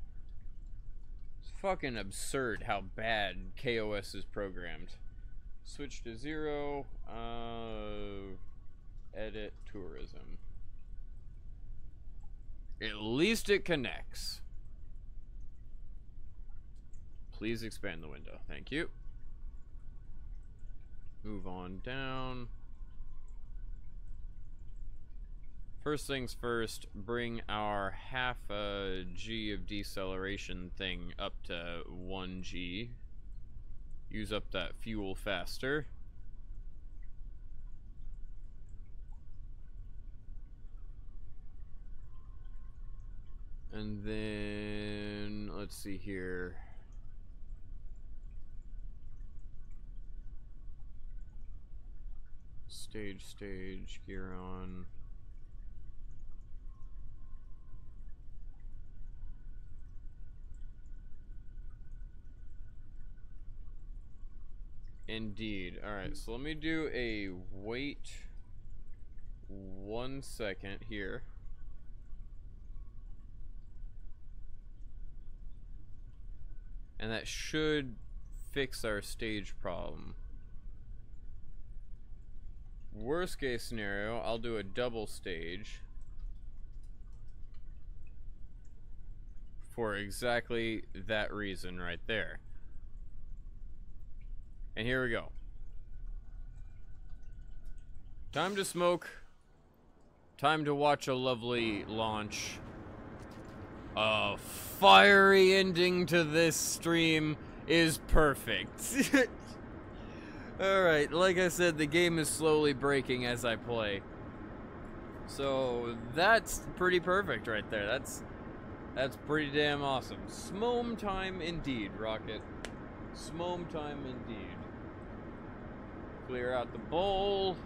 It's fucking absurd how bad KOS is programmed. Switch to 0. Edit tourism. At least it connects. Please expand the window. Thank you. Move on down. First things first, bring our half a G of deceleration thing up to 1 G. Use up that fuel faster. And then, let's see here. Stage, gear on. Indeed. Alright, so let me do a wait 1 second here. And that should fix our stage problem. Worst case scenario, I'll do a double stage for exactly that reason right there. And here we go. Time to smoke. Time to watch a lovely launch. A fiery ending to this stream is perfect. Alright, like I said, the game is slowly breaking as I play. So that's pretty perfect right there. That's pretty damn awesome. Smome time indeed, Rocket. Smome time indeed. Clear out the bowl.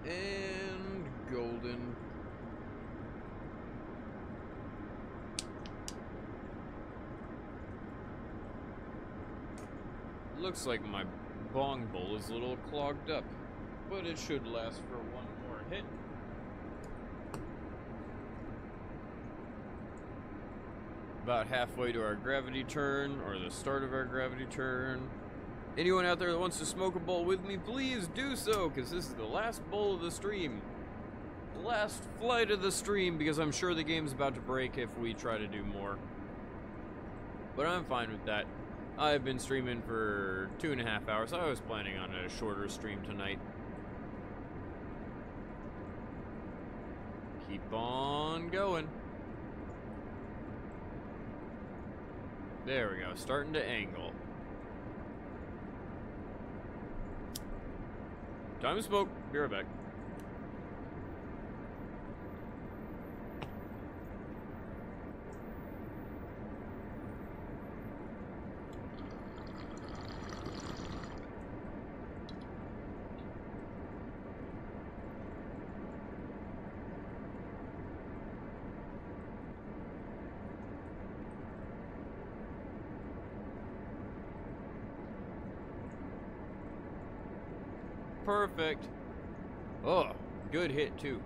And golden. Looks like my bong bowl is a little clogged up, but it should last for one more hit. About halfway to our gravity turn, or the start of our gravity turn. Anyone out there that wants to smoke a bowl with me, please do so, because this is the last bowl of the stream. The last flight of the stream, because I'm sure the game's about to break if we try to do more. But I'm fine with that. I've been streaming for 2.5 hours. I was planning on a shorter stream tonight. Keep on going. There we go, starting to angle. Time to smoke. Be right back. Perfect. Oh, good hit too.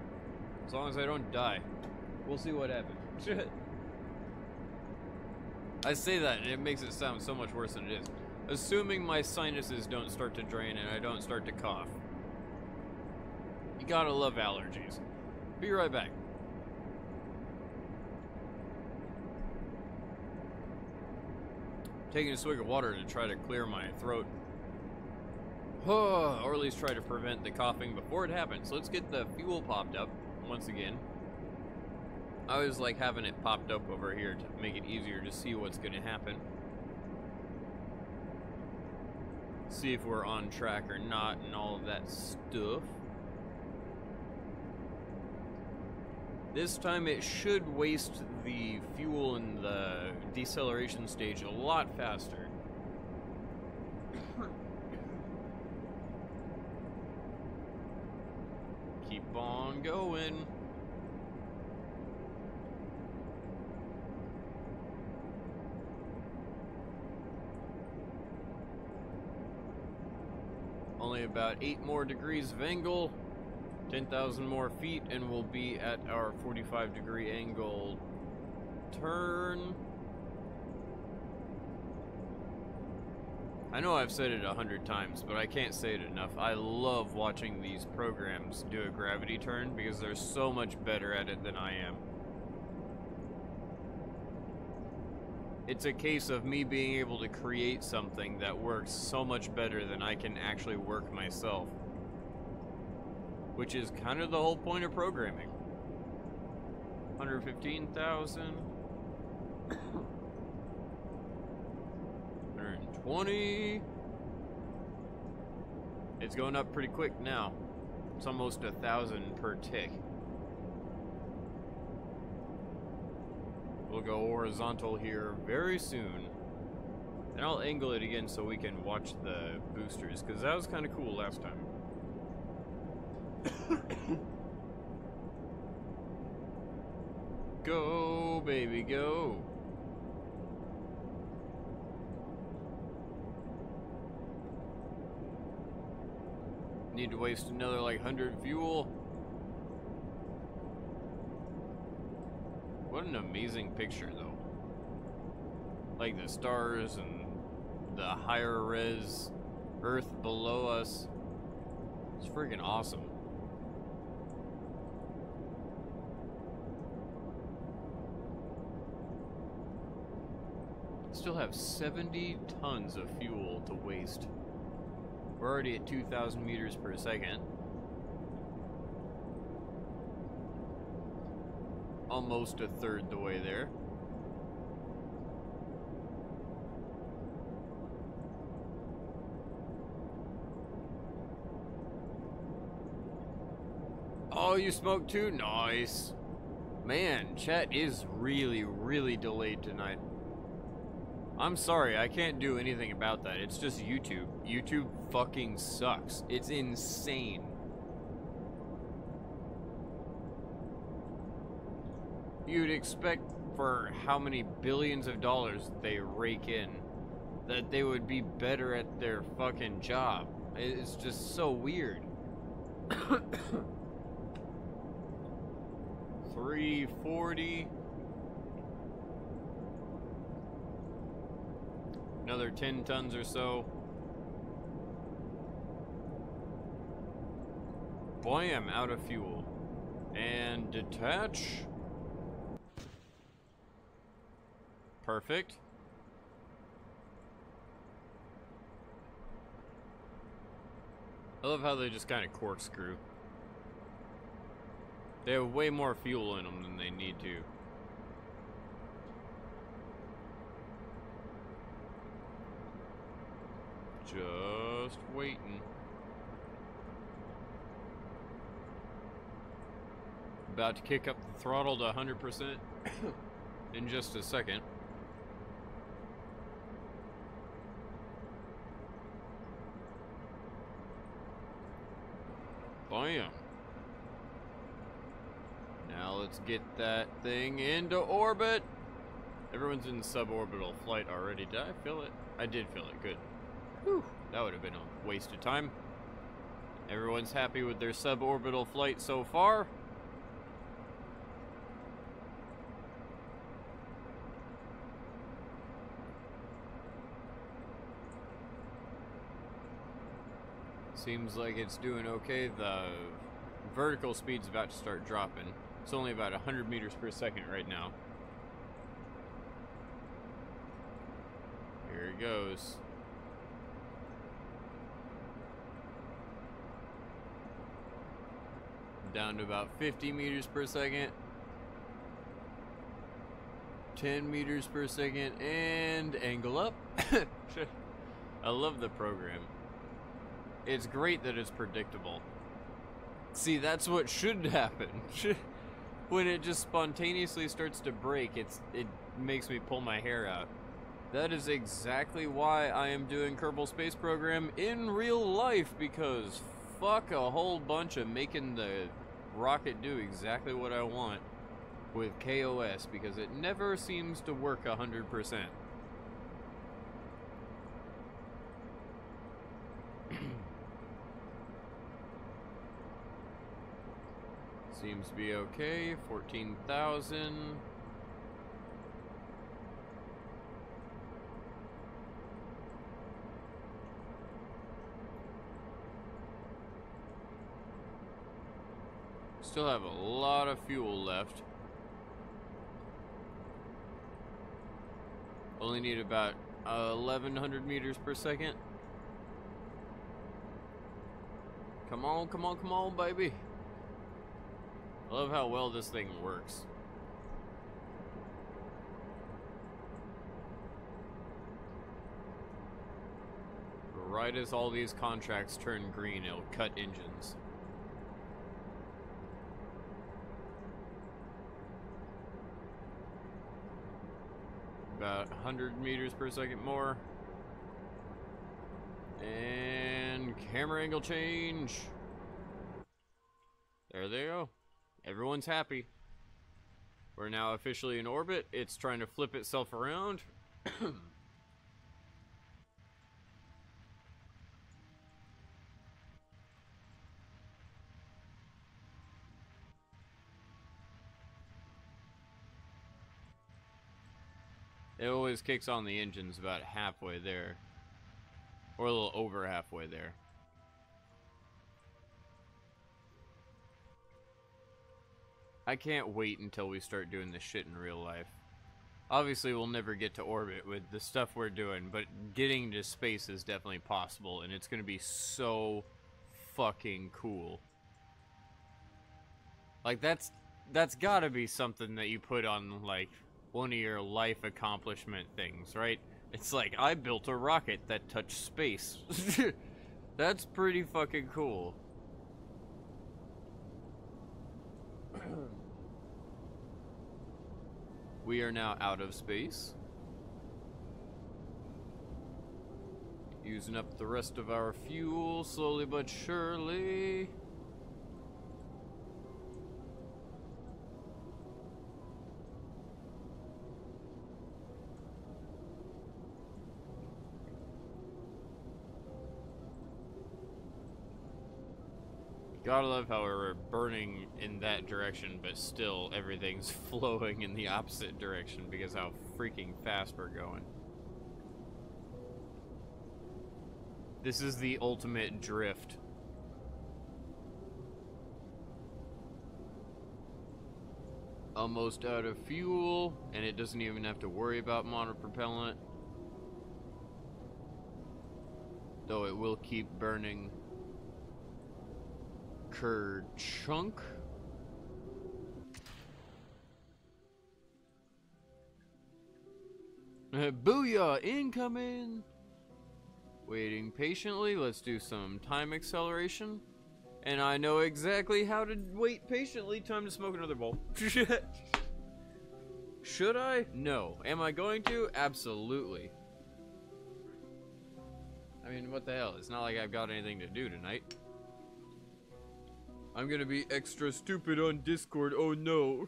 As long as I don't die. We'll see what happens. I say that and it makes it sound so much worse than it is. Assuming my sinuses don't start to drain and I don't start to cough. You gotta love allergies. Be right back. Taking a swig of water to try to clear my throat. Or at least try to prevent the coughing before it happens. Let's get the fuel popped up once again. I always like having it popped up over here to make it easier to see what's going to happen. see if we're on track or not and all of that stuff. This time it should waste the fuel in the deceleration stage a lot faster. Keep on going. Only about 8 more degrees of angle, 10,000 more feet, and we'll be at our 45-degree angle turn. I know I've said it 100 times, but I can't say it enough. I love watching these programs do a gravity turn because they're so much better at it than I am. It's a case of me being able to create something that works so much better than I can actually work myself. Which is kind of the whole point of programming. 115,000. 120. It's going up pretty quick now. It's almost 1,000 per tick. We'll go horizontal here very soon. And I'll angle it again so we can watch the boosters, because that was kind of cool last time. Go, baby, go. Need to waste another like 100 fuel. What an amazing picture, though. Like the stars and the higher res Earth below us. It's freaking awesome. Still have 70 tons of fuel to waste. We're already at 2,000 meters per second. Almost a third the way there. Oh, you smoked too? Nice. Man, chat is really, really delayed tonight. I'm sorry, I can't do anything about that. It's just YouTube. YouTube fucking sucks. It's insane. You'd expect for how many billions of dollars they rake in that they would be better at their fucking job. It's just so weird. 340. Another 10 tons or so. Boy, I'm out of fuel. And detach. Perfect. I love how they just kind of corkscrew. They have way more fuel in them than they need to. Just waiting. About to kick up the throttle to 100% in just a second. Bam. Now let's get that thing into orbit. Everyone's in suborbital flight already. Did I feel it? I did feel it. Good. Whew. That would have been a waste of time. Everyone's happy with their suborbital flight so far. Seems like it's doing okay. The vertical speed's about to start dropping. It's only about 100 meters per second right now. Here it goes. Down to about 50 meters per second. 10 meters per second, and angle up. I love the program. It's great that it's predictable. See, that's what should happen. When it just spontaneously starts to break, it makes me pull my hair out. That is exactly why I am doing Kerbal Space Program in real life, because fuck a whole bunch of making the rocket do exactly what I want with KOS, because it never seems to work 100%. Seems to be okay. 14,000. Still have a lot of fuel left. Only need about 1,100 meters per second. Come on, come on, come on, baby. I love how well this thing works. Right as all these contracts turn green, it'll cut engines. About 100 meters per second more. And camera angle change. There they go. Everyone's happy. We're now officially in orbit. It's trying to flip itself around. It always kicks on the engines about halfway there. Or a little over halfway there. I can't wait until we start doing this shit in real life. Obviously, we'll never get to orbit with the stuff we're doing, but getting to space is definitely possible, and it's going to be so fucking cool. Like, that's gotta be something that you put on, like, one of your life accomplishment things, right? It's like, I built a rocket that touched space. That's pretty fucking cool. We are now out of space. Using up the rest of our fuel slowly but surely. Gotta love how we're burning in that direction, but still everything's flowing in the opposite direction because how freaking fast we're going. This is the ultimate drift. Almost out of fuel, and it doesn't even have to worry about monopropellant. Though it will keep burning. Chunk. Booyah! Incoming! Waiting patiently. Let's do some time acceleration. And I know exactly how to wait patiently. Time to smoke another bowl. Should I? No. Am I going to? Absolutely. I mean, what the hell? It's not like I've got anything to do tonight. I'm gonna be extra stupid on Discord. Oh no.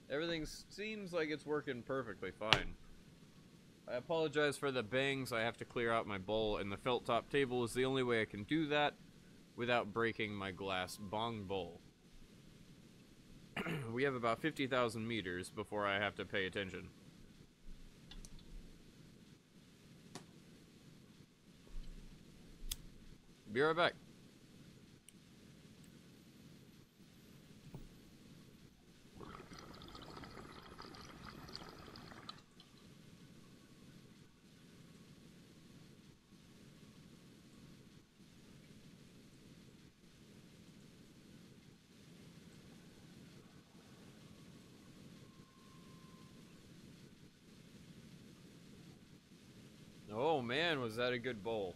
Everything seems like it's working perfectly fine. I apologize for the bangs. I have to clear out my bowl, and the felt top table is the only way I can do that without breaking my glass bong bowl. We have about 50,000 meters before I have to pay attention. Be right back. Oh man, was that a good bowl.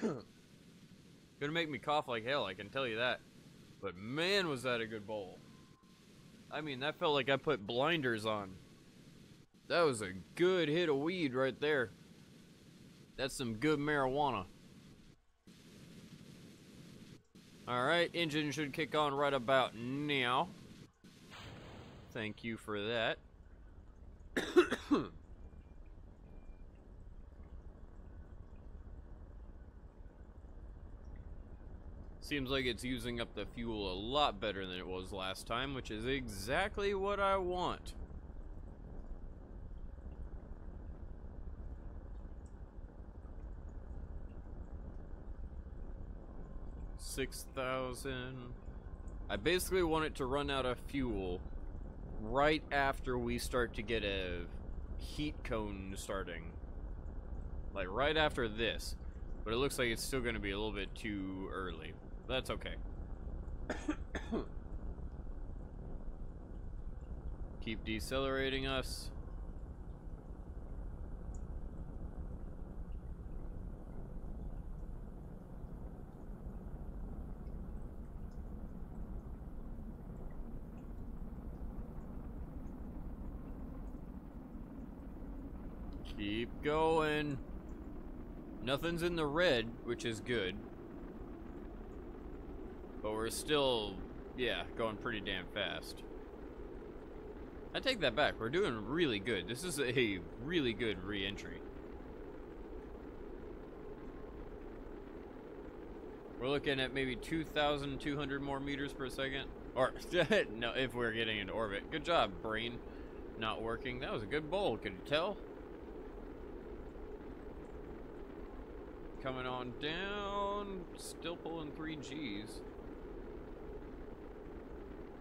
Gonna make me cough like hell, I can tell you that. But man, was that a good bowl. I mean, that felt like I put blinders on. That was a good hit of weed right there. That's some good marijuana. Alright, engine should kick on right about now. Thank you for that. Seems like it's using up the fuel a lot better than it was last time, which is exactly what I want. $6,000. I basically want it to run out of fuel right after we start to get a heat cone starting. Like right after this. But it looks like it's still going to be a little bit too early. That's okay. Keep decelerating us. Keep going. Nothing's in the red, which is good. But we're still, yeah, going pretty damn fast. I take that back. We're doing really good. This is a really good re-entry. We're looking at maybe 2,200 more meters per second. Or, no, if we're getting into orbit. Good job, brain. Not working. That was a good bowl, could you tell? Coming on down. Still pulling 3 Gs.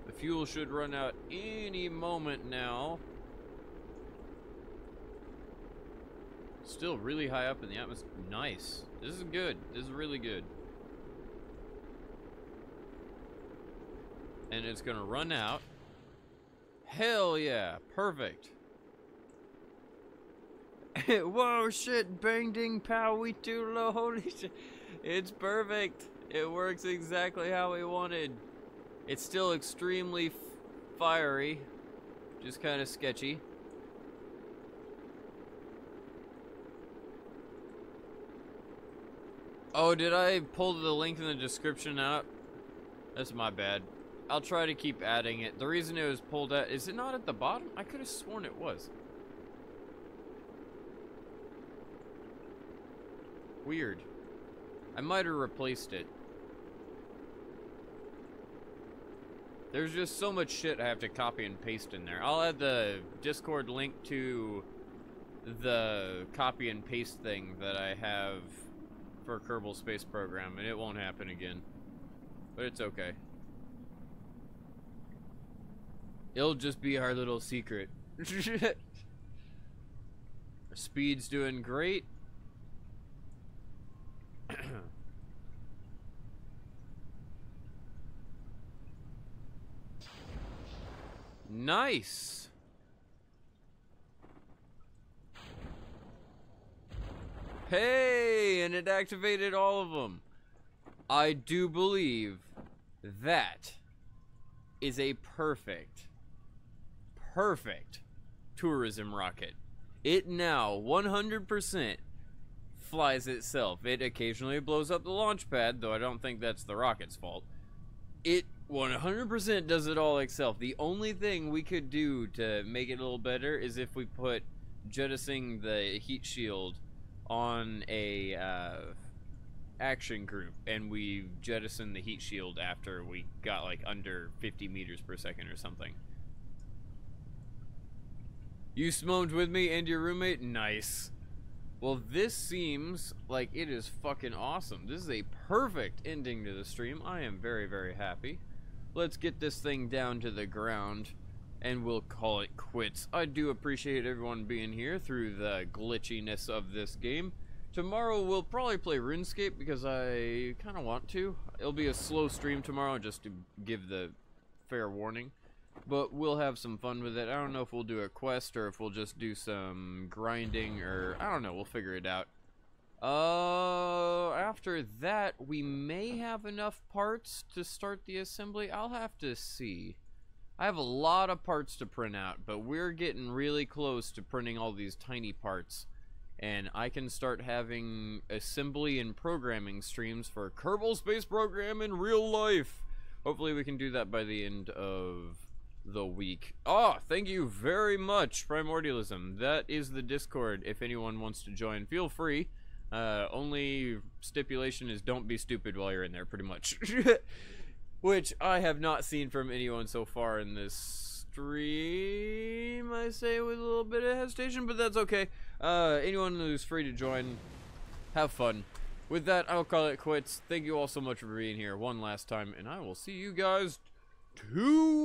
The fuel should run out any moment now. Still really high up in the atmosphere. Nice. This is good. This is really good. And it's gonna run out. Hell yeah. Perfect. Whoa, shit. Bang, ding, pow. We too low. Holy shit. It's perfect. It works exactly how we wanted. It's still extremely fiery, just kind of sketchy. Oh, did I pull the link in the description out? That's my bad. I'll try to keep adding it. The reason it was pulled out, is it not at the bottom? I could have sworn it was. Weird. I might have replaced it. There's just so much shit I have to copy and paste in there. I'll add the Discord link to the copy and paste thing that I have for Kerbal Space Program, and it won't happen again. But it's okay. It'll just be our little secret. Our speed's doing great. Nice. Hey, and it activated all of them. I do believe that is a perfect tourism rocket. It now 100% flies itself. It occasionally blows up the launch pad, though I don't think that's the rocket's fault. It 100% does it all itself. The only thing we could do to make it a little better is if we put jettisoning the heat shield on a action group, and we jettison the heat shield after we got like under 50 meters per second or something. You smoked with me and your roommate? Nice. Well, this seems like it is fucking awesome. This is a perfect ending to the stream. I am very, very happy. Let's get this thing down to the ground, and we'll call it quits. I do appreciate everyone being here through the glitchiness of this game. Tomorrow we'll probably play RuneScape because I kind of want to. It'll be a slow stream tomorrow, just to give the fair warning. But we'll have some fun with it. I don't know if we'll do a quest or if we'll just do some grinding, or I don't know, we'll figure it out. After that, we may have enough parts to start the assembly. I'll have to see. I have a lot of parts to print out, but we're getting really close to printing all these tiny parts. And I can start having assembly and programming streams for Kerbal Space Program in real life. Hopefully we can do that by the end of the week. Oh, thank you very much, Primordialism. That is the Discord. If anyone wants to join, feel free. Only stipulation is don't be stupid while you're in there, pretty much. Which I have not seen from anyone so far in this stream, I say with a little bit of hesitation, but that's okay. Anyone who's free to join, have fun. With that, I'll call it quits. Thank you all so much for being here one last time, and I will see you guys tomorrow.